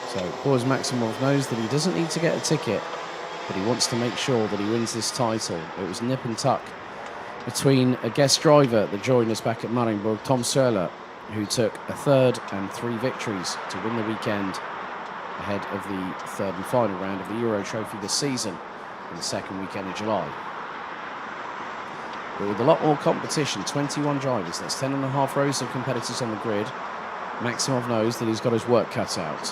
So Boris Maximov knows that he doesn't need to get a ticket, but he wants to make sure that he wins this title. It was nip and tuck between a guest driver that joined us back at Marienburg, Tom Söhler, who took a third and 3 victories to win the weekend ahead of the third and final round of the Euro Trophy this season in the second weekend of July. But with a lot more competition, 21 drivers, that's 10.5 rows of competitors on the grid, Maximov knows that he's got his work cut out.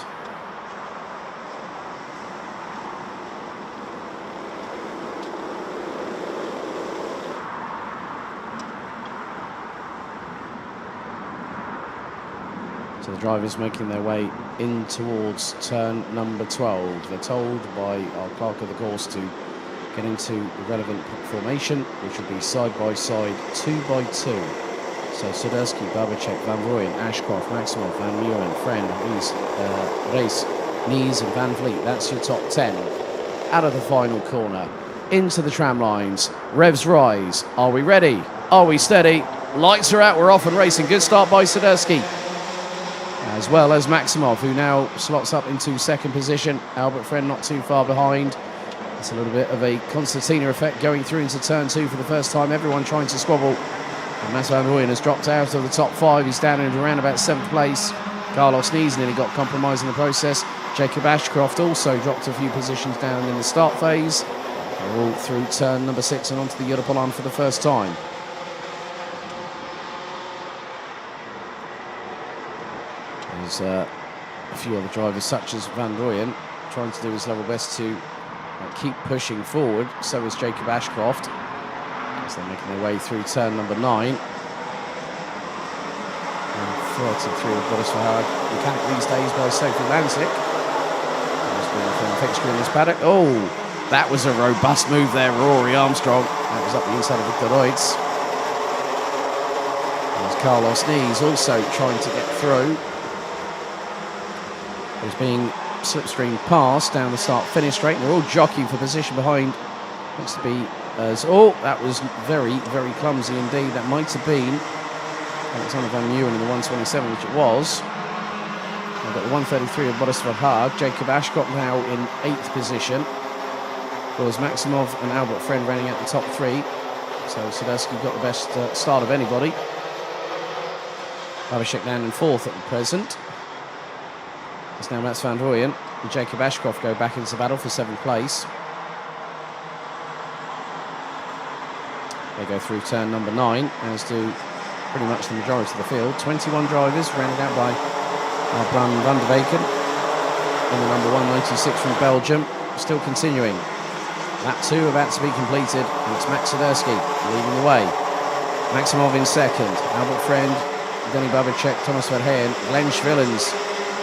So the drivers making their way in towards turn number 12. They're told by our clerk of the course to get into the relevant formation, which will be side by side, 2 by 2. So Sudersky, Babacek, Van Rooyen, Ashcroft, Maximov, Van Meeuwen, Friend, Rees, Nies and Van Vliet. That's your top 10. Out of the final corner, into the tram lines, revs rise. Are we ready? Are we steady? Lights are out, we're off and racing. Good start by Sudersky, as well as Maximov, who now slots up into second position. Albert Friend not too far behind. It's a little bit of a concertina effect going through into turn 2 for the first time. Everyone trying to squabble. And Mats Van Rooyen has dropped out of the top 5. He's down in around about 7th place. Carlos Nies nearly got compromised in the process. Jacob Ashcroft also dropped a few positions down in the start phase. They're all through turn number 6 and onto the Europolan for the first time. There's a few other drivers, such as Van Rooyen, trying to do his level best to keep pushing forward. So is Jacob Ashcroft, as they're making their way through turn number 9. And 33 of Boris Verhaag, mechanic these days by Sophie Lansik. There's been a film fixture in this paddock. Oh, that was a robust move there, Rory Armstrong. That was up the inside of Victor Reutz. There's Carlos Nies also trying to get through. He's being slipstream past down the start-finish straight. They're all jockeying for position behind. Looks to be as... Oh, that was very, very clumsy indeed. That might have been Alexander Van Meeuwen in the 127, which it was. But the 133 of Boris Verhaag. Jacob Ashcroft now in 8th position. Was Maximov and Albert Friend running out the top 3. So Sudersky got the best start of anybody. Babacek down in 4th at the present. It's now Mats Van Rooyen and Jacob Ashcroft go back into the battle for 7th place. They go through turn number 9, as do pretty much the majority of the field. 21 drivers, rounded out by Bram van der Weken in the number 196 from Belgium. Still continuing. Lap 2 about to be completed, and it's Max Sudersky leading the way. Maximov in second, Albert Friend, Denny Babacek, Thomas Verheyen, Glenn Schwillens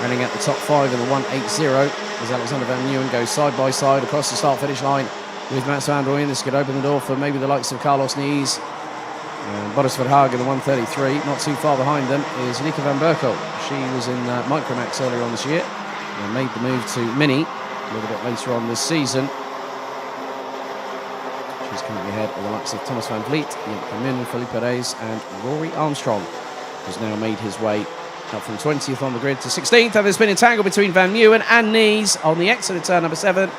running at the top 5 in the 180 as Alexander Van Meeuwen goes side by side across the start-finish line with Mats Van Rooyen. This could open the door for maybe the likes of Carlos Nies and Boris Verhaag in the 133. Not too far behind them is Nika van Berkel. She was in Micromax earlier on this year and made the move to Mini a little bit later on this season. She's currently ahead of the likes of Thomas Van Vliet, Ian Van Felipe Reyes and Rory Armstrong, who's now made his way up from 20th on the grid to 16th. And there's been a tangle between Van Meeuwen and Nies on the exit of turn number 7.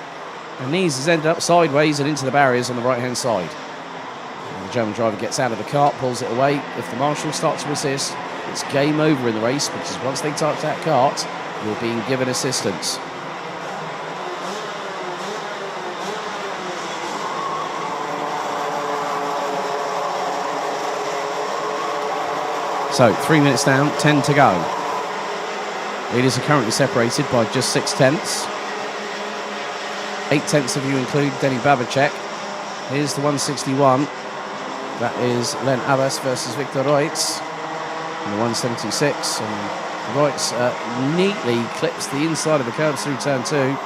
And Nies has ended up sideways and into the barriers on the right-hand side. And the German driver gets out of the cart, pulls it away. If the marshals start to resist, it's game over in the race, because once they touch that cart, you're being given assistance. So 3 minutes down, 10 to go. Leaders are currently separated by just 6 tenths. 8 tenths if you include Denny Babacek. Here's the 161. That is Len Abbas versus Victor Reutz. And the 176, and Reutz neatly clips the inside of the curbs through turn 2,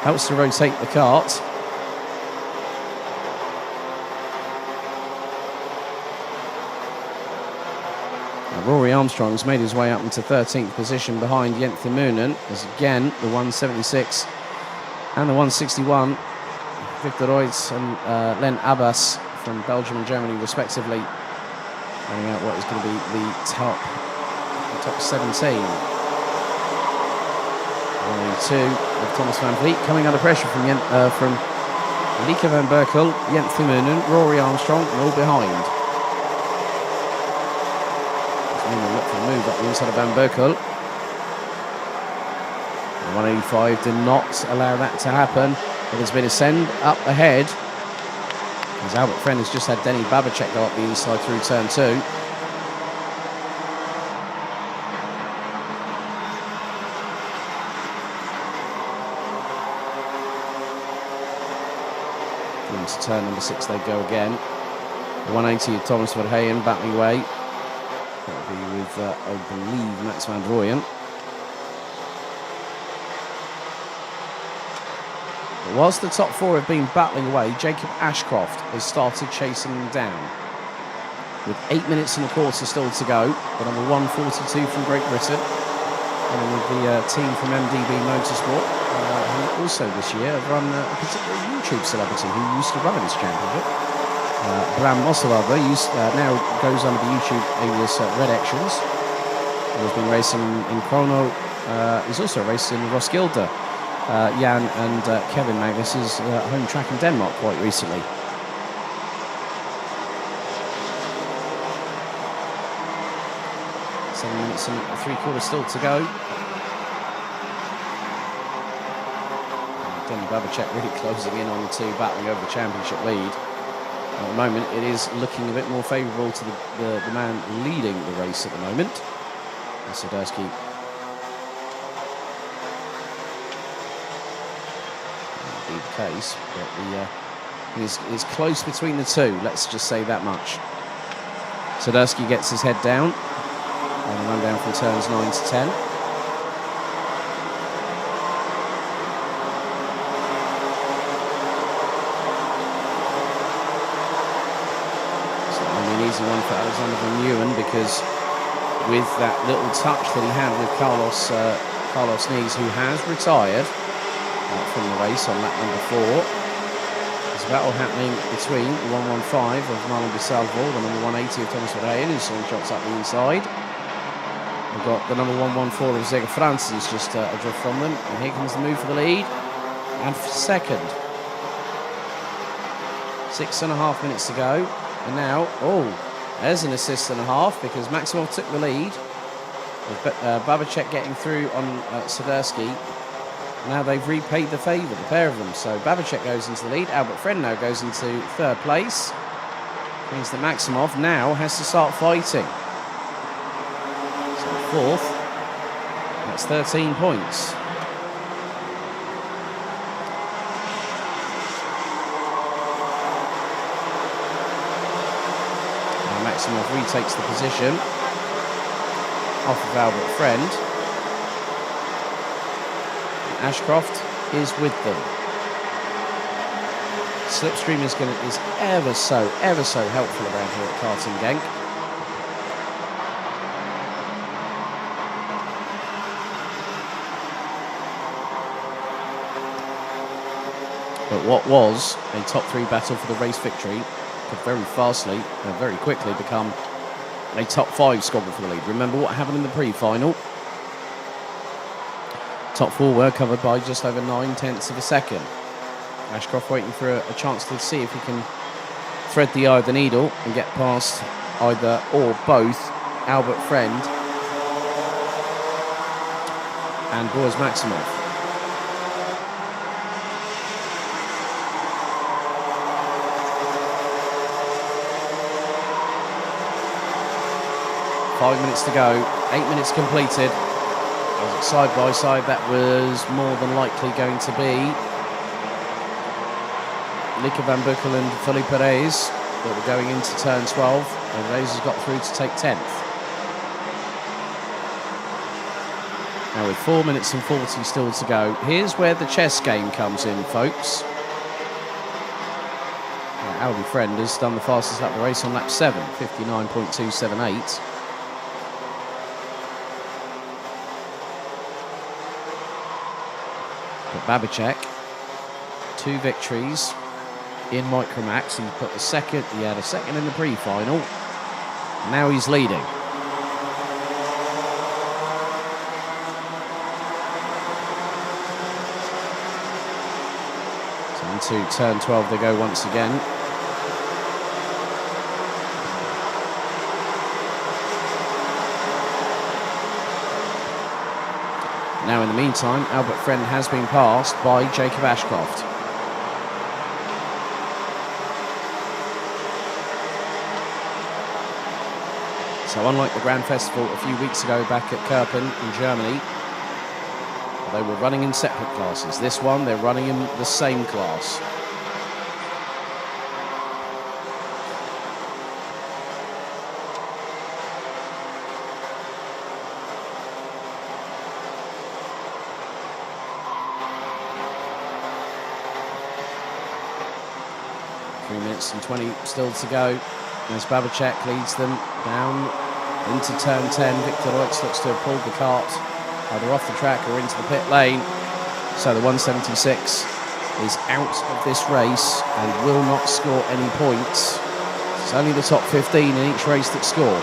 helps to rotate the kart. Rory Armstrong's made his way up into 13th position behind Jens Timmerman, as again the 176 and the 161, Victor Reutz and Len Abbas from Belgium and Germany respectively, running out what is going to be the top 17. 182 with Thomas van Vliet coming under pressure from Lieke van Berkel, Jens Timmerman, Rory Armstrong, and all behind. Look for a move up the inside of Van Berkel. 185 did not allow that to happen. But there's been a send up ahead, as Albert Friend has just had Denny Babacek go up the inside through turn 2. Into turn number 6 they go again. The 180 of Thomas Verheyen battling away. That'll be with, I believe, Max van Rooyen. But whilst the top 4 have been battling away, Jacob Ashcroft has started chasing them down. With 8 minutes and a quarter still to go, the number 142 from Great Britain, and with the team from MDB Motorsport, who also this year have run a particular YouTube celebrity who used to run in this championship. Bram Mosselova now goes under the YouTube alias Red Actions. He has been racing in Chrono. He's also raced in Roskilde. Jan and Kevin Magnus' home track in Denmark quite recently. Seven minutes and 3/4 still to go. Denny Babacek really closing in on the two, battling over the championship lead. At the moment, it is looking a bit more favourable to the man leading the race at the moment. And Swiderski might be the case, but is close between the two, let's just say that much. Swiderski gets his head down on the run down from turns 9 to 10. Easy one for Alexander Van Leeuwen, because with that little touch that he had with Carlos Nees, who has retired from the race on lap number 4, there's a battle happening between the 115 of Marlon Bisalvo, the number 180 of Thomas Verheyen, who's sending shots up the inside. We've got the number 114 of Zega Francis, who's just adrift from them, and here comes the move for the lead and for second. 6.5 minutes to go. And now, there's an assist and a half, because Maximov took the lead. With Babacek getting through on Swiderski. Now they've repaid the favour, the pair of them. So Babacek goes into the lead. Albert Friend now goes into 3rd place. Means that Maximov now has to start fighting. So 4th. That's 13 points. Maximov retakes the position off of Albert Friend. Ashcroft is with them. Slipstream is ever so helpful around here at Karting Genk. But what was a top 3 battle for the race victory could very quickly become a top 5 squabble for the lead. Remember what happened in the pre-final? Top 4 were covered by just over 9/10 of a second. Ashcroft waiting for a chance to see if he can thread the eye of the needle and get past either or both Albert Friend and Boris Maximov. Five minutes to go, 8 minutes completed. Side by side, that was more than likely going to be Lieke van Berkel and Felipe Reyes that were going into turn 12, and Reyes has got through to take 10th. Now with 4 minutes and 40 still to go, here's where the chess game comes in, folks. Now, Albie Friend has done the fastest lap of the race on lap 7, 59.278. But Babicek, 2 victories in Micromax. He put the second, he had a second in the pre-final. Now he's leading. So into turn 12 they go once again. Now in the meantime, Albert Friend has been passed by Jacob Ashcroft. So unlike the Grand Festival a few weeks ago back at Kerpen in Germany, they were running in separate classes. This one, they're running in the same class. And 20 still to go as Babicek leads them down into turn 10. Victor Leutz looks to have pulled the cart either off the track or into the pit lane. So the 176 is out of this race and will not score any points. It's only the top 15 in each race that score.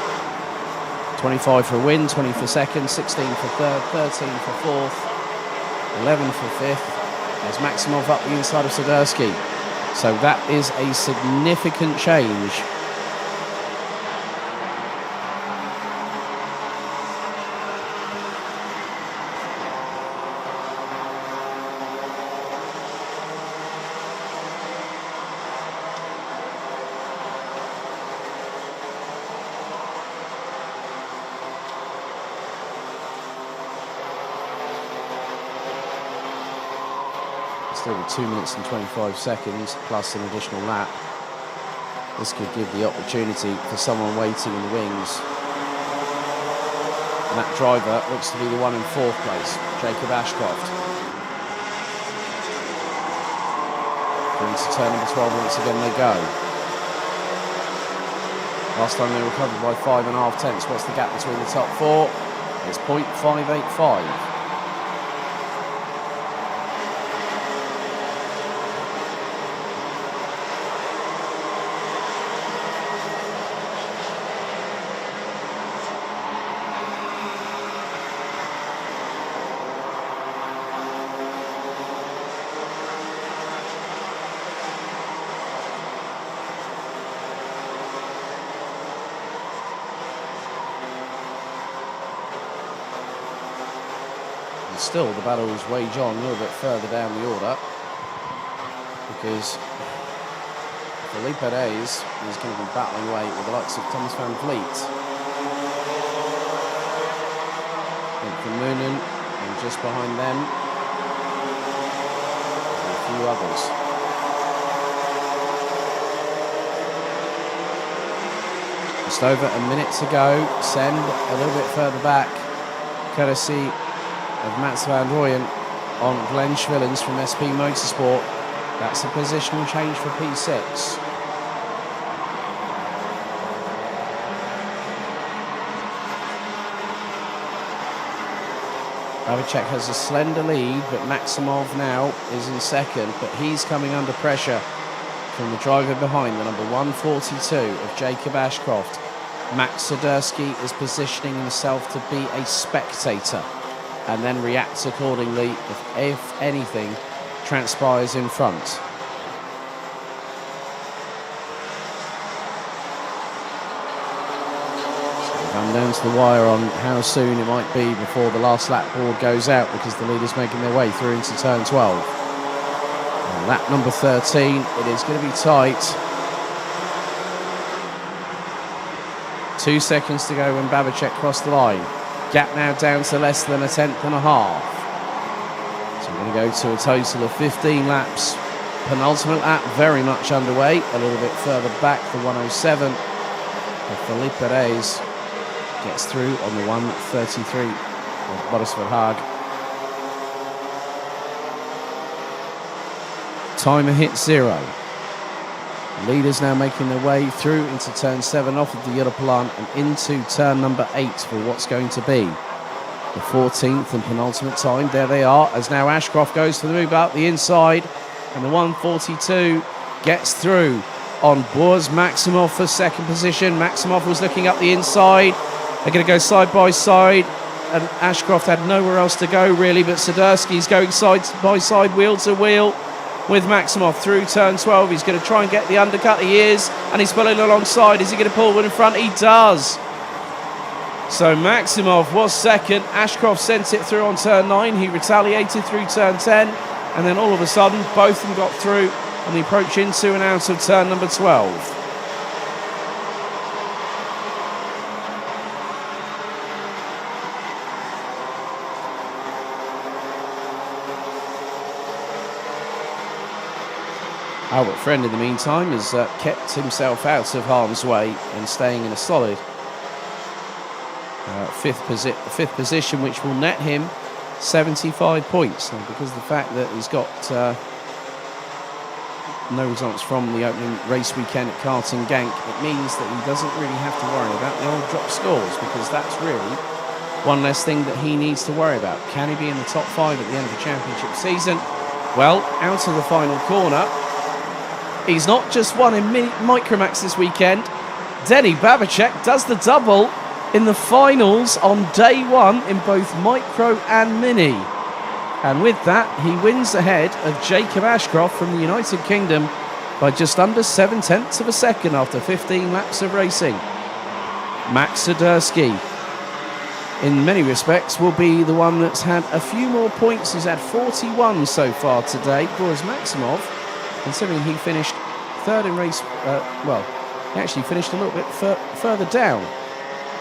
25 for a win, 20 for second, 16 for third, 13 for fourth, 11 for fifth. There's Maximov up the inside of Swiderski. So that is a significant change. Still with 2 minutes and 25 seconds plus an additional lap. This could give the opportunity for someone waiting in the wings. And that driver looks to be the one in 4th place, Jacob Ashcroft. Into turn number 12 once again they go. Last time they were covered by 5.5 tenths. What's the gap between the top 4? It's 0.585. Still, the battles wage on a little bit further down the order because Felipe Reyes is going to be battling away with the likes of Thomas van Vliet. From Moonen, and just behind them, a few others. Just over a minute to go. Send a little bit further back, courtesy of Mats van Rooyen on Glenn Schwillens from SP Motorsport. That's a positional change for P6. Babicek has a slender lead, but Maximov now is in second, but he's coming under pressure from the driver behind, the number 142 of Jacob Ashcroft. Max Swiderski is positioning himself to be a spectator and then reacts accordingly if anything transpires in front. So we've come down to the wire on how soon it might be before the last lap board goes out because the leaders making their way through into turn 12. And lap number 13, it is going to be tight. 2 seconds to go when Babicek crossed the line. Gap now down to less than a tenth and a half. So we're going to go to a total of 15 laps. Penultimate lap very much underway. A little bit further back, the 107. But Felipe Reyes gets through on the 133. Boris Verhaag. Timer hit 0. Leaders now making their way through into turn 7 off of the Europlan and into turn number 8 for what's going to be the 14th and penultimate time. There they are, as now Ashcroft goes for the move out the inside, and the 142 gets through on Boaz Maximov for second position. Maximov was looking up the inside. They're going to go side by side, and Ashcroft had nowhere else to go really, but Swiderski's going side by side, wheel to wheel with Maximov through turn 12. He's going to try and get the undercut. He is, and he's pulling alongside. Is he going to pull one in front? He does. So Maximov was second. Ashcroft sent it through on turn 9. He retaliated through turn 10, and then all of a sudden both of them got through on the approach into and out of turn number 12. Albert Friend, in the meantime, has kept himself out of harm's way and staying in a solid fifth position, which will net him 75 points. And because of the fact that he's got no results from the opening race weekend at Karting Genk, it means that he doesn't really have to worry about the old drop scores, because that's really one less thing that he needs to worry about. Can he be in the top 5 at the end of the championship season? Well, out of the final corner, he's not just won in Micromax this weekend. Denny Babacek does the double in the finals on day 1 in both Micro and Mini. And with that, he wins ahead of Jacob Ashcroft from the United Kingdom by just under 7/10 of a second after 15 laps of racing. Max Swiderski, in many respects, will be the one that's had a few more points. He's had 41 so far today, whereas Maximov, considering he finished third in race, he actually finished a little bit further down.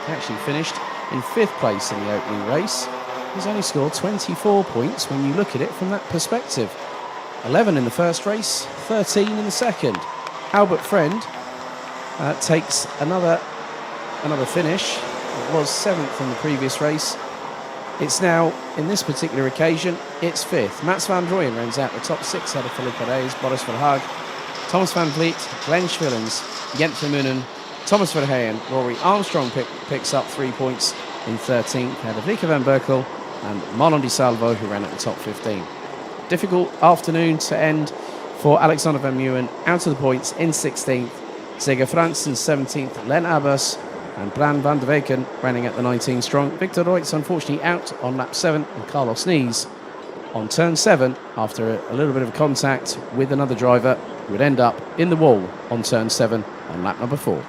He actually finished in 5th place in the opening race. He's only scored 24 points when you look at it from that perspective. 11 in the first race, 13 in the second. Albert Friend takes another finish. It was 7th in the previous race. It's now, in this particular occasion, it's 5th. Mats van Drooyen rounds out the top 6 out of Philippe Reyes, Boris Verhaag, Thomas van Vliet, Glenn Schwillens, Jent Vermeulen, Thomas Verheyen. Rory Armstrong picks up 3 points in 13th, ahead of Nico van Berkel and Marlon Di Salvo, who ran at the top 15. Difficult afternoon to end for Alexander Van Meeuwen, out of the points in 16th. Zeger Franz in 17th, Len Abbas and Bran van der Weken running at the 19 strong. Victor Reutz unfortunately out on lap 7, and Carlos Nees on turn 7 after a little bit of contact with another driver who would end up in the wall on turn 7 on lap number 4.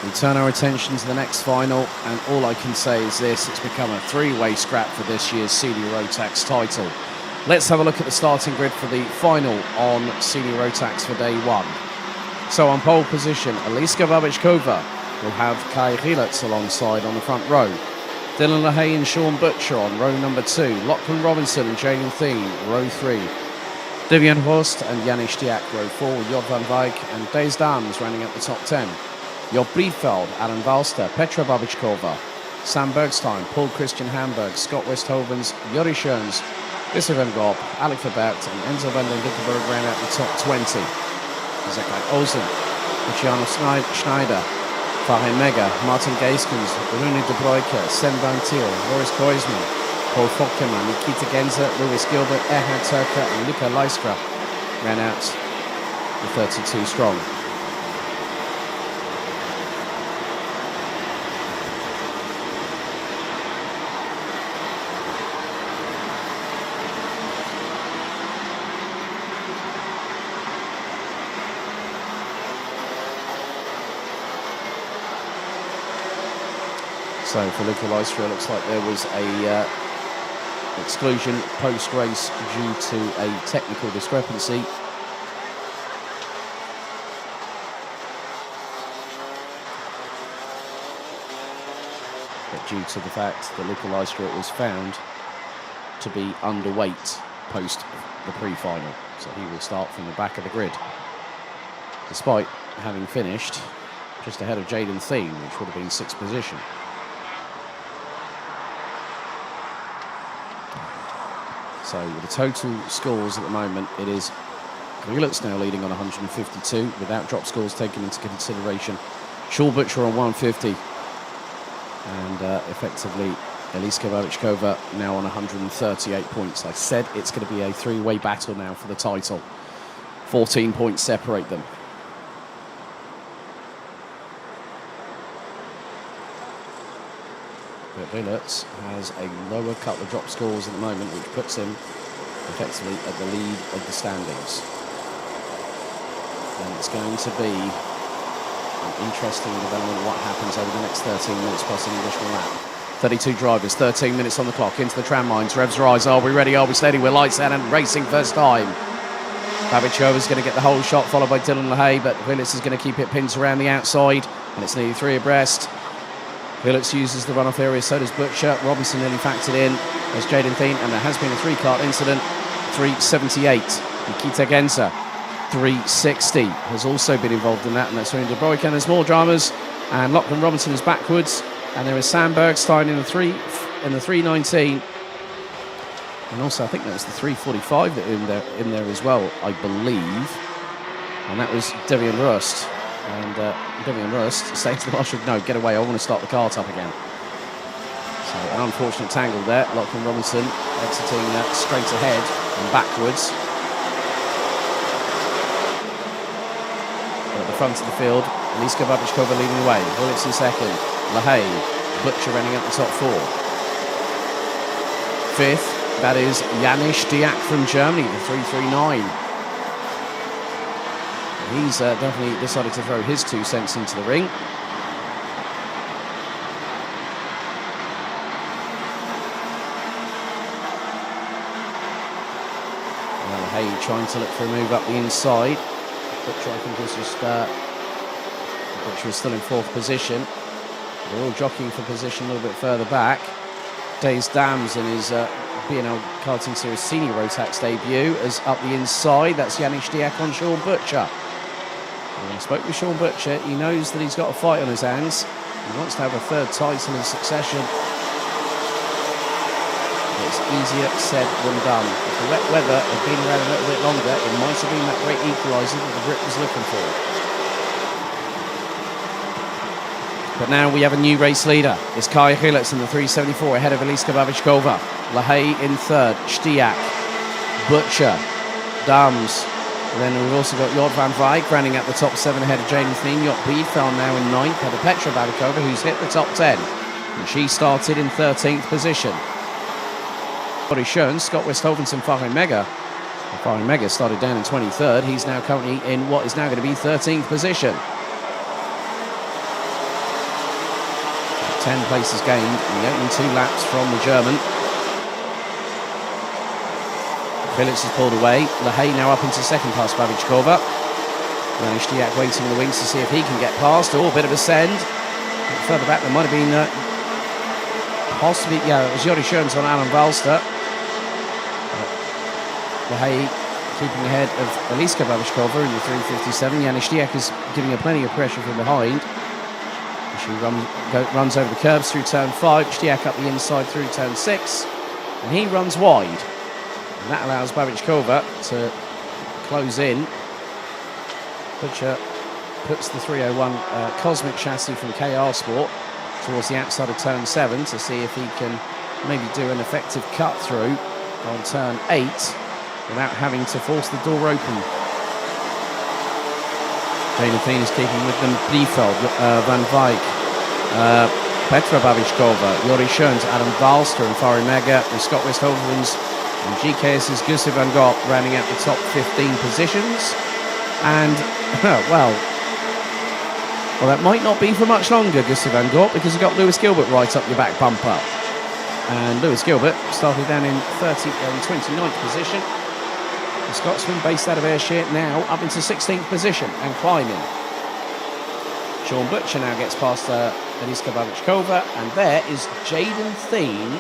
We turn our attention to the next final, and all I can say is this: it's become a three-way scrap for this year's Senior Rotax title. Let's have a look at the starting grid for the final on Senior Rotax for day one. So on pole position, Eliska Babichkova will have Kai Rielitz alongside on the front row. Dylan LaHaye and Sean Butcher on row number 2. Lachlan Robinson and Jaden Thiem, row 3. Vivian Horst and Janis Diak, row 4. Jod van Wijk and Days Dams rounding up the top 10. Job Briefveld, Alan Valster, Petra Babichkova, Sam Bergstein, Paul Christian Hamburg, Scott Westhovens, Jori Schoens, Visser van Gogh, Alec Verbaert and Enzo van den Dickenberg round out the top 20. Zekai Olsen, Luciano Schneider, Fahe Mega, Martin Geiskens, Rune de Broeke, Sen van Thiel, Boris Koisman, Paul Fokkeman, Nikita Genzer, Louis Gilbert, Erhard Turker and Luca Leiskra ran out the 32 strong. So for Luca Leistra, it looks like there was a exclusion post-race due to a technical discrepancy. But due to the fact that Luca Leistra was found to be underweight post the pre-final. So he will start from the back of the grid, despite having finished just ahead of Jaden Thiem, which would have been 6th position. So with the total scores at the moment, it is Rielitz now leading on 152 without drop scores taken into consideration. Sean Butcher on 150 and effectively Eliska Babichkova now on 138 points. I said it's going to be a three-way battle now for the title. 14 points separate them. But Rielitz has a lower couple of drop scores at the moment, which puts him effectively at the lead of the standings. And it's going to be an interesting development of what happens over the next 13 minutes plus an additional lap. 32 drivers, 13 minutes on the clock, into the tram lines, revs rise, are we ready, are we steady, we're lights out and racing first time. Babichkova's going to get the whole shot, followed by Dylan LaHaye, but Willits is going to keep it pinned around the outside, and it's nearly 3 abreast. Willits uses the runoff area, so does Butcher. Robinson nearly factored in as Jaden Thien, and there has been a 3-cart incident. 378. Nikita Genza, 360, has also been involved in that, and that's Rune de Broek. And there's more dramas, and Lachlan Robinson is backwards, and there is Sam Bergstein in the 319, and also I think that was the 345 that in there as well, I believe, and that was Devian Rust. And Devian Rust saying to the marshal, no, get away, I want to start the cart up again. So an unfortunate tangle there. Lachlan Robinson exiting straight ahead and backwards. But at the front of the field, Eliska Babichkova leading the way. Willits in second. LaHaye, Butcher running up the top 4. Fifth, that is Janis Diak from Germany, the 339. He's definitely decided to throw his 2 cents into the ring. LaHaye trying to look for a move up the inside. Butcher, I think, was just Butcher is still in 4th position. They're all jockeying for position a little bit further back. Days Dams in his BNL Karting Series Senior Rotax debut is up the inside. That's Janis Diak on Sean Butcher. When I spoke with Sean Butcher, he knows that he's got a fight on his hands. He wants to have a 3rd title in succession. It's easier said than done. If the wet weather had been around a little bit longer, it might have been that great equaliser that the Brit was looking for. But now we have a new race leader. It's Kaya Willits in the 374 ahead of Eliska Babichkova. LaHaye in 3rd, Stiak, Butcher, Dams. And then we've also got Jort van Wijk running at the top 7 ahead of Jaden Thien. Jort Biedfeld now in 9th ahead of Petra Babikova, who's hit the top 10. And she started in 13th position. Body shown, Scott Westhovenson, Farin Mega. Farin Mega started down in 23rd. He's now currently in what is now going to be 13th position. 10 places gained in the opening 2 laps from the German. Willits has pulled away. LaHaye now up into 2nd past Babichkova. Janis Diak waiting in the wings to see if he can get past. Oh, a bit of a send. Further back there might have been possibly, yeah, it was Jori Schoens on Alan Valster. LaHaye keeping ahead of Eliska Babichkova in the 357. Janis Diak is giving her plenty of pressure from behind. She runs over the curbs through turn 5. Stiak up the inside through turn 6. And he runs wide. And that allows Babichkova to close in. Butcher puts the 301 Cosmic chassis from KR Sport towards the outside of turn 7 to see if he can maybe do an effective cut through on turn 8 without having to force the door open. Jaden Thien is keeping with them. Biedfeld, Van Wijk, Petra Babichkova, Jori Schoens, Adam Valster and Farin Mega, and Scott Westhoven's and GKS's Gustav van Gogh rounding out the top 15 positions. And, well, that might not be for much longer, Gustav van Gogh, because you've got Lewis Gilbert right up your back bumper. And Lewis Gilbert started down in 29th position. The Scotsman, based out of Ayrshire, now up into 16th position and climbing. Sean Butcher now gets past Eliska Babichkova, and there is Jaden Thien,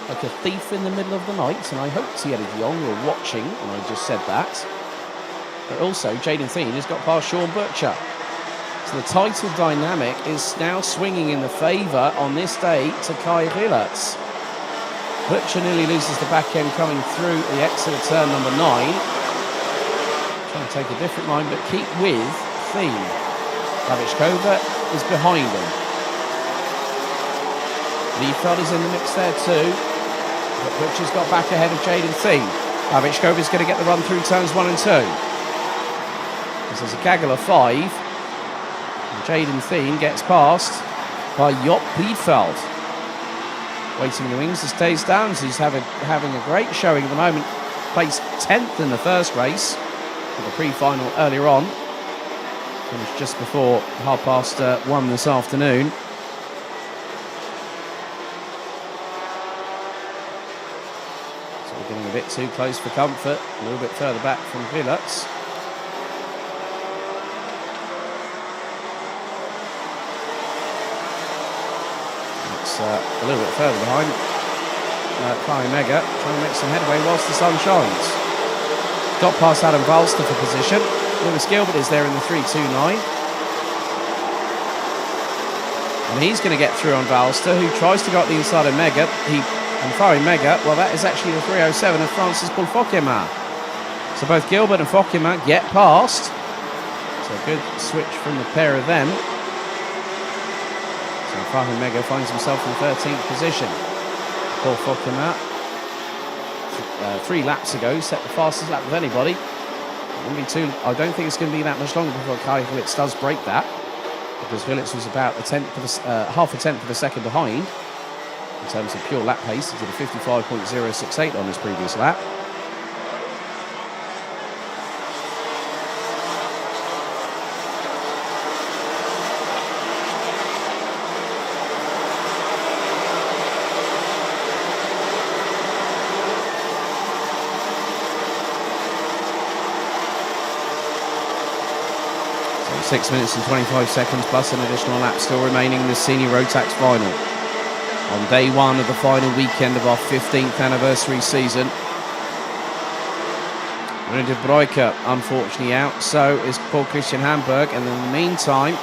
like a thief in the middle of the night. And I hope Thierry Dion were watching, and I just said that. But also, Jaden Thien has got past Sean Butcher. So the title dynamic is now swinging in the favour on this day to Kai Willits. Butcher nearly loses the back end coming through the exit of turn number 9. Trying to take a different line, but keep with Thien. Babichkova is behind him. Biedfeld is in the mix there too. But Butcher's got back ahead of Jaden Thien. Babichkova is going to get the run through turns 1 and 2. This is a gaggle of 5. And Jaden Thien gets past by Jort Biedfeld. Waiting in the wings, this Days Downs, who's having a great showing at the moment. Placed 10th in the first race for the pre-final earlier on. Finished just before 1:30 this afternoon. So we're getting a a bit too close for comfort, a little bit further back from Gilles. It's a little bit further behind. Flying Mega trying to make some headway whilst the sun shines. Got past Adam Valster for position. Lewis Gilbert is there in the 3.29. And he's going to get through on Valster, who tries to go up the inside of Mega. And firing Mega, well, that is actually the 3.07 of Francis Paul Fokema. So both Gilbert and Fokema get past. So a good switch from the pair of them. So Fahim Mega finds himself in 13th position. Paul Fokema, 3 laps ago, set the fastest lap of anybody. I don't think it's going to be that much longer before Kai Gilles does break that, because Gilles was about half a tenth of a second behind in terms of pure lap pace. He did a 55.068 on his previous lap. So 6 minutes and 25 seconds plus an additional lap still remaining in the Senior Rotax final. On day 1 of the final weekend of our 15th anniversary season. René de Bruyker unfortunately out, so is Paul Christian Hamburg, and in the meantime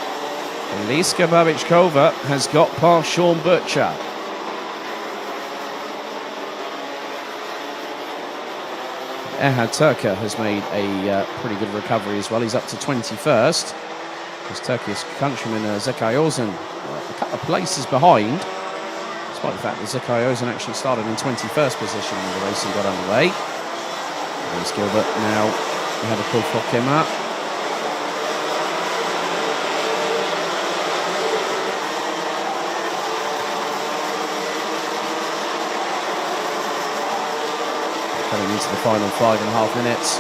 Eliska Babičková has got past Sean Butcher. Erhard Turker has made a pretty good recovery as well. He's up to 21st. His Turkish countryman Zekai Ozen a couple of places behind, despite the fact that Zekai Ozen actually started in 21st position when the racing got underway. Lewis Gilbert now ahead of Paul Fokema. Coming into the final 5.5 minutes.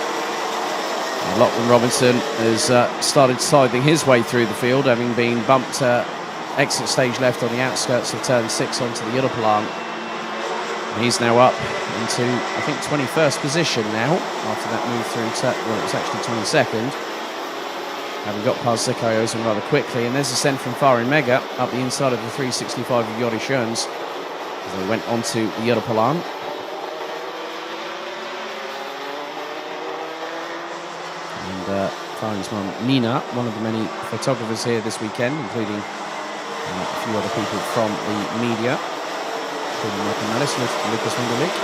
Lachlan Robinson has started sidling his way through the field, having been bumped exit stage left on the outskirts of turn 6 onto the Europalan. And he's now up into, I think, 21st position now, after that move through, well, it was actually 22nd. Having got past Zekai Ozen rather quickly, and there's a send from Farin Mega up the inside of the 365 of Yori Schoens as they went onto the Europalan. Farin's mum, Nina, one of the many photographers here this weekend, including a few other people from the media, including Michael Mellis, Lucas Winderlich,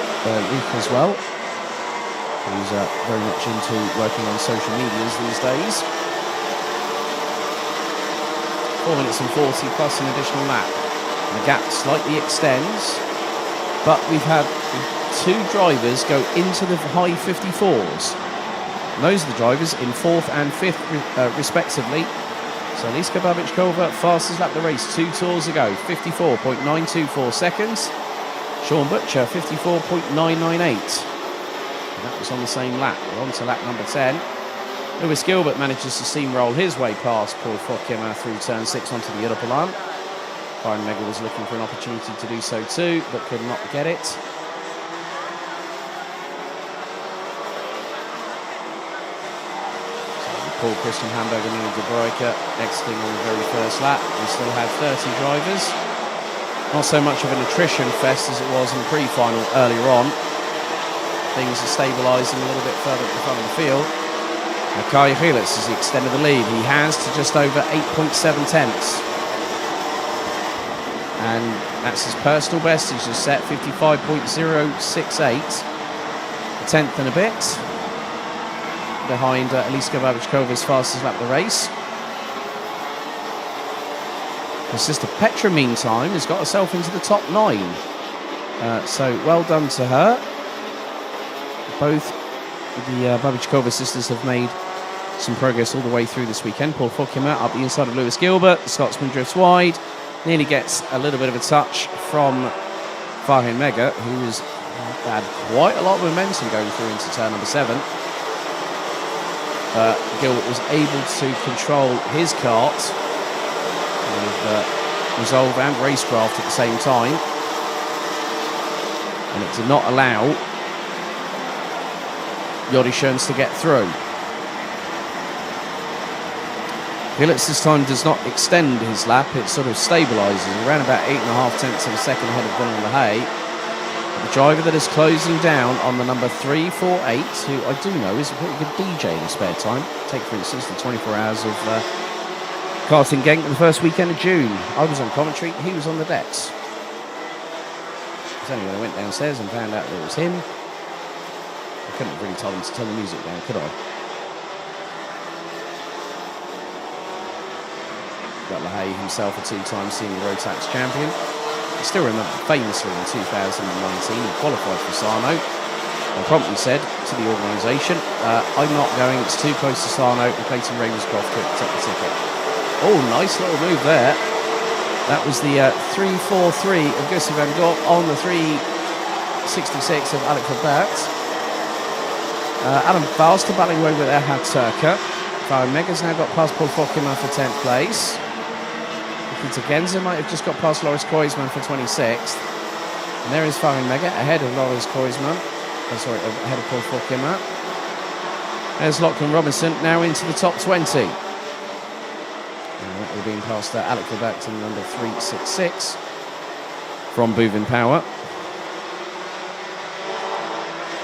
Luke as well, who's very much into working on social medias these days. 4 minutes and 40 plus an additional lap. And the gap slightly extends, but we've had 2 drivers go into the high 54s. And those are the drivers in 4th and 5th respectively. So Eliska Babičková fastest lap of the race 2 tours ago, 54.924 seconds. Sean Butcher 54.998. And that was on the same lap. We're on to lap number 10. Lewis Gilbert manages to steamroll his way past Paul Fokema through turn 6 onto the Europalan. Farin Mega was looking for an opportunity to do so too, but could not get it. Paul Christian Hamburg and René de Bruyker exiting on the very first lap. We still have 30 drivers. Not so much of an attrition fest as it was in the pre-final earlier on. Things are stabilising a little bit further at the front of the field. Now Kai Gilles has extended the lead. He has to just over 8.7 tenths. And that's his personal best. He's just set 55.068. A tenth and a bit behind Eliska Babičková's fastest lap of the race. Her sister Petra, meantime, has got herself into the top 9. So well done to her. Both the Babičková sisters have made some progress all the way through this weekend. Paul Fokema up the inside of Lewis Gilbert. The Scotsman drifts wide. Nearly gets a little bit of a touch from Farin Mega, who has had quite a lot of momentum going through into turn number 7. Gilbert was able to control his kart with resolve and racecraft at the same time, and it did not allow Yodishans to get through. Phillips this time does not extend his lap, it sort of stabilises around about 8.5 tenths of a second ahead of Dylan LaHaye. The driver that is closing down on the number 348, who I do know is a pretty good DJ in his spare time. Take, for instance, the 24 hours of karting Genk the first weekend of June. I was on commentary, he was on the decks. It was only when I went downstairs and found out that it was him. I couldn't have really told him to turn the music down, could I? Got LaHaye himself a two-time senior Rotax champion. I still remember famously in 2019 he qualified for Sarno and promptly said to the organisation, I'm not going, it's too close to Sarno, and Clayton Ravenscroft could take the ticket. Oh, nice little move there. That was the 343 of Gussie van Gogh on the 366 of Alec Verbert. Adam Fast to battling away with Erhard Turker. Farah Mega's now got past Paul Fokima for 10th place. Peter Genza might have just got past Loris Koisman for 26th. And there is Farah Mega ahead of Loris Koisman. Ahead of Paul Fokima. There's Lachlan Robinson now into the top 20. And that will be past Alec Verbert to number 366 from Boovin Power.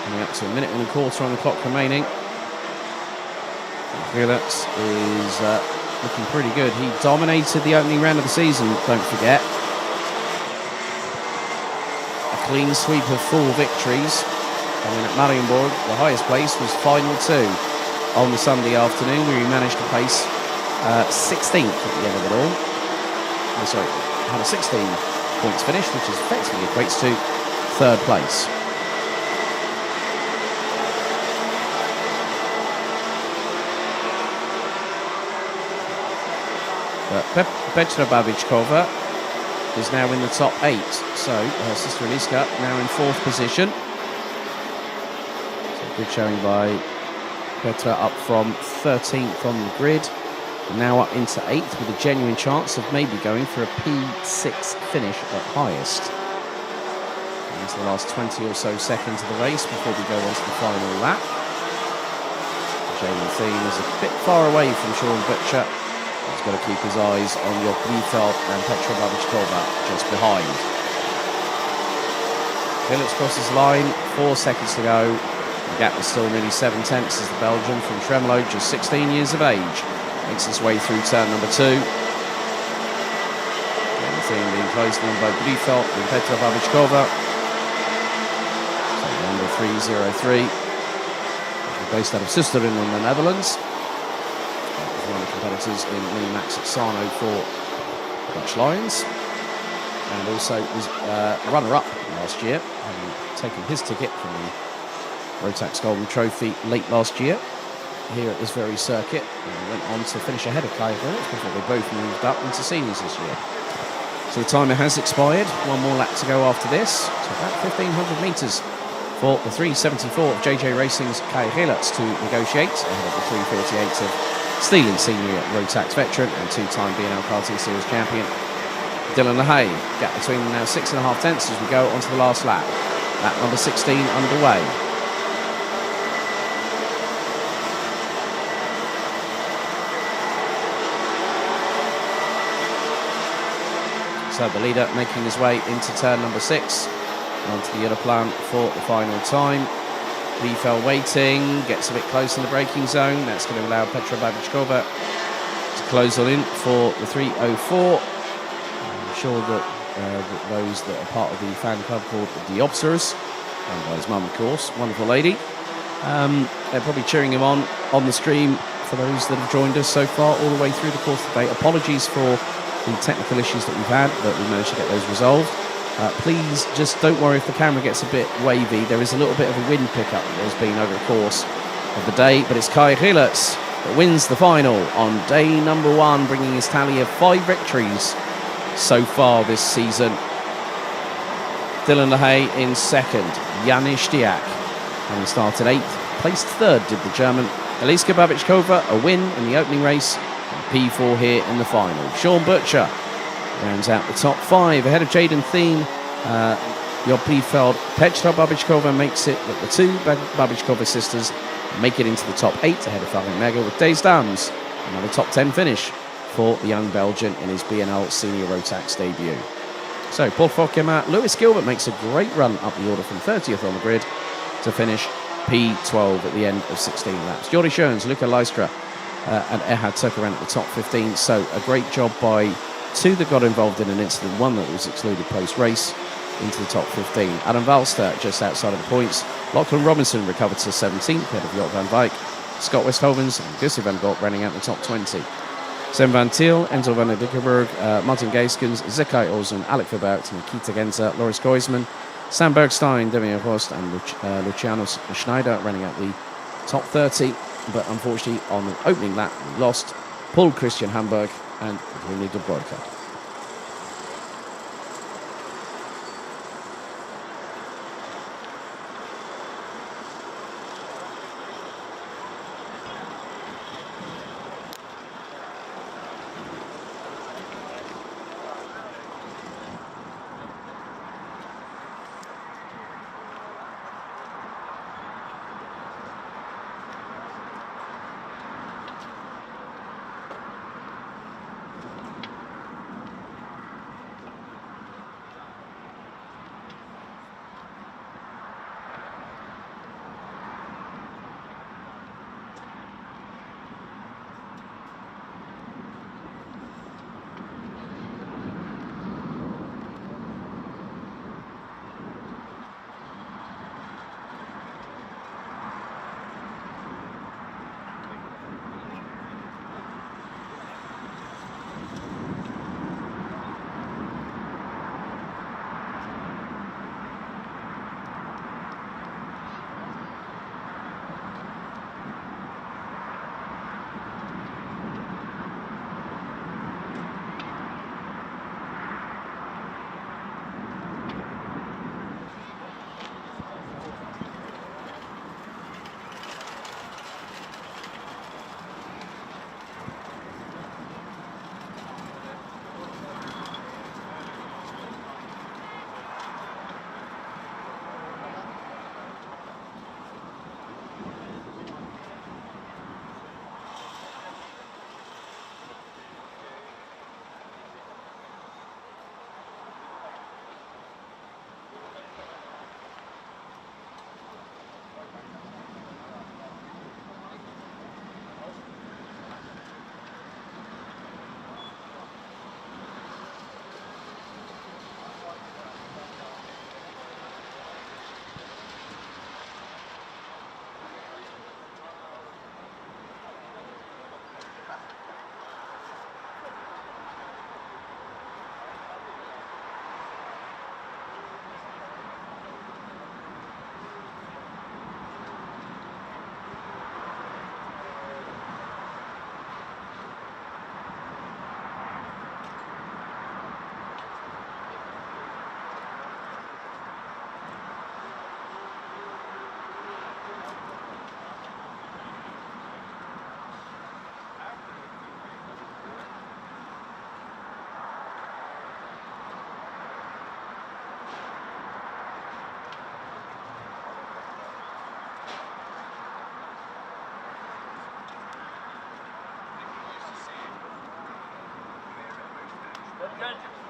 Coming up to a minute and a quarter on the clock remaining. Phillips is looking pretty good. He dominated the opening round of the season, don't forget. A clean sweep of 4 victories. And then at Marienborg, the highest place was final 2 on the Sunday afternoon, where he managed to place 16th at the end of it all. Had a 16 points finish, which is effectively equates to 3rd place. Petra Babichkova is now in the top 8, so her sister Eliska now in 4th position. So good showing by Petra, up from 13th on the grid, and now up into 8th with a genuine chance of maybe going for a P6 finish at highest. And it's the last 20 or so seconds of the race before we go on to the final lap. Jaden Thien is a bit far away from Sean Butcher. He's got to keep his eyes on Job Liefeld and Petra Babichkova just behind. Phillips crosses the line, 4 seconds to go. The gap is still nearly 7 tenths as the Belgian from Tremelo, just 16 years of age, makes his way through turn number 2. Everything being closed in by Liefeld and Petra Babichkova. So number 303, based out of Susterin in the Netherlands. One of the competitors in Mini Max at Sarno for Dutch Lions, and also was runner-up last year, having taken his ticket from the Rotax Golden Trophy late last year here at this very circuit, and went on to finish ahead of Kai Phillips before they both moved up into seniors this year. So the timer has expired, one more lap to go after this, so about 1,500 metres for the 374 of JJ Racing's Kai Phillips to negotiate ahead of the 348 of Stealing senior Rotax veteran and 2-time BNL Karting Series champion Dylan LaHaye. Gap between them now 6.5 tenths as we go onto the last lap. Lap number 16 underway. So the leader making his way into turn number 6, onto the Plan for the final time. Liefeld waiting, gets a bit close in the braking zone. That's going to allow Petra Babichkova to close on in for the 304. I'm sure that those that are part of the fan club called the Obsers, and by his mum, of course, wonderful lady, they're probably cheering him on the stream for those that have joined us so far all the way through the course of the day. Apologies for the technical issues that we've had, but we managed to get those resolved. Please just don't worry if the camera gets a bit wavy. There is a little bit of a wind pickup that there's been over the course of the day, but it's Kai Phillips that wins the final on day number 1, bringing his tally of 5 victories so far this season. Dylan LaHaye in 2nd, Janis Diak having started 8th, placed 3rd did the German. Eliska Babichkova a win in the opening race, and P4 here in the final. Sean Butcher rounds out the top 5 ahead of Jaden Thien. Job Liefeld, Petra Babichkova makes it, but the 2 Babichkova sisters make it into the top 8 ahead of Farin Mega with Days Dams. Another top 10 finish for the young Belgian in his BNL Senior Rotax debut. So Paul Fokkema, Lewis Gilbert makes a great run up the order from 30th on the grid to finish P12 at the end of 16 laps. Jordi Schoens, Luca Leistra and Ehad Turkaran at the top 15. So a great job by 2 that got involved in an incident, 1 that was excluded post-race, into the top 15. Adam Valster just outside of the points. Lachlan Robinson recovered to 17th ahead of Jort van Wijk. Scott Westhovens and Gussie van Gogh running out the top 20. Sam van Thiel, Enzo van der Dickenburg, Martin Geiskens, Zekai Olsen, Alec Verbout, Nikita Genza, Loris Koisman, Sam Bergstein, Demian Rost and Luciano Schneider running out the top 30. But unfortunately on the opening lap we lost Paul Christian Hamburg and René de Broeker.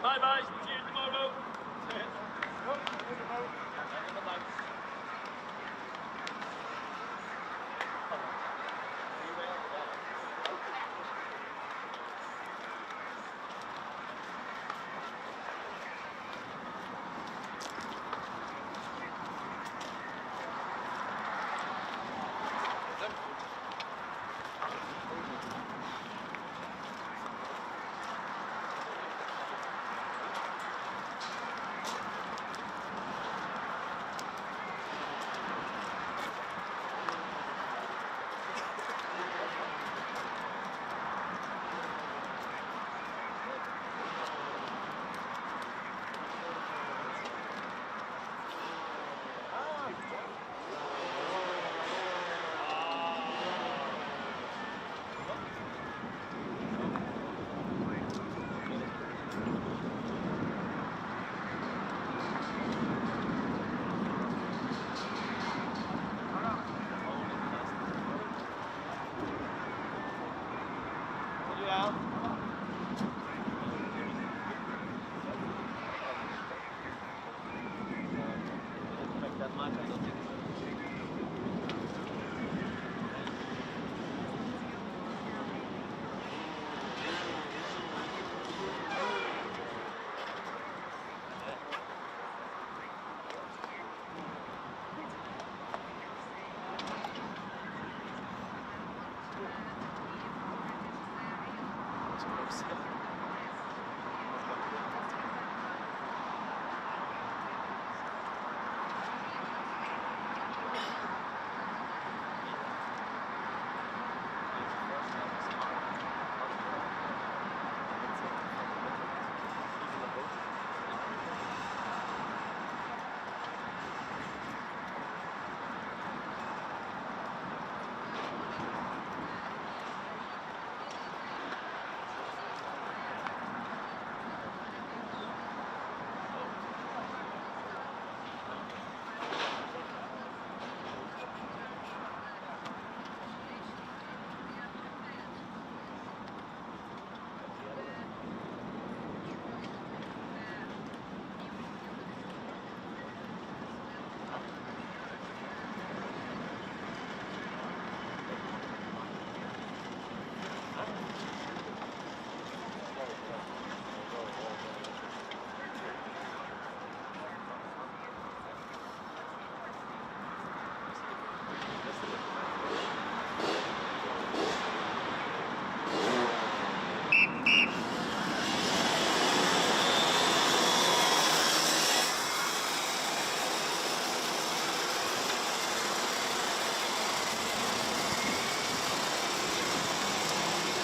Bye-bye, see you tomorrow.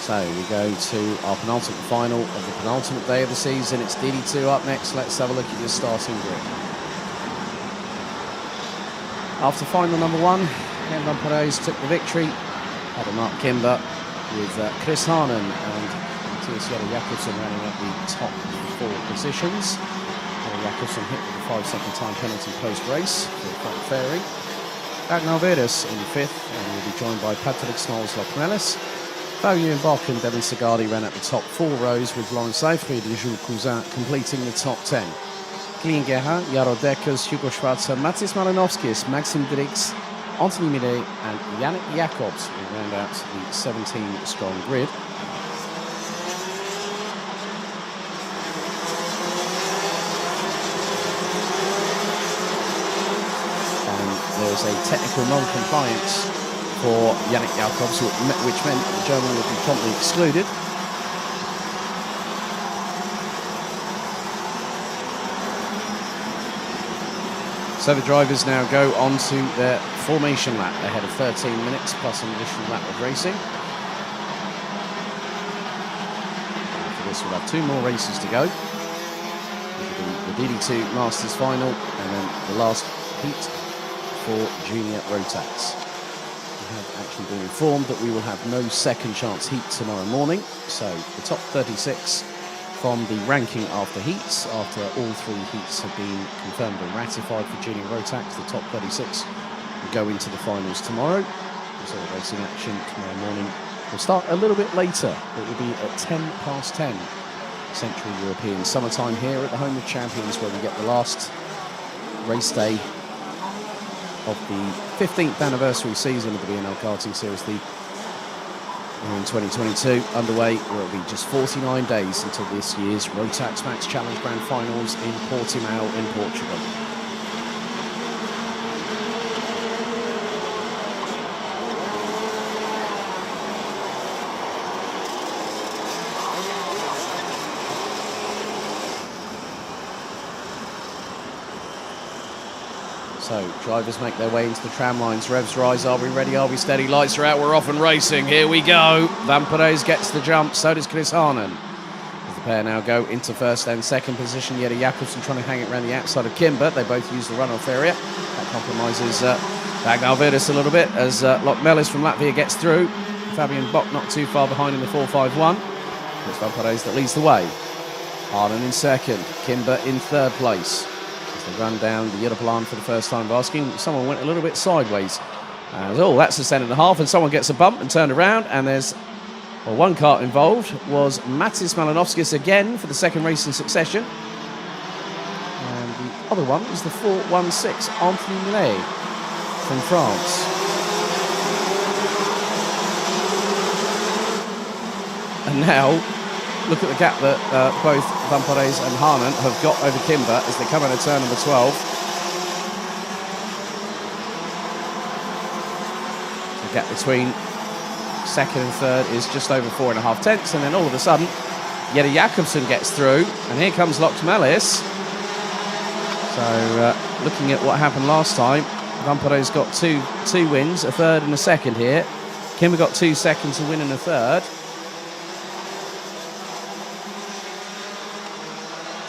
So we go to our penultimate final of the penultimate day of the season. It's DD2 up next. Let's have a look at your starting grid. After final number 1, Van Perez took the victory. Had a Mark Kimber with Chris Harnan and Mattias Jakobsen running at the top 4 positions. Jakobsen hit with a 5-second time penalty post-race for the front fairy. Ragnar Veres in 5th, and will be joined by Patrick Smalls-Lokmelis. Fabian Bock and Devin Segardi ran at the top 4 rows, with Laurent Seyfried and Jules Cousin completing the top 10. Klinger, Jaro Dekkers, Hugo Schwarzer, Matis Malinovskis, Maxim Drix, Anthony Millet and Yannick Jacobs will round out the 17-strong grid. And there's a technical non-compliance for Yannick Jacobs, which meant the German would be promptly excluded. So the drivers now go on to their formation lap ahead of 13 minutes plus an additional lap of racing. After this, we'll have 2 more races to go. The DD2 Masters final and then the last heat for junior Rotax. We have actually been informed that we will have no second chance heat tomorrow morning. So the top 36 from the ranking after heats, after all 3 heats have been confirmed and ratified for junior Rotax, the top 36 will go into the finals tomorrow. So the racing action tomorrow morning will start a little bit later. It will be at 10:10 Central European summertime here at the Home of Champions, where we get the last race day of the 15th anniversary season of the BNL karting series. We're in 2022 underway, where it'll be just 49 days until this year's Rotax Max Challenge Grand Finals in Portimao in Portugal. So, drivers make their way into the tram lines. Revs rise, are we ready, are we steady? Lights are out, we're off and racing. Here we go. Van Perez gets the jump, so does Chris Harnan. As the pair now go into first and second position. Jere Jakobsen trying to hang it around the outside of Kimber. They both use the runoff area. That compromises Ragnar Veres a little bit as Lokmelis from Latvia gets through. Fabian Bock not too far behind in the 4.51. It's Van Perez that leads the way. Harnan in second, Kimber in third place. They run down the Europlan for the first time of asking. Someone went a little bit sideways. That's a 10.5, and someone gets a bump and turned around, and there's one car involved was Matis Malinovskis again for the second race in succession. And the other one is the 4.16, Anthony Millet from France. And now, look at the gap that both Van Perez and Harnan have got over Kimber as they come in at turn number 12. The gap between second and third is just over 4.5 tenths, and then all of a sudden, Jette Jakobsen gets through, and here comes Lox Melis. So, looking at what happened last time, Vampiro's got two wins, a third and a second here. Kimber got 2 seconds, a win and a third.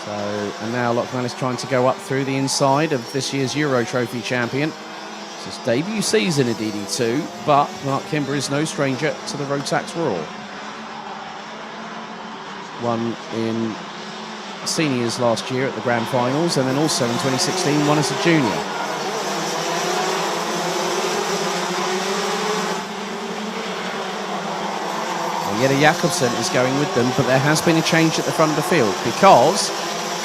So, and now Lox Melis trying to go up through the inside of this year's Euro Trophy champion. It's his debut season at DD2, but Mark Kimber is no stranger to the Rotax Roar. Won in seniors last year at the grand finals, and then also in 2016 won as a junior. Jette Jakobsen is going with them, but there has been a change at the front of the field because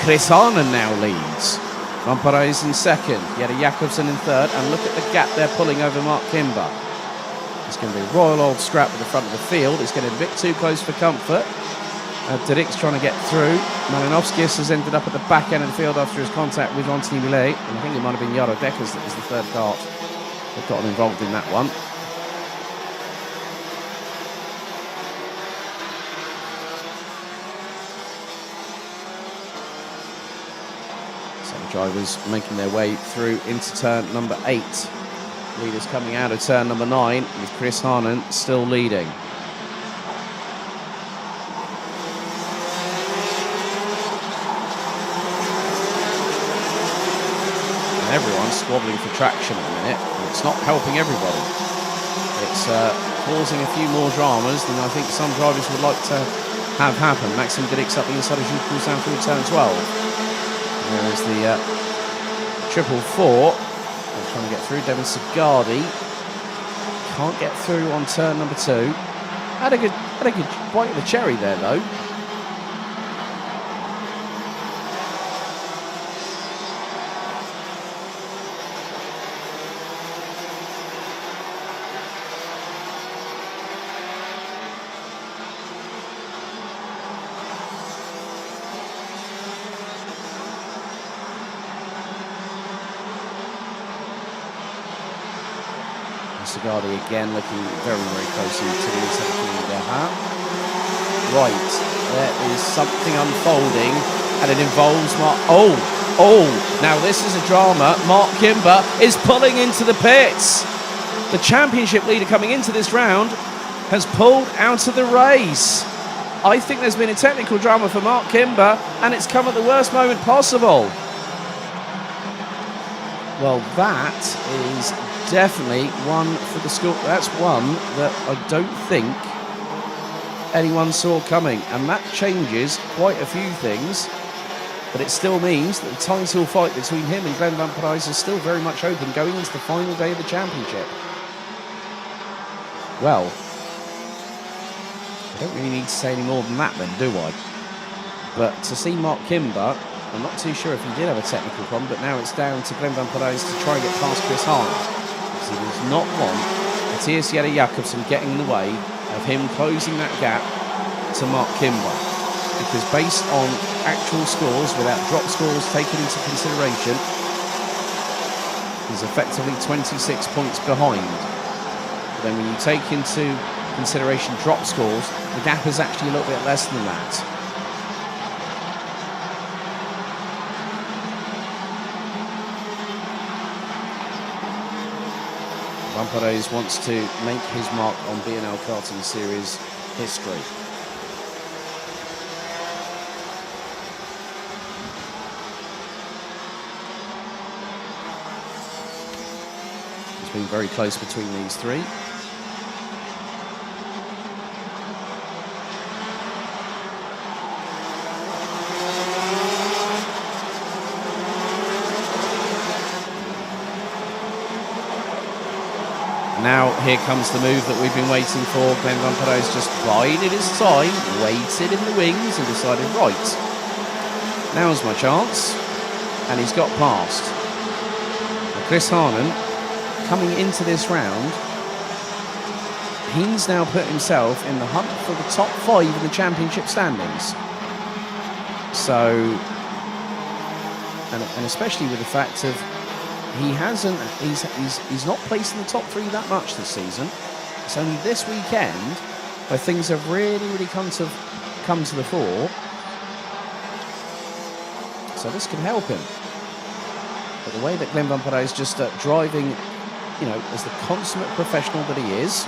Chris Harnan now leads. Vampiro is in second, Jette Jakobsen in third, and look at the gap they're pulling over Mark Kimber. It's going to be a royal old scrap at the front of the field. It's getting a bit too close for comfort. Dirk's trying to get through. Malinovskis has ended up at the back end of the field after his contact with Anthony Millet, and I think it might have been Jaro Dekkers that was the third kart that got him involved in that one. Drivers making their way through into turn number 8. Leaders coming out of turn number 9 with Chris Harnan still leading. And everyone's squabbling for traction at the minute, and it's not helping everybody. It's causing a few more dramas than I think some drivers would like to have happen. Maxim Dirk's up the inside of Jules Poussin through turn 12. There is the 444. They're trying to get through. Devin Sigardi can't get through on turn number 2. Had a good bite of the cherry there, though. Sigardi again looking very, very closely to the inside of the Right, there is something unfolding, and it involves Mark. Oh, now this is a drama. Mark Kimber is pulling into the pits. The championship leader coming into this round has pulled out of the race. I think there's been a technical drama for Mark Kimber, and it's come at the worst moment possible. Well, that is definitely one for the score. That's one that I don't think anyone saw coming, and that changes quite a few things, but it still means that the title fight between him and Glenn Van Prijs is still very much open going into the final day of the championship. Well, I don't really need to say any more than that then, do I? But to see Mark Kimber, I'm not too sure if he did have a technical problem, but now it's down to Glenn Van Prijs to try and get past Chris Harnan. He does not want Matthias Jette Jakobsen getting in the way of him closing that gap to Mark Kimber, because based on actual scores, without drop scores taken into consideration, he's effectively 26 points behind. But then when you take into consideration drop scores, the gap is actually a little bit less than that. Vampiros wants to make his mark on BNL Karting Series history. It's been very close between these three. Now here comes the move that we've been waiting for. Glenn Van Prijs just bided his time, waited in the wings and decided, right, now's my chance. And he's got past. Now Chris Harnan, coming into this round, he's now put himself in the hunt for the top 5 in the championship standings. So, and especially with the fact of he's not placed in the top 3 that much this season. It's only this weekend where things have really come to the fore. So this can help him. But the way that Glenn Van Parijs is just driving, you know, as the consummate professional that he is.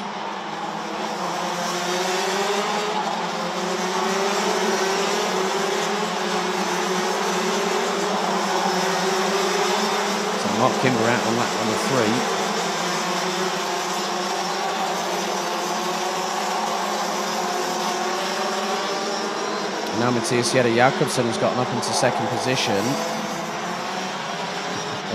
So Mark Kimber out on lap number 3. Now Matthias Jette-Jakobsen has gotten up into second position.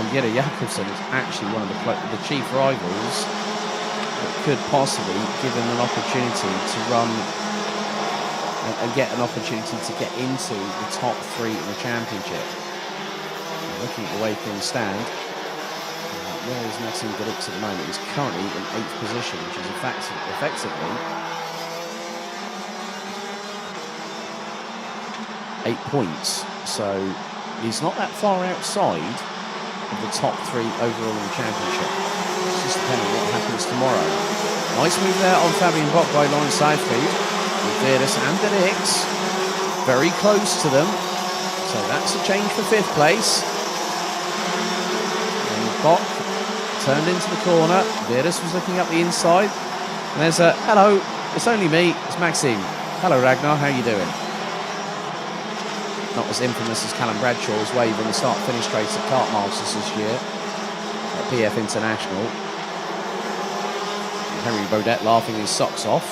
And Jette-Jakobsen is actually one of the chief rivals that could possibly give him an opportunity to run and get an opportunity to get into the top 3 in the championship. And looking at the way things stand, where is Maxim Gudix at the moment? He's currently in 8th position, which is effectively 8 points, so he's not that far outside of the top 3 overall in the championship. It's just depending on what happens tomorrow. Nice move there on Fabian Bock by Lawrence Southfield. With Virdis and Gudix very close to them, so that's a change for 5th place. And Bock turned into the corner. Virdis was looking up the inside, and there's a hello. It's only me. It's Maxime. Hello Ragnar. How you doing? Not as infamous as Callum Bradshaw's wave in the start-finish race at Kart Masters this year at PF International. And Henry Baudet laughing his socks off.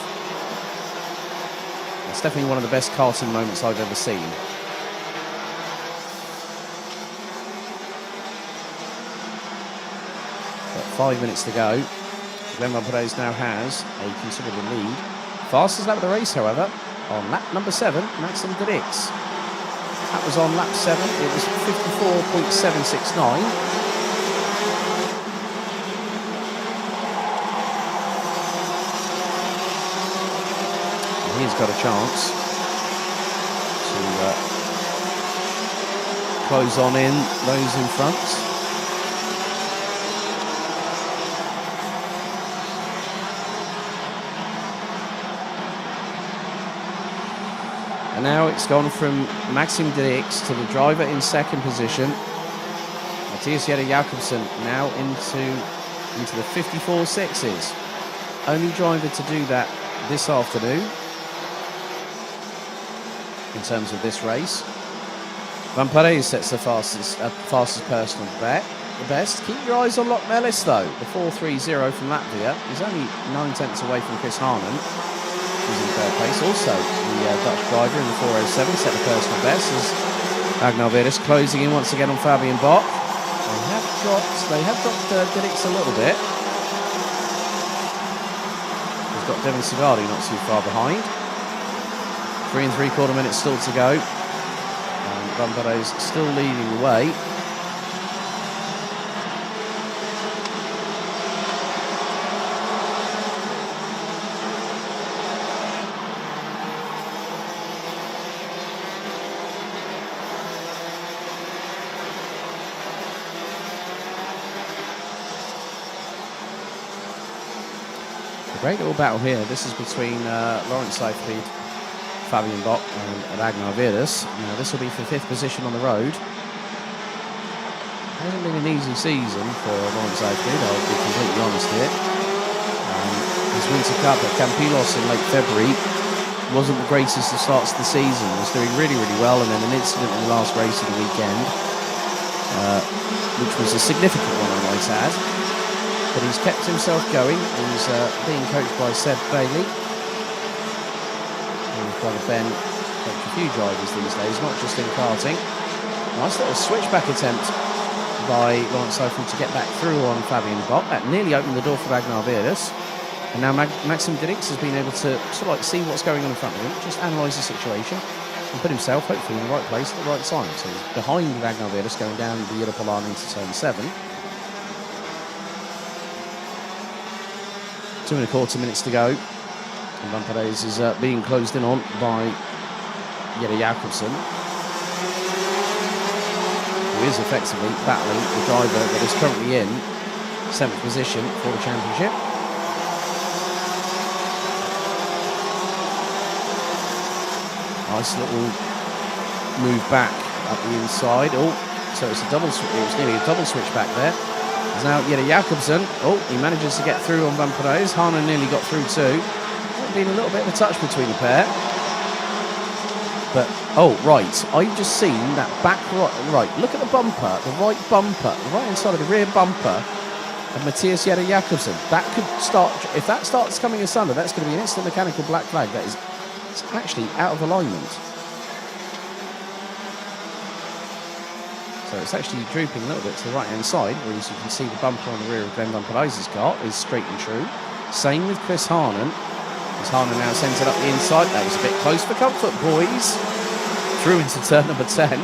It's definitely one of the best karting moments I've ever seen. Got 5 minutes to go. Glenn Van Parijs now has a considerable lead. Fastest lap of the race, however, on lap number 7, Maxim Gudix. That was on lap 7. It was 54.769. And he's got a chance to close on in those in front. And now it's gone from Maxim Gudix to the driver in second position. Matthias Jette-Jakobsen now into the 54.6s. Only driver to do that this afternoon in terms of this race. Van Parijs sets the fastest personal best. Keep your eyes on Loch Mellis though. The 4.30 from Latvia. He's only 9/10 away from Chris Harnan. He's in 3rd place. Also, the Dutch driver in the 4.07 set the personal best as Ragnar Virdis closing in once again on Fabian Bock. They have dropped Gudix a little bit. He's got Devin Sigardi not too far behind. 3 3/4 minutes still to go. And Van Parijs still leading the way. Great little battle here. This is between Lawrence Southfield, Fabian Bock and Ragnar Virdis. Now this will be for 5th position on the road. Hasn't been an easy season for Lawrence Southfield, I'll be completely honest here. His Winter Cup at Campilos in late February wasn't the greatest of starts to the season. He was doing really well, and then an incident in the last race of the weekend, which was a significant one, I might add. But he's kept himself going. He's being coached by Seb Bailey. And his brother Ben coached a few drivers these days, not just in karting. Nice little switchback attempt by Lawrence Southfield to get back through on Fabian Bock. That nearly opened the door for Ragnar Virdis. And now Maxim Gudix has been able to sort of like see what's going on in front of him, just analyse the situation, and put himself hopefully in the right place at the right time. So he's behind Ragnar Virdis going down the Europolan into turn 7. 2 1/4 minutes to go. And Van Parijs is being closed in on by Jette-Jakobsen, who is effectively battling the driver that is currently in 7th position for the championship. Nice little move back up the inside. Oh, so it's a double switch. It was nearly a double switch back there. There's now Jette Jakobsen. Oh, he manages to get through on Van Perez. Haanen nearly got through too. Been a little bit of a touch between the pair. But, oh, right. I've just seen that back right. Look at the bumper, the right bumper, the right hand side of the rear bumper of Matthias Jette Jakobsen. That could start, if that starts coming asunder, that's going to be an instant mechanical black flag. That is it's actually out of alignment. So it's actually drooping a little bit to the right hand side, whereas you can see the bumper on the rear of Glenn Van Parijs's car is straight and true. Same with Chris Haanen. As Haanen now sends it up the inside. That was a bit close for comfort, boys. Through into turn number 10. And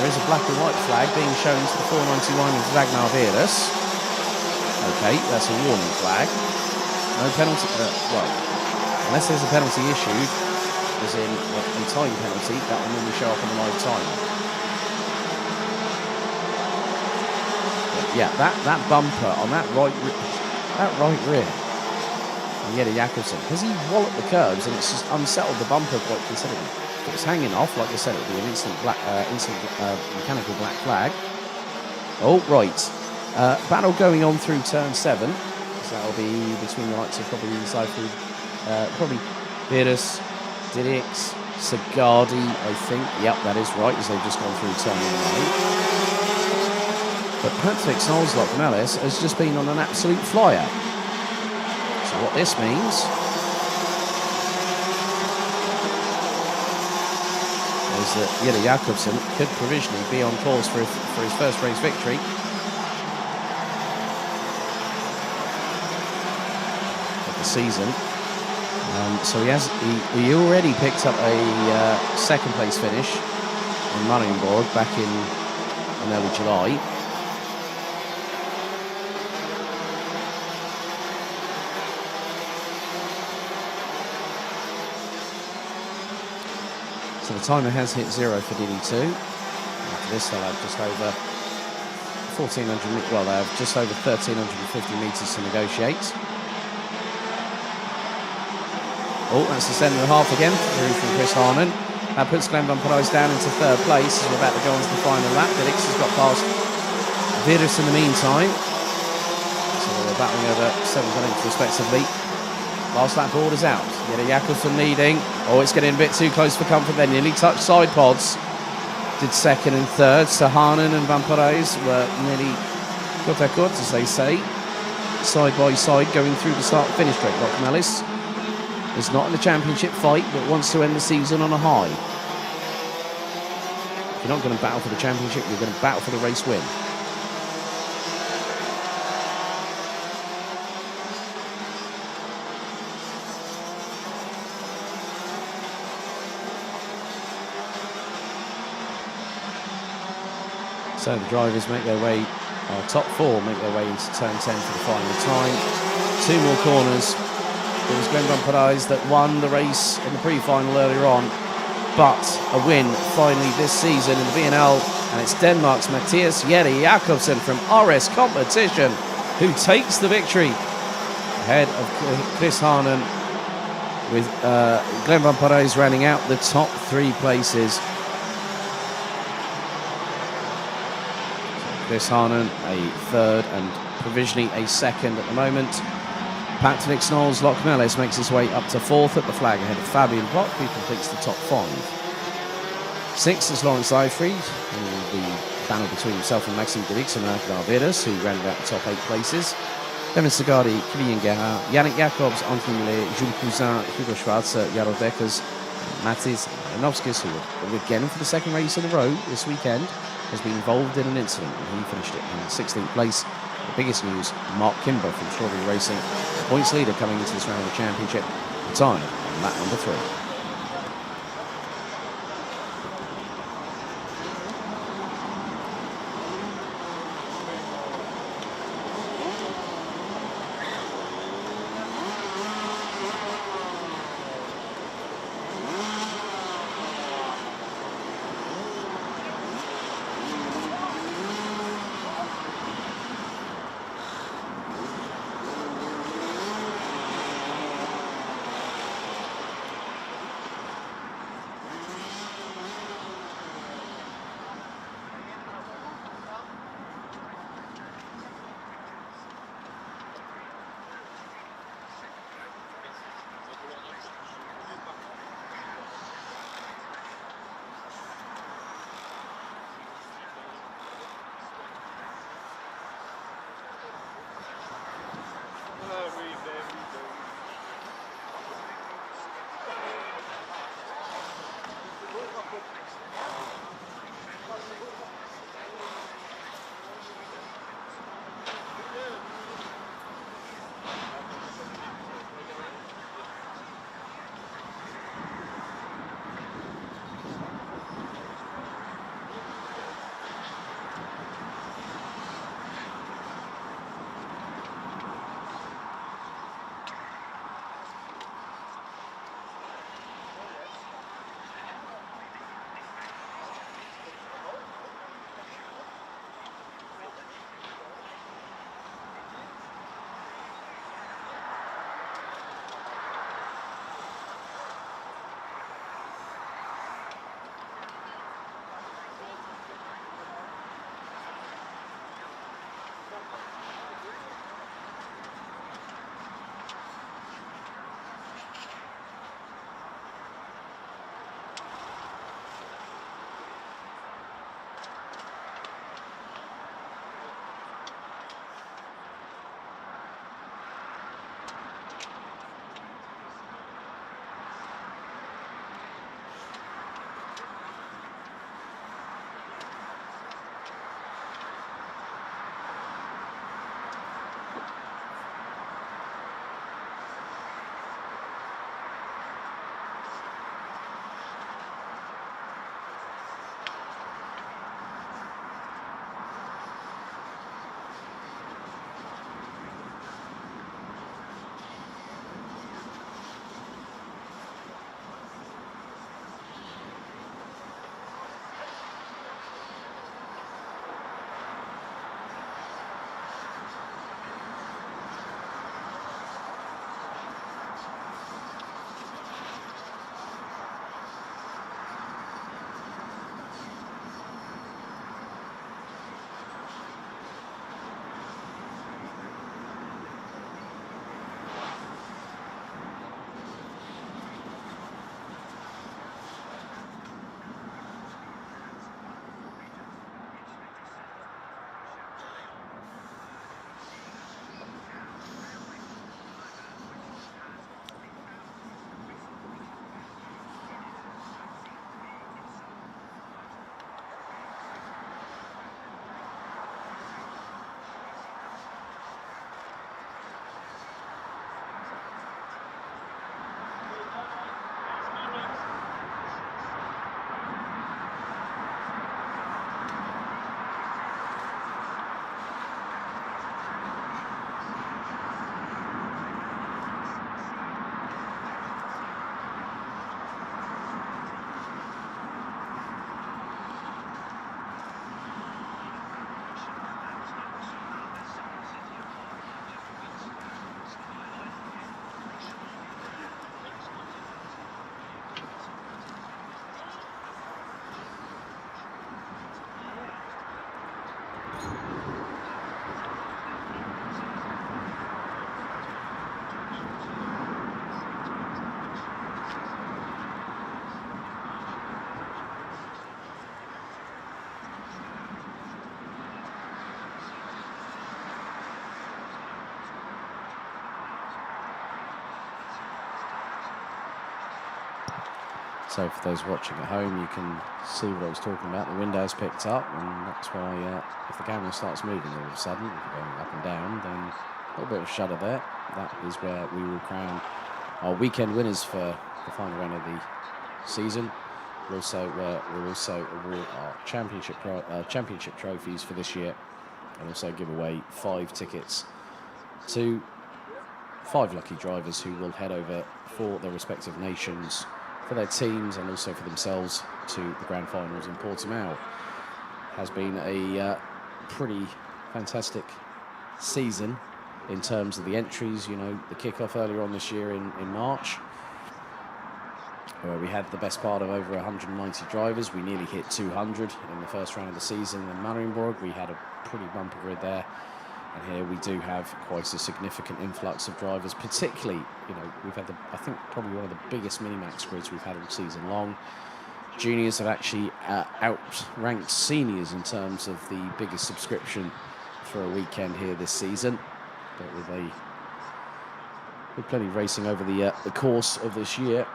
there is a black and white flag being shown to the 491 of Ragnar Virus. Okay, that's a warning flag. No penalty. Well, unless there's a penalty issued, as in a time penalty, that will normally show up on the live timer. Yeah, that bumper on that right rear, Jette Jakobsen, has he walloped the curbs and it's just unsettled the bumper quite considerably. If it was hanging off, like I said, it would be an instant mechanical black flag. Oh, right. Battle going on through turn 7. So that'll be between the likes of probably probably Virus, Didix, Sigardi, I think. Yep, that is right, as they've just gone through turn 9. But Patrick Snolslock-Mellis has just been on an absolute flyer. So what this means is that Jette Jakobsen could provisionally be on course for his first race victory. Of the season. So he already picked up a second place finish on Marienborg back in early July. So the timer has hit 0 for DD2. After this, they'll have just over 1,400. Well, they have just over 1,350 metres to negotiate. Oh, that's the 7.5 again through from Chris Haanen. That puts Glenn Van Parijs down into third place as we're about to go on to the final lap. Didix has got past Virus in the meantime. So they're battling over 7 lengths respectively. Last lap orders out. Jette Jakobsen leading. Oh, it's getting a bit too close for comfort. They nearly touched side pods. Did second and third. So Haanen and Van Parijs were nearly côte à côte, as they say. Side by side going through the start-finish straight. Lock-Mellis is not in the championship fight, but wants to end the season on a high. If you're not going to battle for the championship, you're going to battle for the race win. So the drivers make their way, top 4 make their way into turn 10 for the final time. 2 more corners. It was Glenn Van Parijs that won the race in the pre-final earlier on, but a win finally this season in the BNL, and it's Denmark's Matthias Jette Jakobsen from RS Competition who takes the victory ahead of Chris Haanen, with Glenn Van Parijs rounding out the top 3 places. Chris Haanen a third and provisionally a second at the moment. Patrick Snolslock-Mellis makes his way up to 4th at the flag ahead of Fabian Block, who completes the top 5. 6th is Lawrence Eifried, in the battle between himself and Maxime Didix and Ragnar Virus, who rounded out the top 8 places. Devin Sigardi, Kilian Gerhardt, Yannick Jacobs, Anthony Millet, Jules Cousin, Hugo Schwarzer, Jarro Dekkers, Mathis Janovskis, who again for the second race in a row this weekend has been involved in an incident, and he finished it in 16th place. The biggest news, Mark Kimber from Strawberry Racing, points leader coming into this round of the championship, retired on lap number 3. So for those watching at home, you can see what I was talking about. The wind has picked up, and that's why if the camera starts moving all of a sudden, going up and down, then a little bit of shudder there. That is where we will crown our weekend winners for the final round of the season. We'll also award our championship trophies for this year, and also give away 5 tickets to 5 lucky drivers who will head over for their respective nations, for their teams, and also for themselves to the grand finals in Portimao. Has been a pretty fantastic season in terms of the entries. You know, the kickoff earlier on this year in March, where we had the best part of over 190 drivers. We nearly hit 200 in the first round of the season. In Marienborg, we had a pretty bumper grid there. And here we do have quite a significant influx of drivers, particularly, you know, we've had, I think, probably one of the biggest mini-max grids we've had all season long. Juniors have actually outranked seniors in terms of the biggest subscription for a weekend here this season. But with plenty of racing over the course of this year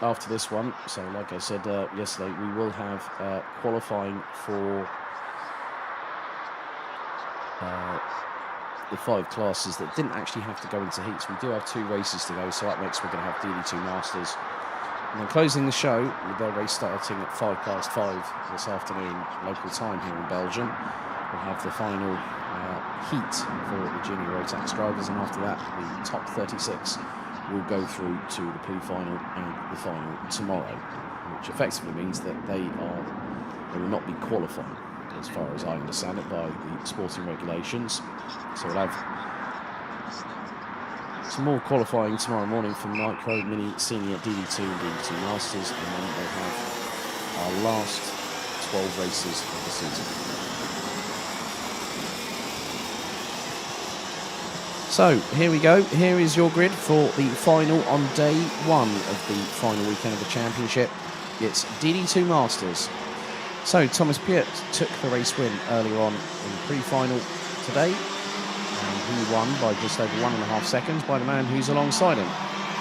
after this one. So like I said yesterday, we will have qualifying for the 5 classes that didn't actually have to go into heats. We do have 2 races to go, so that makes we're going to have DD2 Masters. And then closing the show with their race starting at 5:05 this afternoon, local time here in Belgium. We'll have the final heat for the junior Rotax drivers, and after that, the top 36 will go through to the pre-final and the final tomorrow, which effectively means that they will not be qualifying, as far as I understand it, by the sporting regulations. So we'll have some more qualifying tomorrow morning for Micro, Mini, Senior, DD2 and DD2 Masters, and then we'll have our last 12 races of the season. So here we go. Here is your grid for the final on day 1 of the final weekend of the championship. It's DD2 Masters. So Thomas Piet took the race win earlier on in the pre-final today, and he won by just over 1.5 seconds by the man who's alongside him,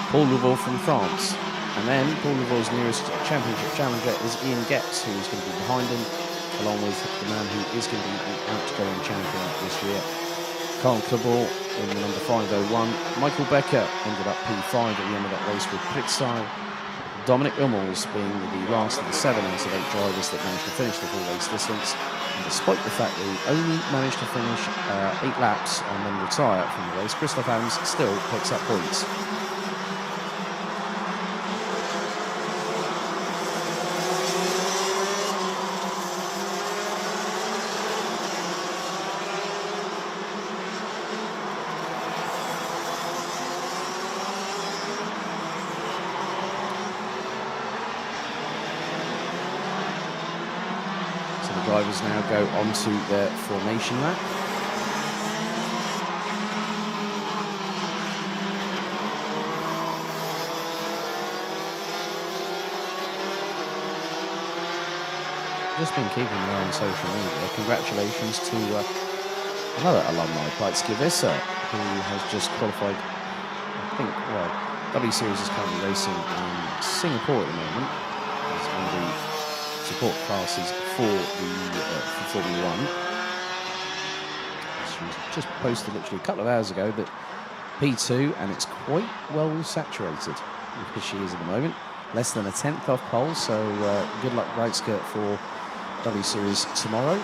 Paul Levaux from France. And then Paul Levaux's nearest championship challenger is Ian Getz, who is going to be behind him, along with the man who is going to be an outgoing champion this year, Carl Clabot in the number 501. Michael Becker ended up P5 at the end of that race with Pritzai. Dominic Hummels being the last of the 7 out of 8 drivers that managed to finish the full race distance. And despite the fact that he only managed to finish 8 laps and then retire from the race, Christoph Adams still picks up points. Drivers now go onto their formation lap. Just been keeping an eye on social media. Congratulations to another alumni, Pleitske Visser, who has just qualified. I think, well, W Series is currently racing in Singapore at the moment. It's on the support classes for Formula 1. She was just posted literally a couple of hours ago that P2, and it's quite well saturated because she is at the moment. Less than a 10th off pole, so good luck Breitske for W Series tomorrow.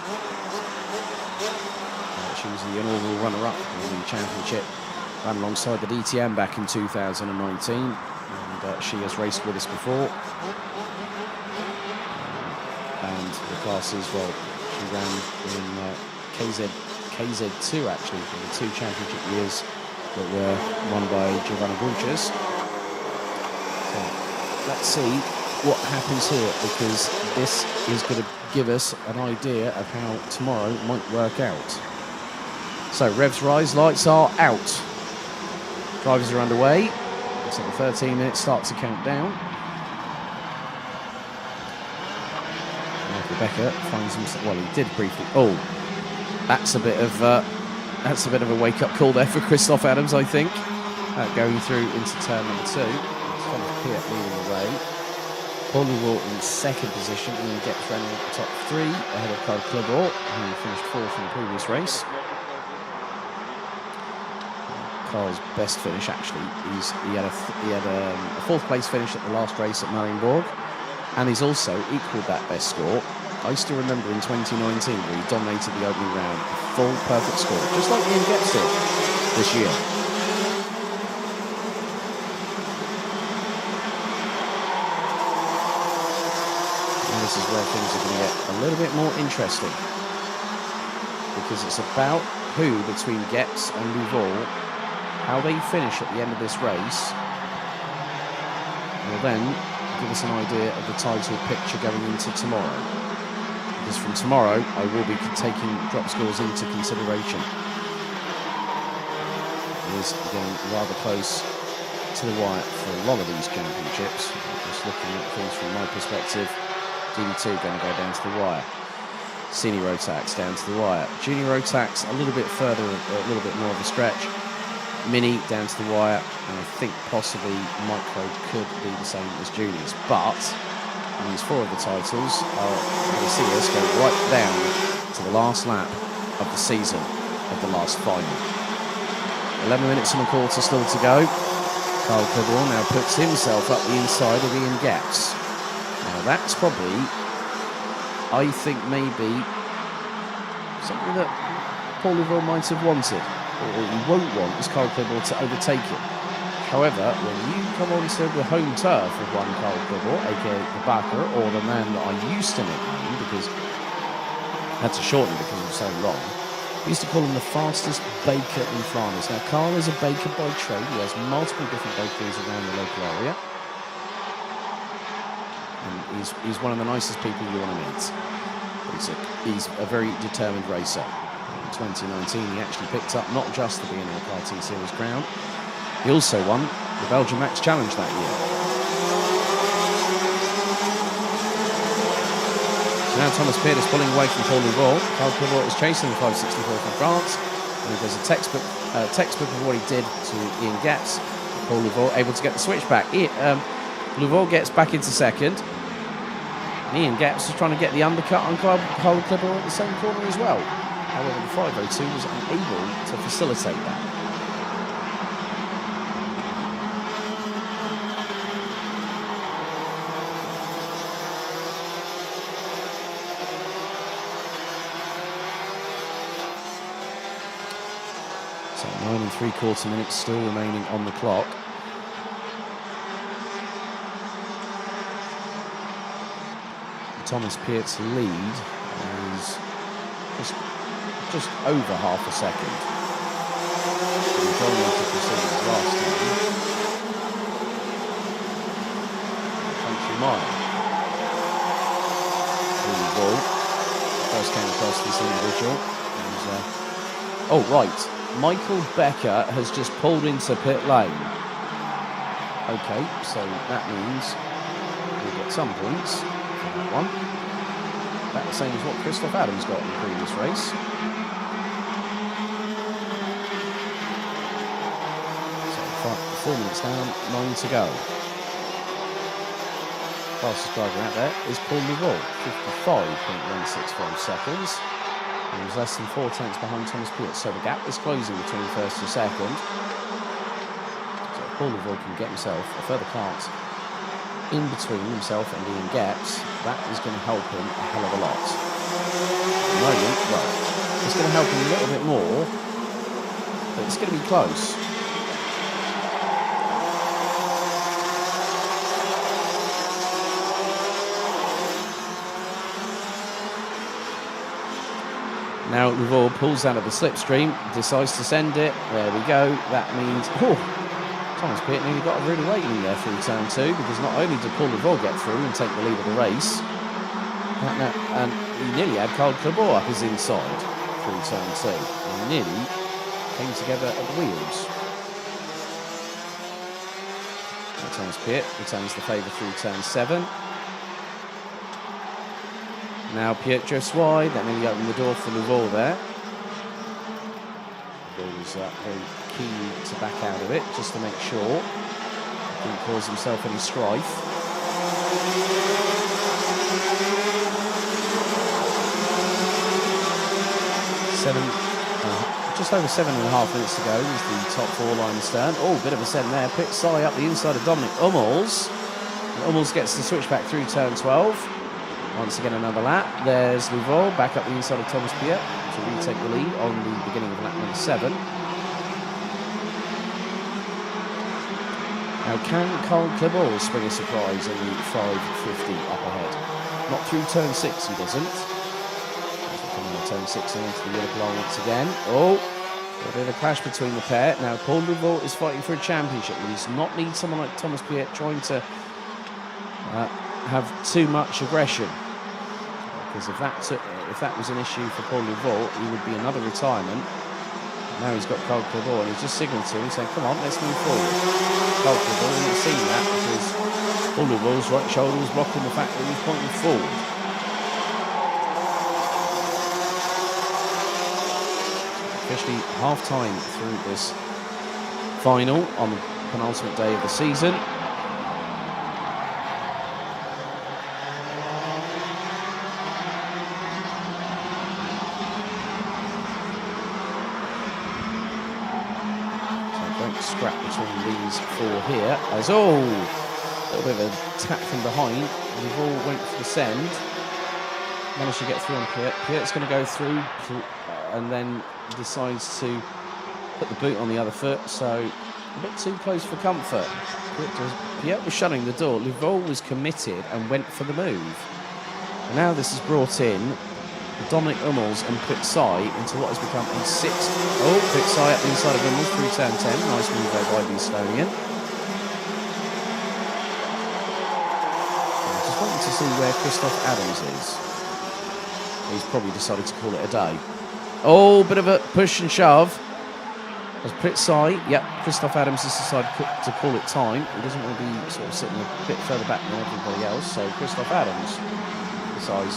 She was the inaugural runner-up in the championship, ran alongside the DTM back in 2019, and she has raced with us before. And the classes, well, she ran in KZ2 actually, in the 2 championship years that were won by Giovanna Bulches. So let's see what happens here, because this is going to give us an idea of how tomorrow might work out. So revs rise, lights are out. Drivers are underway. So the 13 minutes start to count down. Becker finds himself. Well, he did briefly. Oh, that's a bit of a wake-up call there for Christoph Adams, I think. Going through into turn number 2. Thomas Piet leading the way. Paul Louveau in second position. Ian Getz running at the top 3 ahead of Carl Clibor, who finished 4th in the previous race. Carl's best finish, actually, he had a 4th place finish at the last race at Marienborg, and he's also equalled that best score. I still remember in 2019 where he dominated the opening round, a full perfect score, just like Ian Getz did this year. And this is where things are going to get a little bit more interesting, because it's about who between Getz and Louveau, how they finish at the end of this race will then give us an idea of the title picture going into tomorrow. Because from tomorrow, I will be taking drop scores into consideration. It is getting rather close to the wire for a lot of these championships. Just looking at things from my perspective, DD2 going to go down to the wire. Senior Rotax down to the wire. Junior Rotax a little bit further, a little bit more of a stretch. Mini down to the wire, and I think possibly Micro could be the same as Juniors. But these 4 of the titles are going to see us go right down to the last lap of the season, of the last final. 11 minutes and a quarter still to go. Carl Clibor now puts himself up the inside of Ian Getz. Now that's probably, I think, maybe something that Paul Louveau might have wanted. What you won't want is Carl Clibor to overtake him. However, when you come onto the home turf of one Carl Clibor, aka the backer, or the man that I used to nickname, because I had to shorten it because it was so long, we used to call him the fastest baker in Flanders. Now, Carl is a baker by trade. He has multiple different bakeries around the local area. And he's one of the nicest people you want to meet. He's a very determined racer. 2019 he actually picked up not just the BNL Karting Series crown, he also won the Belgian Max Challenge that year. So now Thomas Piet is pulling away from Paul Louveau. Carl Clibor is chasing the 564 from France, and he does a textbook of what he did to Ian Getz. Paul Louveau able to get the switch back. Louveau gets back into second. Ian Getz is trying to get the undercut on Carl Clibor at the same corner as well. However, the 502 was unable to facilitate that. So 9 3/4 minutes still remaining on the clock. Thomas Piet's lead is just over half a second. He dominated the series last time. Country mile. Really ball. First came across this individual. Oh, right. Michael Becker has just pulled into pit lane. Okay, so that means we'll get some points for that one. About the same as what Christoph Adams got in the previous race. So 4 minutes down, 9 to go. Fastest driver out there is Paul Louveau, 55.165 seconds. And he was less than 4 tenths behind Thomas Piet. So the gap is closing between first and second. So if Paul Louveau can get himself a further part in between himself and Ian Getz, that is going to help him a hell of a lot. At the moment, well, it's going to help him a little bit more, but it's going to be close. Now Louveau pulls out of the slipstream, decides to send it. There we go. That means, Thomas Piet nearly got a rude awakening there through turn 2, because not only did Paul Louveau get through and take the lead of the race, and he nearly had Carl Clibor up his inside through turn 2, and nearly came together at the wheels. Now Thomas Piet returns the favour through turn 7. Now Piet drifts wide, that nearly opened the door for Louveau there. Louveau was very keen to back out of it, just to make sure he didn't cause himself any strife. Just over 7.5 minutes to go is the top 4 line stern. Oh, bit of a send there. Pit side up the inside of Dominic Hummels. Hummels gets the switch back through turn 12. Once again, another lap. There's Louveau back up the inside of Thomas Piet to retake the lead on the beginning of lap number 7. Now, can Carl Clebol spring a surprise in the 550 up ahead? Not through turn 6, he doesn't. Coming on turn 6 and into the yellow line once again. Oh, a bit of a clash between the pair. Now, Paul Louveau is fighting for a championship. He does not need someone like Thomas Piet trying to have too much aggression. Because if that was an issue for Paul Louveau, he would be another retirement. Now he's got Carl Clebol and he's just signalling to him saying, come on, let's move forward. Carl Clebol didn't see that because Paul Louveau's right shoulder was blocking the fact that he was pointing forward. Officially half-time through this final on the penultimate day of the season. Scrap between these 4 here as a little bit of a tap from behind. We've all went for the send, managed to get through on Piet. Piet's going to go through and then decides to put the boot on the other foot, so a bit too close for comfort. Piet was shutting the door. Louveau was committed and went for the move, and now this has brought in Dominic Hummels and Pit Sai into what has become a 6. Oh, Pit Sai up the inside of Hummels through turn 10. Nice move there by the Estonian. I just wanted to see where Christoph Adams is. He's probably decided to call it a day. Oh, bit of a push and shove. As Pit Sai, yep, Christoph Adams has decided to call it time. He doesn't want to be sort of sitting a bit further back than everybody else, so Christoph Adams decides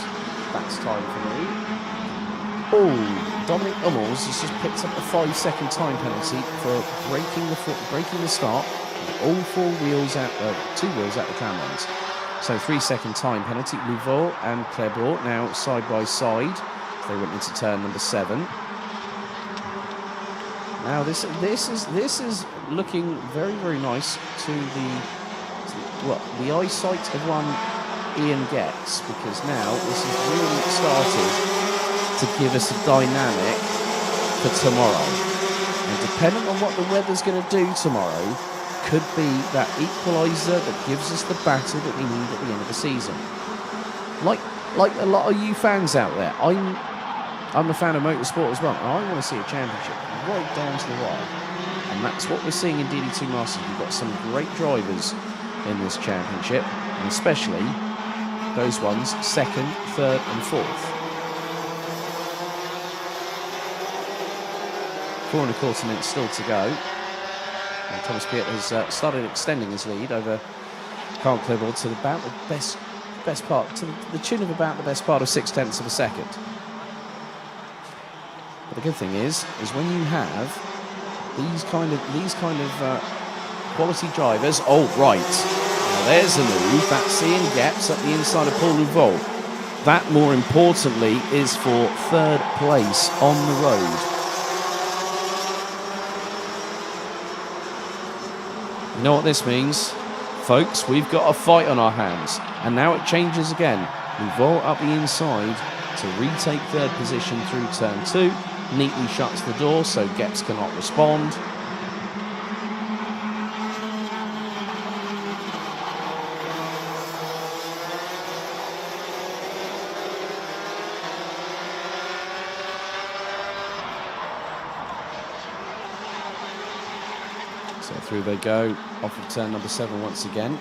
that's time for me. Oh, Dominic Hummels has just picked up a 5-second time penalty for breaking the start. All 4 wheels out, 2 wheels out the tram lines. So 3-second time penalty. Louveau and Clebol now side by side. They went into turn number 7. Now this is looking very, very nice to the eyesight of one Ian gets, because now this has really started to give us a dynamic for tomorrow. And depending on what the weather's going to do tomorrow, could be that equaliser that gives us the battle that we need at the end of the season. Like a lot of you fans out there, I'm a fan of motorsport as well, and I want to see a championship right down to the wire. And that's what we're seeing in DD2 Master. We've got some great drivers in this championship, and especially those ones 2nd, 3rd and 4th. 4.25 minutes still to go. And Thomas Piet has started extending his lead over Carl Clebol to about the best part, to the tune of about the best part of 0.6 of a second. But the good thing is when you have these kind of quality drivers. Oh, right. There's a move. That's Ian Gepps up the inside of Paul Louveau. That, more importantly, is for 3rd place on the road. You know what this means? Folks, we've got a fight on our hands. And now it changes again. Louveau up the inside to retake 3rd position through turn 2. Neatly shuts the door so Gepps cannot respond. So through they go, off of turn number 7 once again.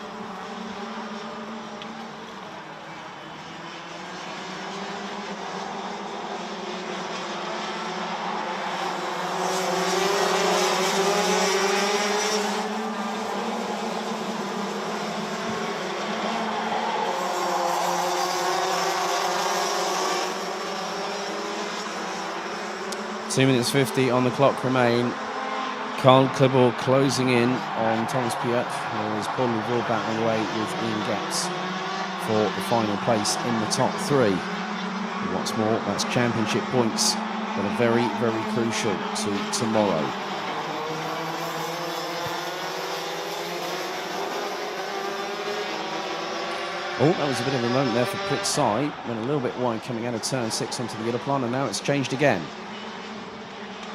Two minutes 50 on the clock remain. Carl Clebol closing in on Thomas Piet, as Paul Louveau battling away with Ian Gepps. for the final place in the top 3. And what's more, that's championship points that are very, very crucial to tomorrow. Oh, that was a bit of a moment there for pit side. Went a little bit wide coming out of turn 6 onto the Yellowplan, and now it's changed again.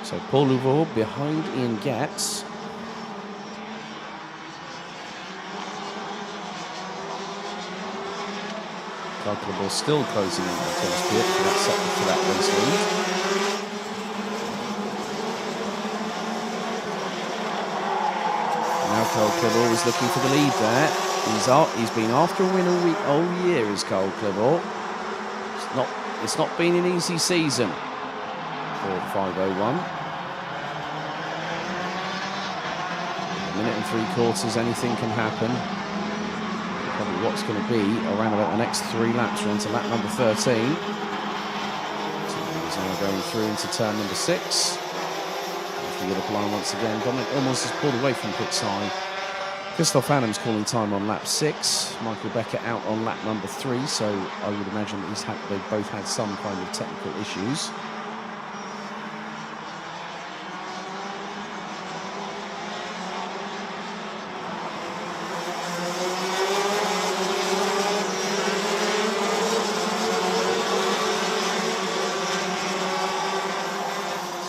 So Paul Louvreau behind Ian Getz. Calculable still closing in on Thomas Piet for that race lead. Now Carl Clebor is looking for the lead there. He's been after a win all year, is Carl Clebor. It's not been an easy season for 501. A minute and 3/4, anything can happen. Probably what's going to be around about the next 3 laps. We're into lap number 13. So he's now going through into turn number 6. The Yellow line once again. Dominic almost has pulled away from pit side. Christoph Adams calling time on lap 6. Michael Becker out on lap number 3. So I would imagine that they've both had some kind of technical issues.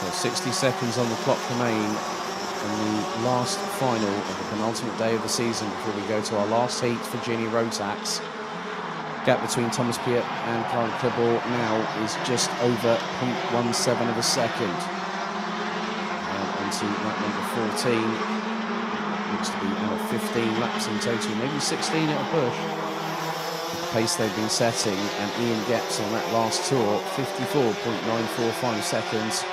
So 60 seconds on the clock remain in the last final of the penultimate day of the season before we go to our last heat for Junior Rotax. Gap between Thomas Piet and Carl Clebor now is just over 0.17 of a second. And onto lap number 14. Looks to be out of 15 laps in total, maybe 16 at a push. The pace they've been setting, and Ian Getz on that last tour, 54.945 seconds.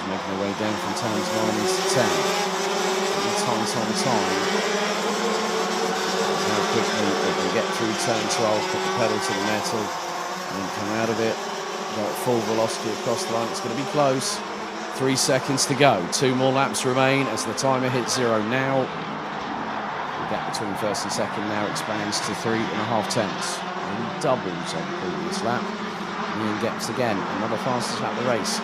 Making their way down from turns 9 into 10. Tight on time. How quickly they can get through turn 12, put the pedal to the metal, and then come out of it. Go at full velocity across the line. It's going to be close. 3 seconds to go. 2 more laps remain as the timer hits 0 now. The gap between first and second now expands to 3.5 tenths. Nearly doubles on the previous lap. Ian Getz again, another fastest lap of the race.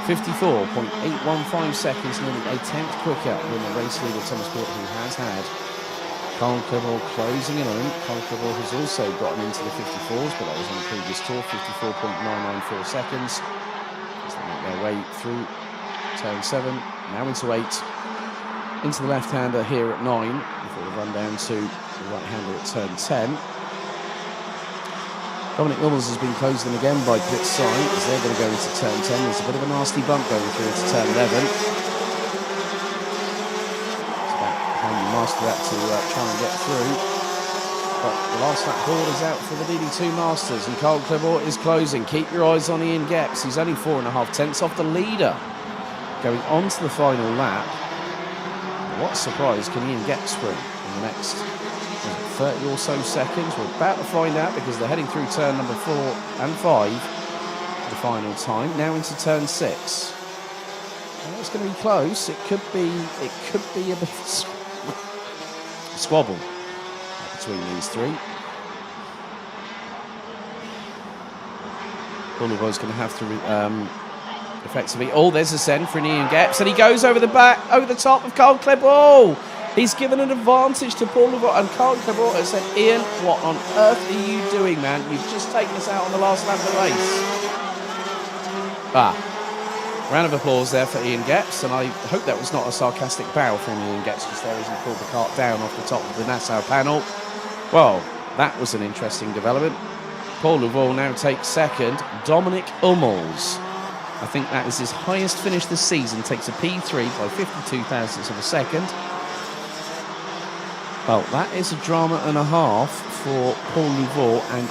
54.815 seconds, nearly a tenth quicker than the race leader Thomas Piet, who has had. Carl Clebor closing in on him. Carl Clebor has also gotten into the 54s, but that was on the previous tour, 54.994 seconds. As they make their way through turn 7, now into 8. Into the left-hander here at 9, before we run down to the right-hander at turn 10. Dominic Mills has been closed in again by pit side as they're going to go into turn 10. There's a bit of a nasty bump going through into turn 11. It's about how you master that to try and get through. But the last lap board is out for the DD2 Masters, and Carl Clebor is closing. Keep your eyes on Ian Getz. He's only 4.5 tenths off the leader. Going on to the final lap. What surprise can Ian Getz spring in the next 30 or so seconds? We're about to find out because they're heading through turn number 4 and 5 for the final time. Now into turn 6. Well, it's going to be close. It could be a bit of a squabble between these 3. Boulevard's going to have to effectively. Oh, there's a send for Ian Getz, and he goes over the top of Carl Clebor. He's given an advantage to Paul Louvreau, and Carl Clebor has said, Ian, what on earth are you doing, man? You've just taken us out on the last lap of the race. Round of applause there for Ian Getz, and I hope that was not a sarcastic bow from Ian Getz, because there he pulled the cart down off the top of the Nassau panel. Well, that was an interesting development. Paul Louvreau now takes second. Dominic Hummels, I think that is his highest finish this season, takes a P3 by 52 thousandths of a second. Well, that is a drama and a half for Paul Louvreau and,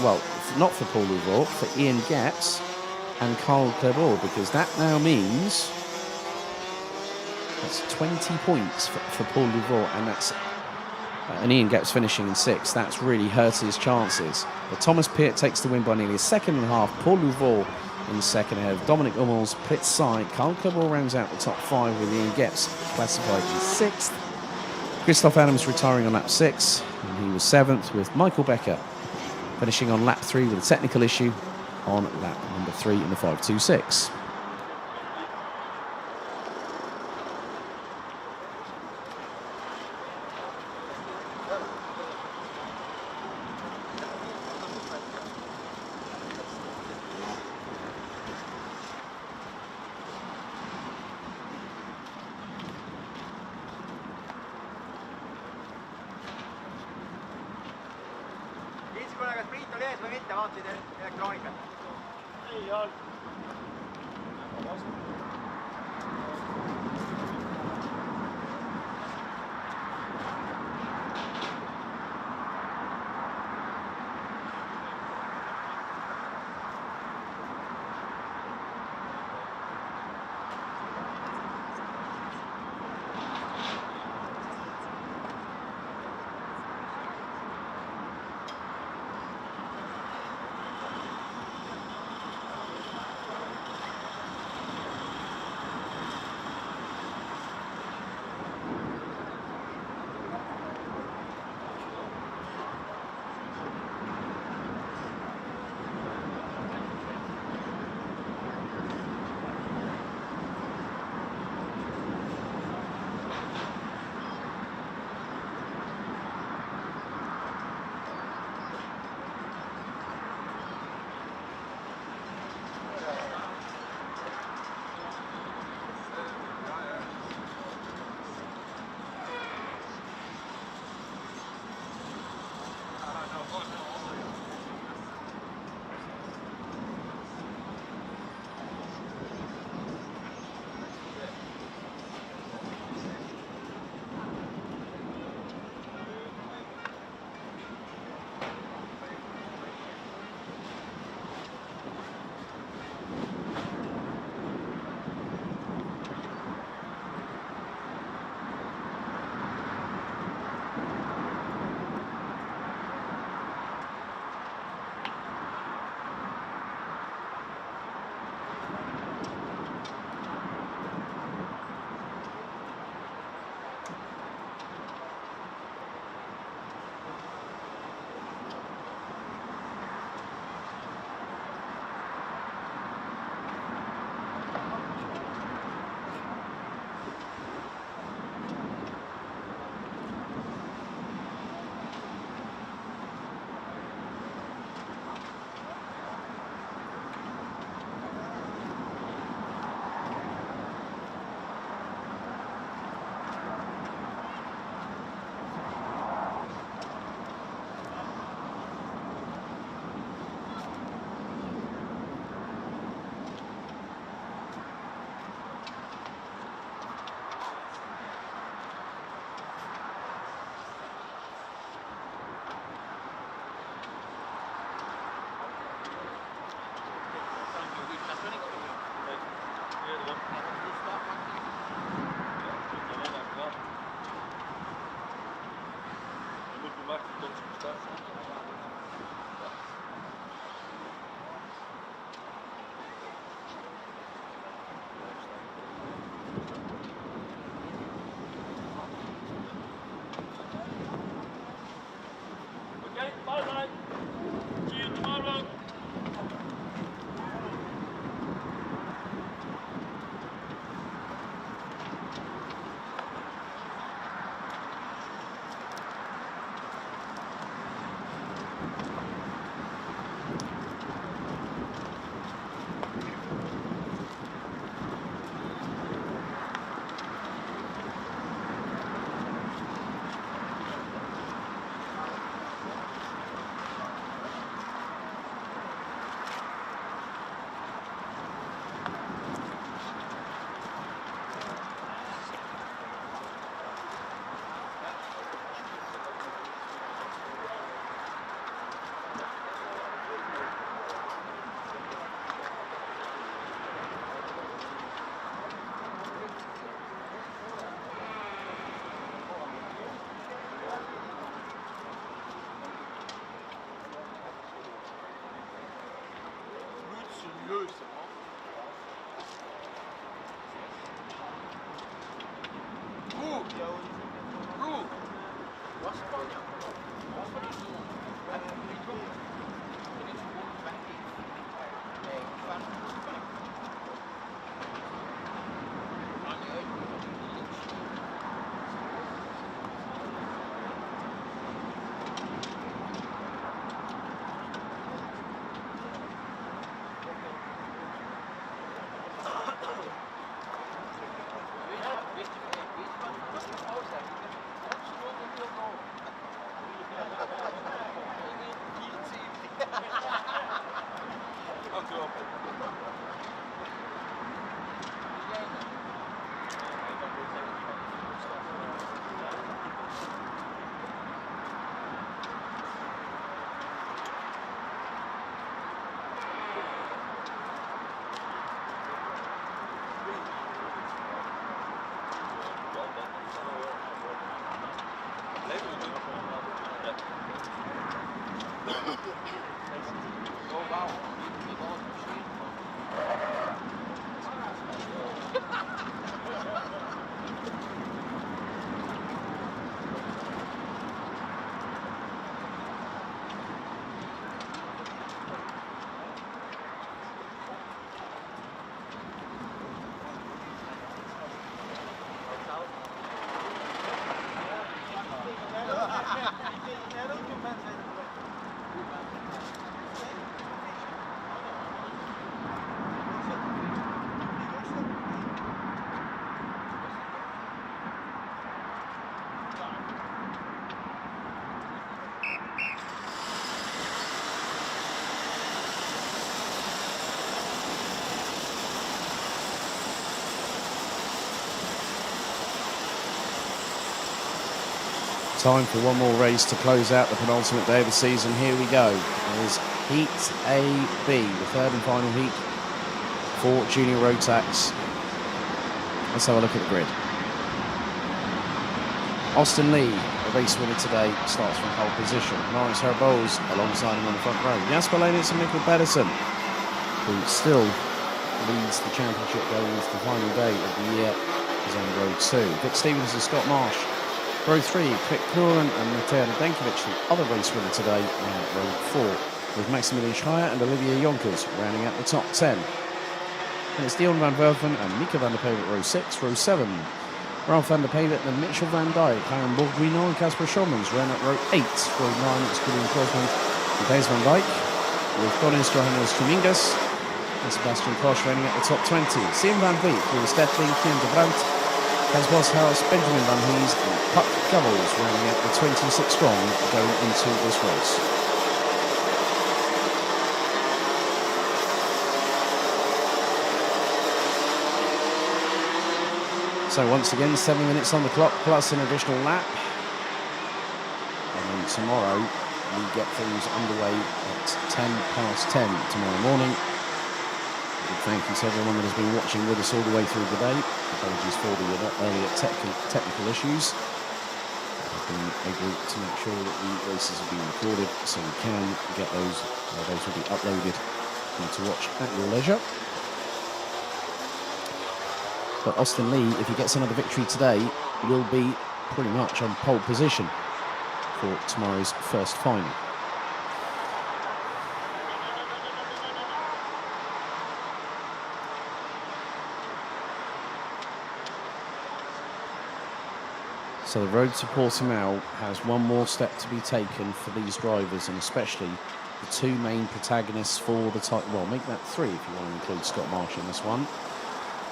well, not for Paul Louvreau, for Ian Getz and Carl Clebor, because that now means that's 20 points for Paul Louvreau, and that's and Ian Gepps finishing in 6th. That's really hurt his chances. But Thomas Peart takes the win by nearly a second and a half. Paul Louveau in second ahead of Dominic Hummels, pit side. Carl Cobble rounds out the top 5 with Ian Gepps classified in 6th. Christoph Adams retiring on lap 6, and he was 7th, with Michael Becker finishing on lap 3 with a technical issue on lap number 3 in the 5.26. Kas Priit oli ees või mitte, vaatasid elektroonikat? Ei olnud. Time for one more race to close out the penultimate day of the season. Here we go. There's Heat A, B, the third and final heat for Junior Road Tax. Let's have a look at the grid. Austin Lee, a race winner today, starts from pole position. Maurice Herboz alongside him on the front row. Jasper Leinitz and Mikkel Pedersen, who still leads the championship going into the final day of the year, is on row 2. Vic Stevens and Scott Marsh. Row 3, Klik Kluren and Mateo Nedeljkovic, the other race winner today, now at row 4, with Maximilian Schreier and Olivier Jonkers rounding out the top 10. And it's Dion van Werven and Mika van der Peev at row 6, row 7. Ralph van der Peev and Mitchell van Dijk, Karen Borguino and Casper Schommans round at row 8, row 9, it's Julian Kreuzmann and Thijs van Dijk, with Donis Johannes Dominguez and Sebastian Koch rounding at the top 20. Siem van Vliet, Louis Detling, Kim de Brandt, Hans Boshouse, Benjamin Van Hees and Puck Govels rounding out the 26 strong going into this race. So once again, 7 minutes on the clock plus an additional lap. And then tomorrow we get things underway at 10:10 tomorrow morning. Big thank you to everyone that has been watching with us all the way through the day. Apologies for the earlier technical issues. I've been able to make sure that the races have been recorded so we can get those. Those will be uploaded for you to watch at your leisure. But Austin Lee, if he gets another victory today, will be pretty much on pole position for tomorrow's first final. So the road to Portimao has one more step to be taken for these drivers, and especially the two main protagonists for the title. Well, make that 3 if you want to include Scott Marsh in this one.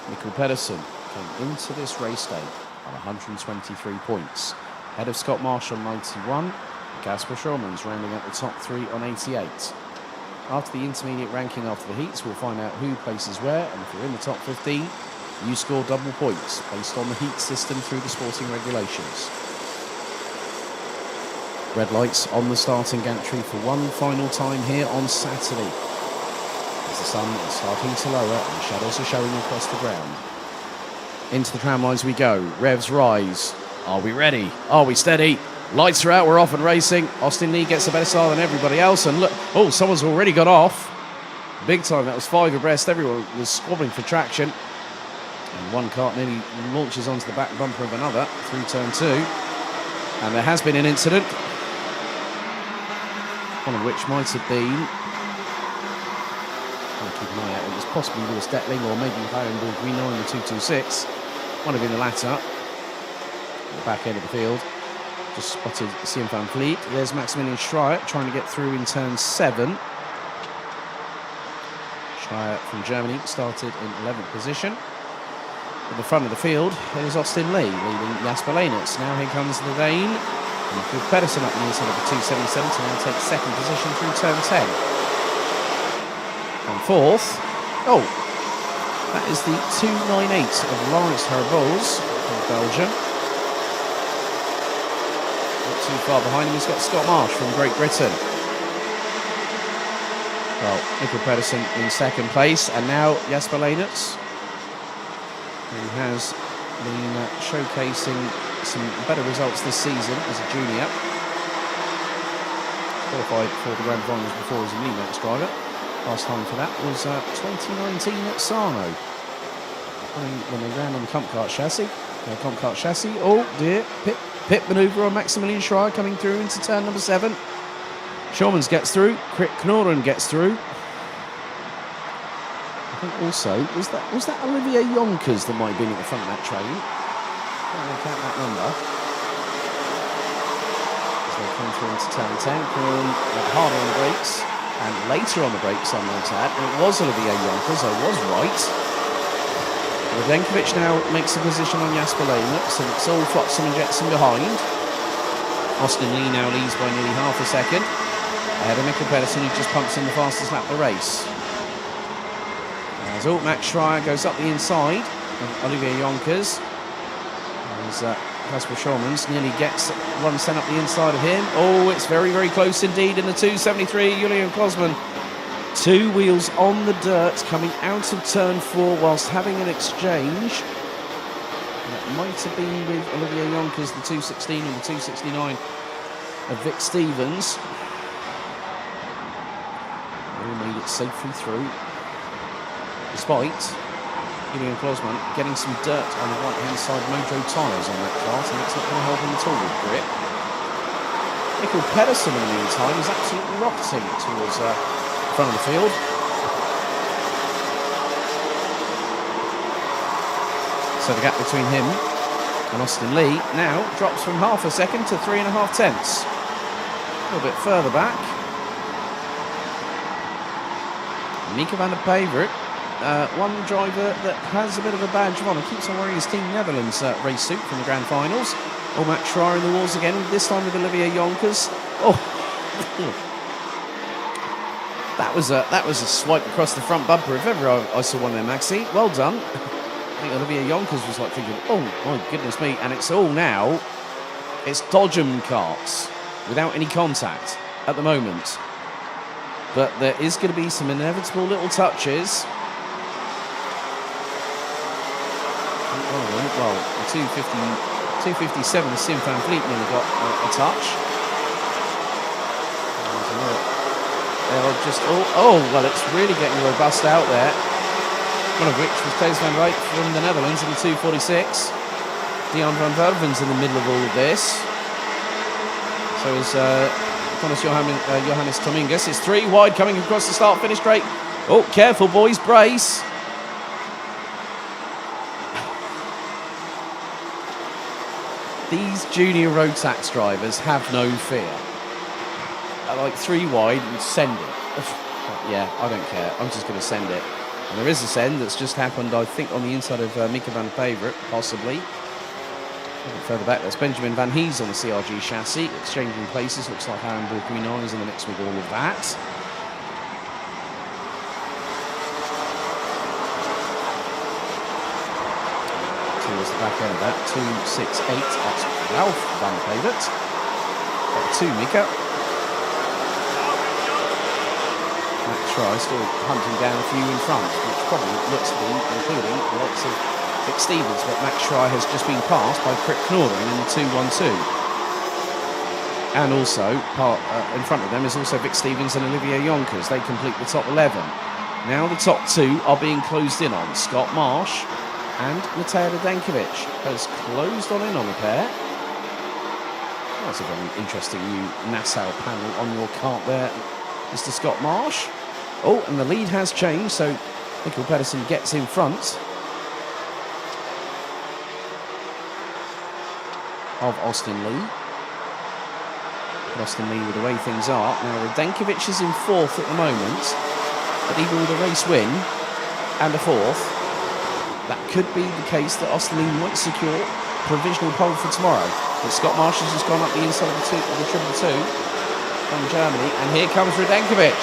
Mikkel Pedersen came into this race day on 123 points, ahead of Scott Marsh on 91, Casper Schommans rounding out the top 3 on 88. After the intermediate ranking after the heats, we'll find out who places where, and if you're in the top 15, you score double points based on the heat system through the sporting regulations. Red lights on the starting gantry for one final time here on Saturday, as the sun is starting to lower and the shadows are showing across the ground. Into the tram lines we go. Revs rise. Are we ready? Are we steady? Lights are out. We're off and racing. Austin Lee gets a better start than everybody else. And look, oh, someone's already got off. Big time. That was 5 abreast. Everyone was squabbling for traction. And one cart nearly launches onto the back bumper of another through turn 2. And there has been an incident, one of which might have been, I'll keep an eye out, it was possibly Louis Detling or maybe Hiram Borguino in the 226. Might have been the latter, at the back end of the field. Just spotted Siem van Vliet. There's Maximilian Schreier trying to get through in turn 7. Schreier from Germany started in 11th position. At the front of the field, it is Austin Lee leading Jasper Leinitz. Now here comes the Dane. And with Pedersen up the inside of the 277 to now take 2nd position through turn 10. And 4th, oh, that is the 298 of Laurens Herboz from Belgium. Not too far behind him, he's got Scott Marsh from Great Britain. Well, Mikkel Pedersen in 2nd place, and now Jasper Leinitz, who has been showcasing some better results this season as a junior. qualified for the Grand Finals before as a Mini-Max driver. Last time for that was 2019 at Sarno. When they ran on the Comp Kart chassis. Oh dear, pit manoeuvre on Maximilian Schreier coming through into turn number 7. Schormans gets through, Krit Knorren gets through. I think also, was that Olivier Jonkers that might have been at the front of that train? I can't work out that number. As they come through into turn 10, Knorren harder on the brakes, and later on the brakes on that add, and it was Olivier Jonkers, I was right. Radenkovic now makes a position on Jasper Leinert, so it's all Flotsam and Jetsam behind. Austin Lee now leads by nearly half a second. Ahead of Mikkel Pedersen, who just pumps in the fastest lap of the race. As Max Schreier goes up the inside of Olivier Jonkers. As Kasper Schormans nearly gets 1 cent up the inside of him. Oh, it's very, very close indeed in the 273. Julian Klosman. 2 wheels on the dirt coming out of turn 4 whilst having an exchange. That might have been with Olivier Jonkers, the 216 and the 269 of Vic Stevens. All made it safely through, despite Julian Klosman getting some dirt on the right-hand side Mojo tyres on that kart, and it's not going to help him at all with grip. Mikkel Pedersen, in the meantime, is absolutely rocketing towards the front of the field. So the gap between him and Austin Lee now drops from half a second to 3.5 tenths. A little bit further back. Mika van der Pavert, one driver that has a bit of a badge of honour, keeps on wearing his Team Netherlands race suit from the Grand Finals. Oh, Max Schreier in the walls again, this time with Olivier Jonkers. Oh, that was a swipe across the front bumper if ever I saw one there, Maxi. Well done. I think Olivier Jonkers was like thinking, oh my goodness me, and it's all now, it's Dodgem karts without any contact at the moment. But there is going to be some inevitable little touches. Well, the 257, Sim van Vliet nearly got a touch. They'll just, well, it's really getting robust out there. One of which was Thijs van Dijk from the Netherlands in the 246. Dion van Verven's in the middle of all of this. So is Thomas Johannes Tomingus. It's 3 wide coming across the start-finish straight. Oh, careful, boys, brace. These junior road tax drivers have no fear. Like 3 wide and send it. Yeah, I don't care. I'm just going to send it. And there is a send that's just happened, I think, on the inside of Mika van Pavert, possibly. A bit further back, that's Benjamin Van Hees on the CRG chassis, exchanging places. Looks like Aaron Borquinon is in the mix with all of that. Towards the back end of that, 268, that's Ralph Van Pavert. Up to Mika. Max Schreier still hunting down a few in front, which probably looks to be including the likes of Vic Stevens, but Max Schreier has just been passed by Krit Knorren in the 212. And also, in front of them is also Vic Stevens and Olivier Jonkers. They complete the top 11. Now the top 2 are being closed in on. Scott Marsh and Matej Radenkovic has closed in on the pair. That's a very interesting new Nassau panel on your kart there, Mr. Scott Marsh. Oh, and the lead has changed, so Mikkel Pedersen gets in front of Austin Lee. Austin Lee with the way things are. Now Radenkovic is in 4th at the moment, but even with a race win and a 4th, that could be the case that Austin Lee might secure provisional pole for tomorrow. But Scott Marsh has just gone up the inside of the triple 2 from Germany, and here comes Radenkovic.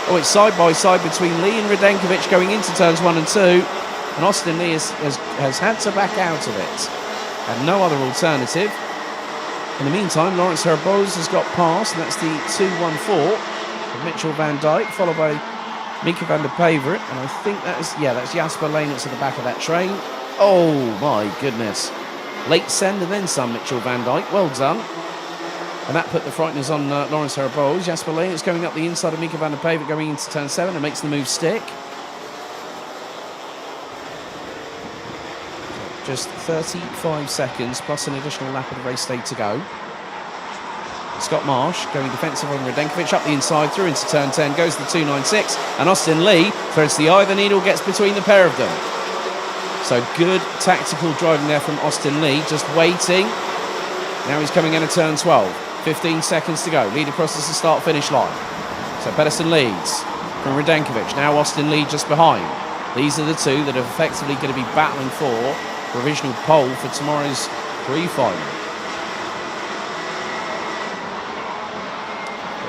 Oh, it's side by side between Lee and Radenkovic going into turns 1 and 2, and Austin Lee has had to back out of it. Had no other alternative. In the meantime, Lawrence Herboz has got past, and that's the 214 of Mitchell van Dijk, followed by Mika van der Pavert, and I think that's Jasper Leinert at the back of that train. Oh my goodness. Late send and then some, Mitchell van Dijk, well done. And that put the frighteners on Lawrence Herabols. Jasper Lane is going up the inside of Mika van der Pavert going into turn 7 and makes the move stick. Just 35 seconds plus an additional lap of the race day to go. Scott Marsh going defensive on Radenkovic up the inside through into turn 10, goes to the 296, and Austin Lee threads the eye of the needle, gets between the pair of them. So good tactical driving there from Austin Lee, just waiting. Now he's coming in at turn 12, 15 seconds to go, lead across the start-finish line. So Pedersen leads from Radenkovic, now Austin Lee just behind. These are the two that are effectively going to be battling for provisional pole for tomorrow's pre-final.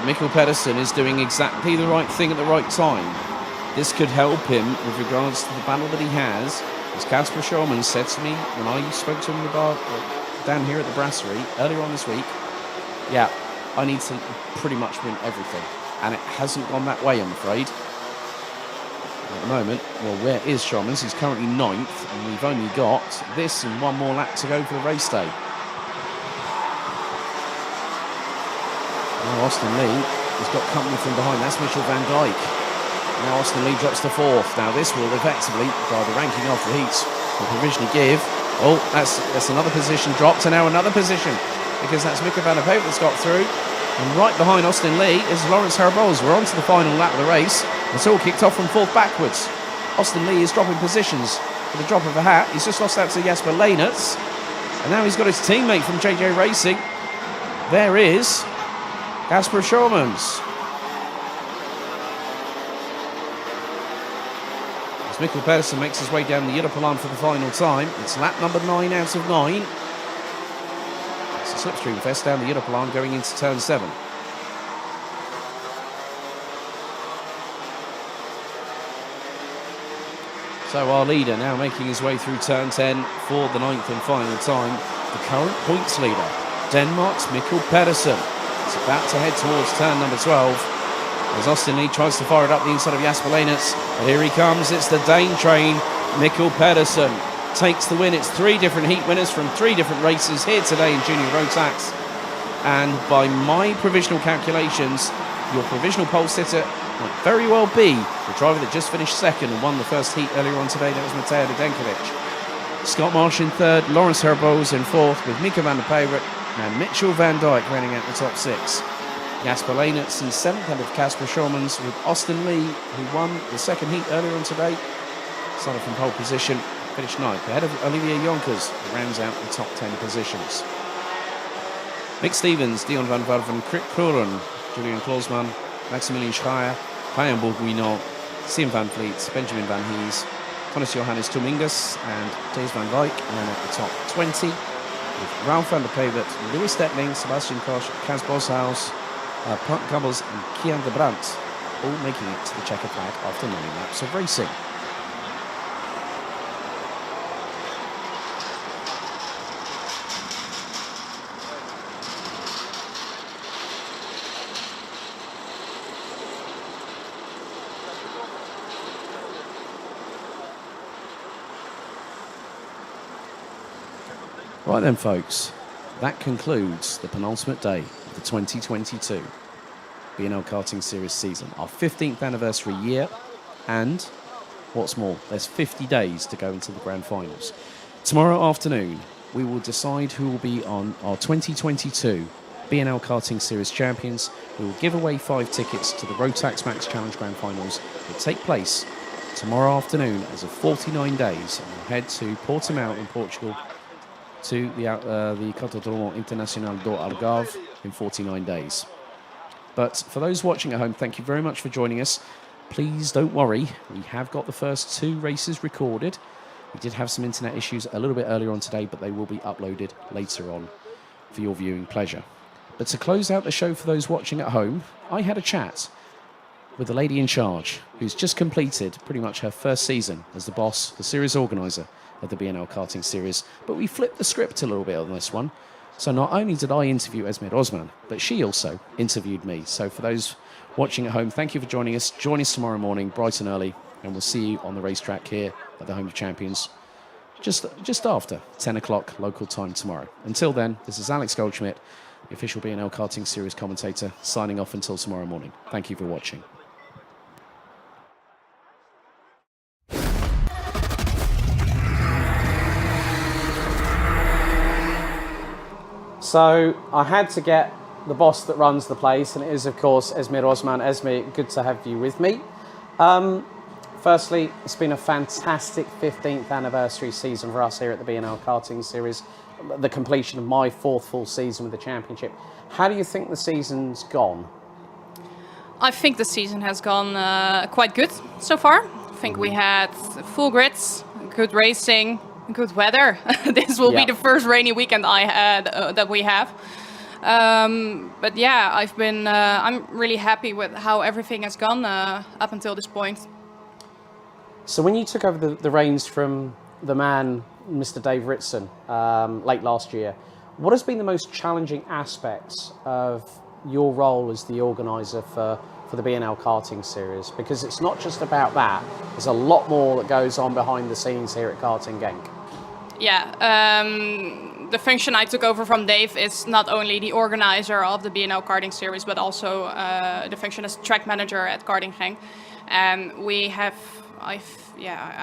Mikkel Pedersen is doing exactly the right thing at the right time. This could help him with regards to the battle that he has. As Kasper Schulman said to me when I spoke to him about down here at the Brasserie earlier on this week, yeah, I need to pretty much win everything. And it hasn't gone that way, I'm afraid. At the moment, well, where is Schulman's? He's currently 9th, and we've only got this and one more lap to go for the race day. Now Austin Lee has got company from behind. That's Mitchell van Dijk. Now Austin Lee drops to 4th. Now this will effectively, by the ranking of the heats, will provisionally give. Oh, that's another position dropped, and now another position, because that's Mika van der Pavert that's got through. And right behind Austin Lee is Lawrence Herabols. We're on to the final lap of the race. It's all kicked off from 4th backwards. Austin Lee is dropping positions with the drop of a hat. He's just lost out to Jasper Leynertz. And now he's got his teammate from JJ Racing. There is Kasper Schulmans. As Mikkel Pedersen makes his way down the Europelan for the final time, it's lap number 9 out of 9. It's a slipstream fest down the Europelan going into turn 7. So our leader now making his way through turn 10 for the 9th and final time. The current points leader, Denmark's Mikkel Pedersen. It's about to head towards turn number 12 as Austin Lee tries to fire it up the inside of Jasper Leynertz. But here he comes, it's the Dane train. Mikkel Pedersen takes the win. It's 3 different heat winners from 3 different races here today in Junior Rotax. And by my provisional calculations, your provisional pole sitter might very well be the driver that just finished 2nd and won the first heat earlier on today. That was Matej Radenkovic. Scott Marsh in 3rd, Lawrence Herabols in 4th with Mika van der Pavert and Mitchell van Dijk running out the top 6. Jasper Leynertz in 7th, ahead of Kasper Schulmans, with Austin Lee, who won the 2nd heat earlier on today. Started from pole position, finished 9th, ahead of Olivier Jonkers, who rounds out the top 10 positions. Mick Stevens, Dion van Werven, Krik Kruren, Julian Klausman, Maximilian Schreier, Ryan Bourguignon, Sim van Vliet, Benjamin van Hees, Thomas Johannes Tomingus and Thijs van Dijk, and then at the top 20. With Ralph van der Pavert, Louis Stetling, Sebastian Koch, Kaz Boshaus, Pat Gubbels and Kian de Brandt, all making it to the checker flag after 9 laps of racing. Right then, folks, that concludes the penultimate day of the 2022 BNL Karting Series season, our 15th anniversary year, and what's more, there's 50 days to go into the grand finals. Tomorrow afternoon, we will decide who will be on our 2022 BNL Karting Series champions. We will give away 5 tickets to the Rotax Max Challenge Grand Finals that take place tomorrow afternoon as of 49 days. And we'll head to Portimão in Portugal to the Cartódromo Internacional do Algarve in 49 days. But for those watching at home, thank you very much for joining us. Please don't worry, we have got the first 2 races recorded. We did have some internet issues a little bit earlier on today, but they will be uploaded later on for your viewing pleasure. But to close out the show for those watching at home, I had a chat with the lady in charge, who's just completed pretty much her first season as the boss, the series organizer of the BNL Karting Series. But we flipped the script a little bit on this one. So not only did I interview Esmir Osman, but she also interviewed me. So for those watching at home, thank you for joining us. Join us tomorrow morning, bright and early, and we'll see you on the racetrack here at the Home of Champions just after 10 o'clock local time tomorrow. Until then, this is Alex Goldschmidt. the official BNL Karting Series commentator, signing off until tomorrow morning. Thank you for watching. So I had to get the boss that runs the place, and it is, of course, Esmir Osman. Esmir, good to have you with me. Firstly, it's been a fantastic 15th anniversary season for us here at the BNL Karting Series, the completion of my 4th full season with the championship. How do you think the season's gone? I think the season has gone quite good so far. I think we had full grids, good racing, good weather. This will be the first rainy weekend I had that we have. But yeah, I'm really happy with how everything has gone up until this point. So when you took over the reins from the man, Mr. Dave Ritson, late last year, what has been the most challenging aspects of your role as the organiser for the BNL Karting Series? Because it's not just about that. There's a lot more that goes on behind the scenes here at Karting Genk. Yeah, the function I took over from Dave is not only the organizer of the BNL Karting Series, but also the function as track manager at Karting Genk. And we have, I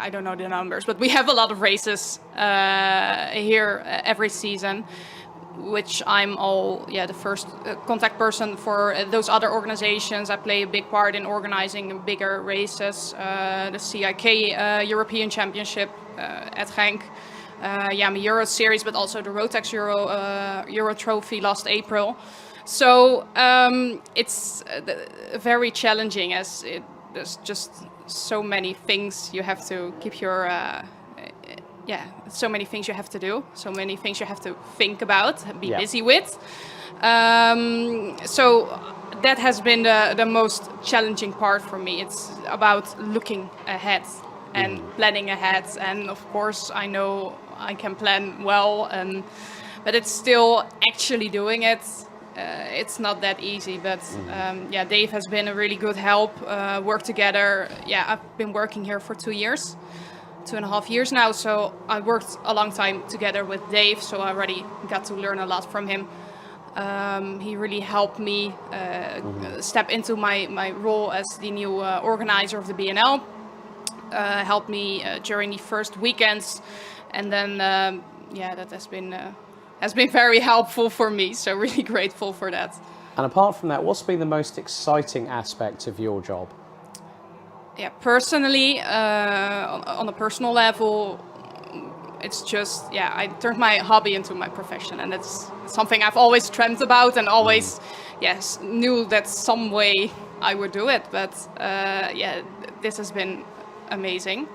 don't know the numbers, but we have a lot of races here every season, which I'm the first contact person for those other organizations. I play a big part in organizing bigger races, the CIK European Championship at Genk. My Euro Series, but also the Rotax Euro Trophy last April. So it's very challenging, as there's just so many things you have to keep your so many things you have to do, so many things you have to think about, be busy with. So that has been the most challenging part for me. It's about looking ahead and planning ahead, and of course I know I can plan well, but it's still actually doing it. It's not that easy, but Dave has been a really good help. Work together. I've been working here for 2.5 years now, so I worked a long time together with Dave, so I already got to learn a lot from him. He really helped me step into my role as the new organizer of the BNL. Helped me during the first weekends, and then that has been very helpful for me, so really grateful for that. And apart from that, what's been the most exciting aspect of your job? Personally, on a personal level, it's just I turned my hobby into my profession, and it's something I've always dreamt about and always knew that some way I would do it, but this has been amazing.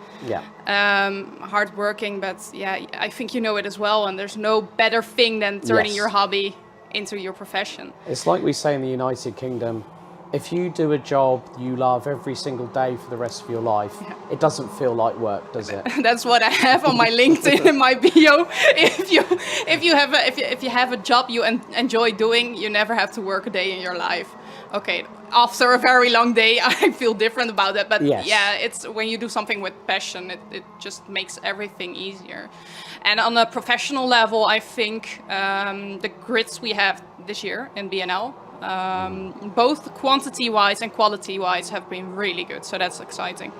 Hard working, but I think you know it as well, and there's no better thing than turning your hobby into your profession. It's like we say in the United Kingdom, if you do a job you love every single day for the rest of your life, it doesn't feel like work, does it? That's what I have on my LinkedIn in my bio. If you have a job you enjoy doing, you never have to work a day in your life. Okay, after a very long day, I feel different about that. But it's when you do something with passion, it just makes everything easier. And on a professional level, I think the grids we have this year in BNL, both quantity-wise and quality-wise, have been really good. So that's exciting.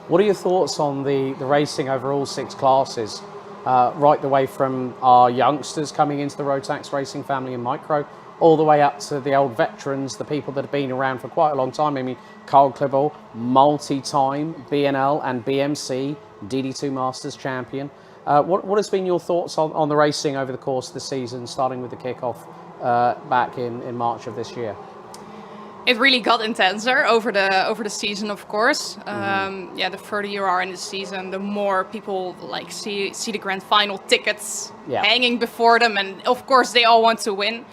What are your thoughts on the racing over all 6 classes, right the way from our youngsters coming into the Rotax racing family in micro, all the way up to the old veterans, the people that have been around for quite a long time? I mean, Carl Klibble, multi-time BNL and BMC, DD2 Masters champion. What has been your thoughts on the racing over the course of the season, starting with the kickoff back in March of this year? It really got intenser over the season, of course. The further you are in the season, the more people see the grand final tickets hanging before them, and of course they all want to win.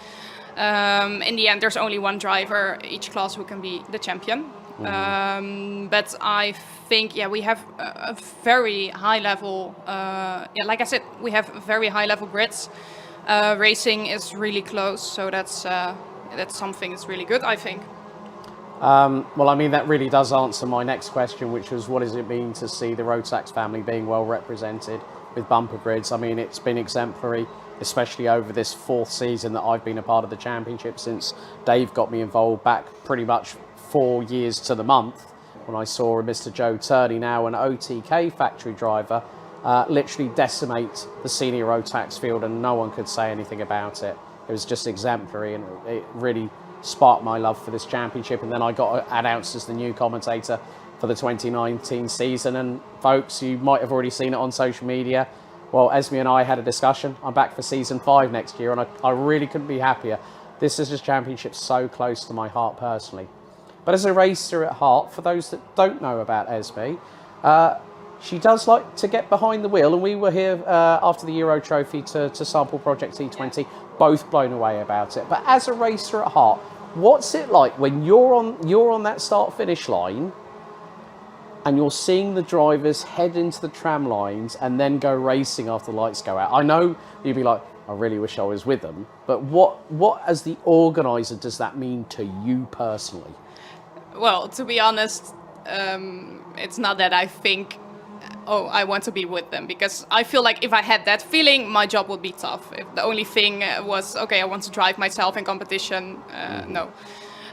In the end, there's only one driver each class who can be the champion. But I think we have a very high level. Like I said, we have very high level grids. Racing is really close, so that's something that's really good, I think. Well, I mean, that really does answer my next question, which was, what does it mean to see the Rotax family being well represented with bumper grids? I mean, it's been exemplary especially over this 4th season that I've been a part of the championship since Dave got me involved back pretty much 4 years to the month, when I saw Mr. Joe Turney, now an OTK factory driver, literally decimate the senior Rotax field, and no one could say anything about it. It was just exemplary, and it really sparked my love for this championship. And then I got announced as the new commentator for the 2019 season. And folks, you might have already seen it on social media. Well, Esme and I had a discussion. I'm back for season 5 next year, and I really couldn't be happier. This is a championship so close to my heart personally. But as a racer at heart, for those that don't know about Esme, she does like to get behind the wheel, and we were here after the Euro Trophy to sample Project T20, both blown away about it. But as a racer at heart, what's it like when you're on that start-finish line and you're seeing the drivers head into the tram lines and then go racing after the lights go out? I know you'd be like, I really wish I was with them, but what as the organizer does that mean to you personally? Well, to be honest, it's not that I think, oh, I want to be with them, because I feel like if I had that feeling, my job would be tough. If the only thing was, okay, I want to drive myself in competition, no.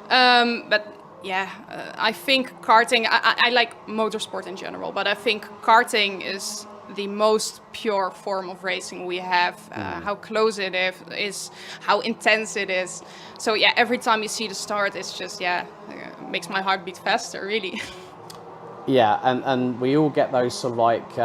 But yeah, I think karting, I like motorsport in general, but I think karting is the most pure form of racing we have. How close it is, how intense it is. So yeah, every time you see the start, it's just, yeah, makes my heart beat faster, really. Yeah, and we all get those sort of like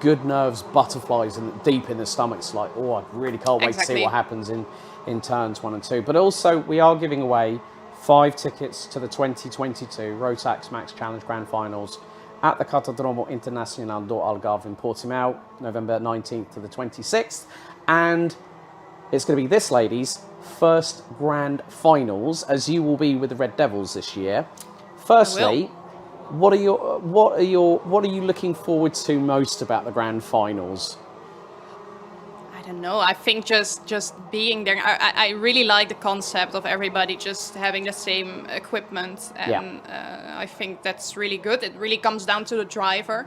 good nerves, butterflies, and deep in the stomachs, like, oh, I really can't wait to see what happens in turns 1 and 2. But also, we are giving away 5 tickets to the 2022 Rotax Max Challenge Grand Finals at the Cartódromo Internacional do Algarve in Portimão, November 19th to the 26th. And it's going to be this lady's first Grand Finals, as you will be with the Red Devils this year. Firstly, what are you looking forward to most about the Grand Finals? I don't know. I think just being there. I really like the concept of everybody just having the same equipment, and I think that's really good. It really comes down to the driver,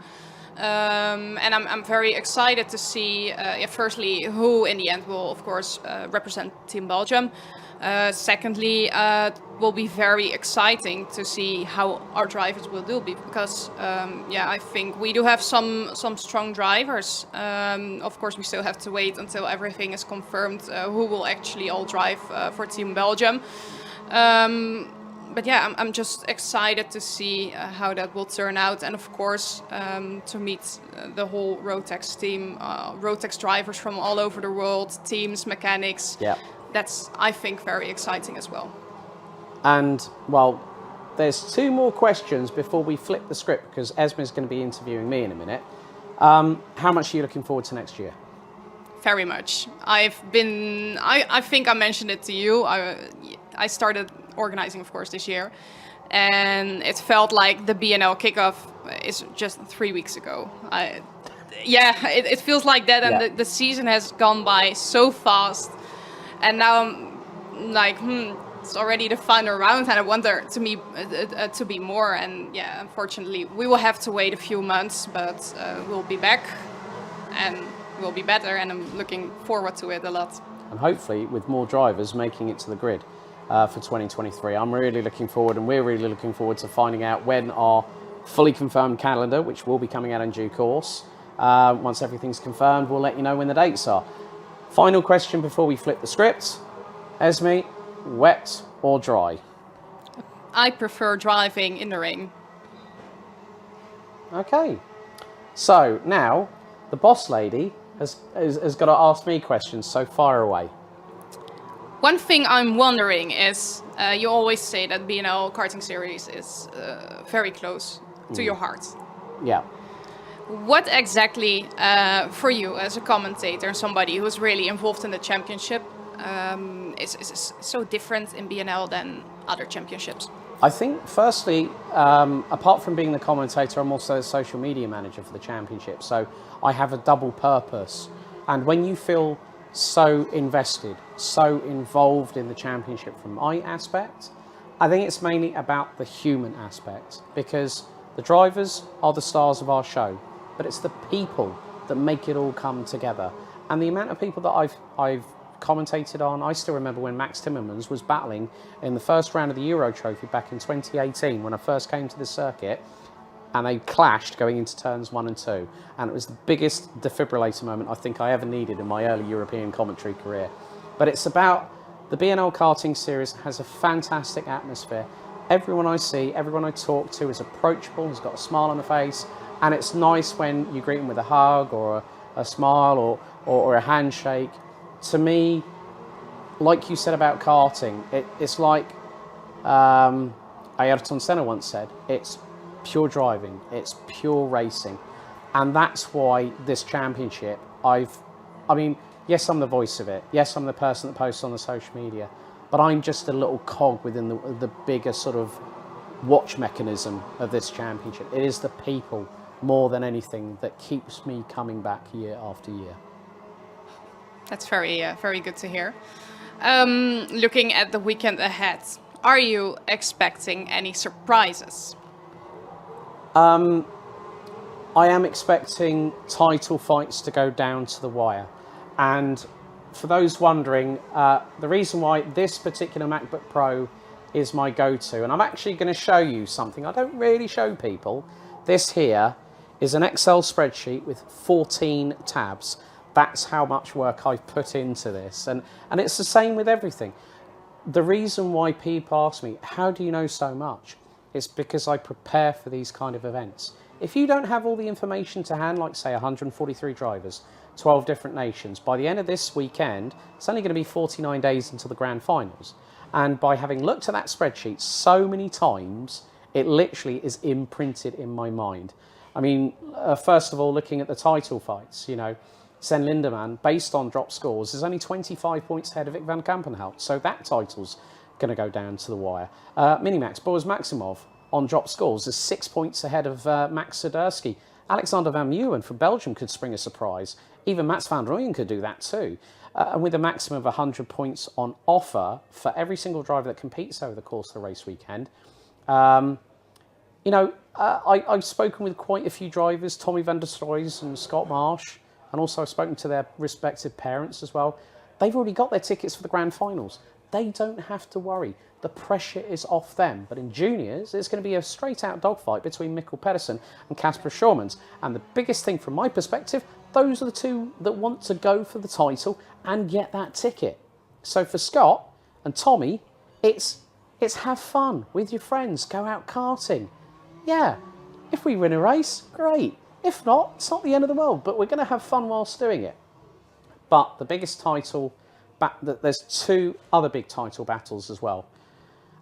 and I'm very excited to see, firstly, who in the end will, of course, represent Team Belgium. Secondly, will be very exciting to see how our drivers will do, because I think we do have some strong drivers. Of course, we still have to wait until everything is confirmed, who will actually all drive for Team Belgium. But yeah, I'm just excited to see how that will turn out, and of course to meet the whole Rotax team, Rotax drivers from all over the world, teams, mechanics. Yeah. That's, I think, very exciting as well. And, well, there's 2 more questions before we flip the script, because Esme's going to be interviewing me in a minute. How much are you looking forward to next year? Very much. I think I mentioned it to you. I started organizing, of course, this year. And it felt like the BNL kickoff is just 3 weeks ago. It feels like that, and the season has gone by so fast. And now I'm like, it's already the final round, and I want there to be more. And yeah, unfortunately, we will have to wait a few months, but we'll be back, and we'll be better. And I'm looking forward to it a lot. And hopefully, with more drivers making it to the grid for 2023, I'm really looking forward, and we're really looking forward to finding out when our fully confirmed calendar, which will be coming out in due course. Once everything's confirmed, we'll let you know when the dates are. Final question before we flip the script. Esme, wet or dry? I prefer driving in the rain. Okay. So now the boss lady has got to ask me questions, so fire away. One thing I'm wondering is, you always say that BNL karting series is very close to your heart. Yeah. What exactly, for you as a commentator and somebody who's really involved in the championship, is so different in BNL than other championships? I think, firstly, apart from being the commentator, I'm also a social media manager for the championship. So I have a double purpose. And when you feel so invested, so involved in the championship from my aspect, I think it's mainly about the human aspect, because the drivers are the stars of our show. But it's the people that make it all come together. And the amount of people that I've commentated on, I still remember when Max Timmermans was battling in the first round of the Euro Trophy back in 2018 when I first came to the circuit, and they clashed going into turns 1 and 2. And it was the biggest defibrillator moment I think I ever needed in my early European commentary career. But it's about the BNL karting series has a fantastic atmosphere. Everyone I see, everyone I talk to is approachable, has got a smile on the face, and it's nice when you greet them with a hug or a smile or a handshake. To me, like you said about karting, it's like Ayrton Senna once said, it's pure driving, it's pure racing. And that's why this championship, I mean, yes, I'm the voice of it. Yes, I'm the person that posts on the social media, but I'm just a little cog within the bigger sort of watch mechanism of this championship. It is the people more than anything that keeps me coming back year after year. That's very good to hear. Looking at the weekend ahead, are you expecting any surprises? I am expecting title fights to go down to the wire. And for those wondering, the reason why this particular MacBook Pro is my go-to, and I'm actually going to show you something I don't really show people. This here is an Excel spreadsheet with 14 tabs. That's how much work I've put into this. And it's the same with everything. The reason why people ask me, how do you know so much? It's because I prepare for these kind of events. If you don't have all the information to hand, like say 143 drivers, 12 different nations, by the end of this weekend, it's only going to be 49 days until the grand finals. And by having looked at that spreadsheet so many times, it literally is imprinted in my mind. I mean, first of all, looking at the title fights, you know, Sven Lindemann, based on drop scores, is only 25 points ahead of Vic van Kampenhout. So that title's going to go down to the wire. Minimax, Boris Maximov, on drop scores, is 6 points ahead of Max Swiderski. Alexander Van Meeuwen from Belgium could spring a surprise. Even Mats van Rooyen could do that too. And with a maximum of 100 points on offer for every single driver that competes over the course of the race weekend. You know, I've spoken with quite a few drivers, Tommy van der Stroys and Scott Marsh, and also I've spoken to their respective parents as well. They've already got their tickets for the grand finals. They don't have to worry. The pressure is off them. But in juniors, it's going to be a straight-out dogfight between Mikkel Pedersen and Kasper Schormans. And the biggest thing from my perspective, those are the two that want to go for the title and get that ticket. So for Scott and Tommy, it's have fun with your friends, go out karting. Yeah, if we win a race, great. If not, it's not the end of the world, but we're going to have fun whilst doing it. But the biggest title, there's two other big title battles as well.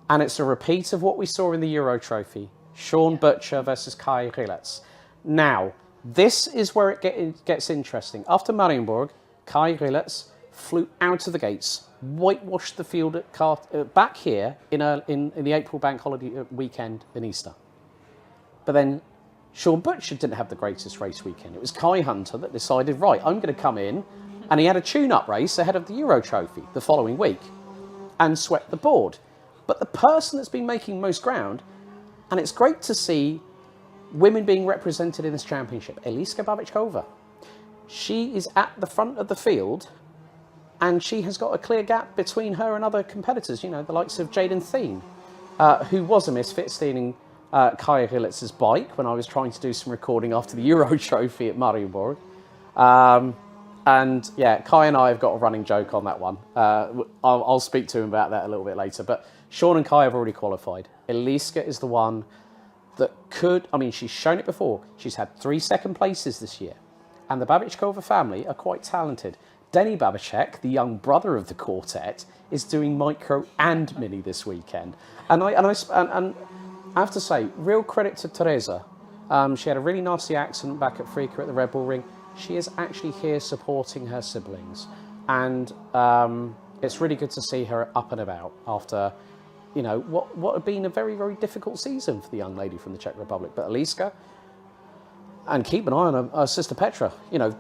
And it's a repeat of what we saw in the Euro Trophy. Sean Butcher versus Kai Rilets. Now, this is where it gets interesting. After Marienburg, Kai Rilets flew out of the gates, whitewashed the field at back here in the April bank holiday weekend in Easter. But then Sean Butcher didn't have the greatest race weekend. It was Kai Hunter that decided, right, I'm going to come in, and he had a tune-up race ahead of the Euro Trophy the following week and swept the board. But the person that's been making most ground, and it's great to see women being represented in this championship, Eliska Babičková. She is at the front of the field, and she has got a clear gap between her and other competitors, you know, the likes of Jaden Thien, who was a misfit stealing Kai Rilets' bike when I was trying to do some recording after the Euro Trophy at Marienburg. And yeah, Kai and I have got a running joke on that one. I'll speak to him about that a little bit later. But Sean and Kai have already qualified. Eliska is the one that could, I mean, she's shown it before. She's had 3 second places this year. And the Babičková family are quite talented. Denny Babicek, the young brother of the quartet, is doing micro and mini this weekend. And I have to say, real credit to Teresa. She had a really nasty accident back at Freaka at the Red Bull Ring. She is actually here supporting her siblings. And it's really good to see her up and about after, you know, what had been a very, very difficult season for the young lady from the Czech Republic. But Eliska, and keep an eye on her sister Petra. You know,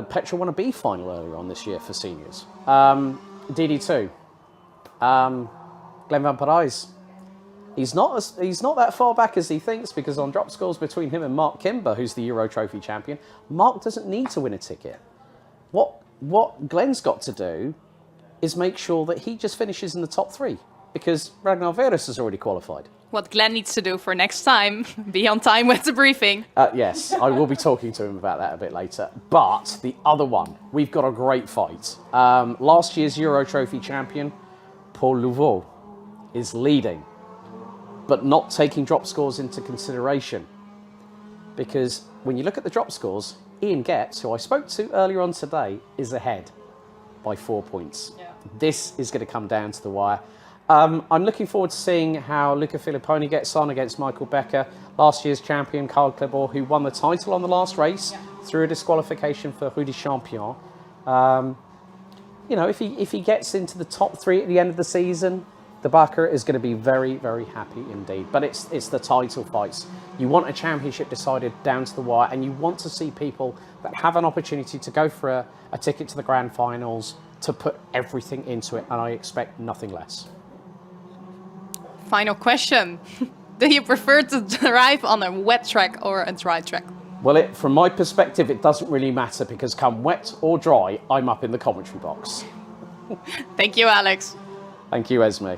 Petra won a B final earlier on this year for seniors. DD2, Glenn van Parijs. He's not that far back as he thinks, because on drop scores between him and Mark Kimber, who's the Euro Trophy champion, Mark doesn't need to win a ticket. What what Glenn's got to do is make sure that he just finishes in the top 3, because Ragnar Veres has already qualified. What Glenn needs to do for next time, be on time with the briefing. Yes, I will be talking to him about that a bit later. But the other one, we've got a great fight. Last year's Euro Trophy champion, Paul Louveau, is leading, but not taking drop scores into consideration. Because when you look at the drop scores, Ian Getz, who I spoke to earlier on today, is ahead by 4 points. Yeah. This is going to come down to the wire. I'm looking forward to seeing how Luca Filipponi gets on against Michael Becker, last year's champion Carl Klebor, who won the title on the last race through a disqualification for Rue de Champion. You know, if he gets into the top 3 at the end of the season, the Bakker is going to be very, very happy indeed. But it's the title fights. You want a championship decided down to the wire, and you want to see people that have an opportunity to go for a ticket to the grand finals to put everything into it, and I expect nothing less. Final question. Do you prefer to drive on a wet track or a dry track? Well, from my perspective, it doesn't really matter, because come wet or dry, I'm up in the commentary box. Thank you, Alex. Thank you, Esme.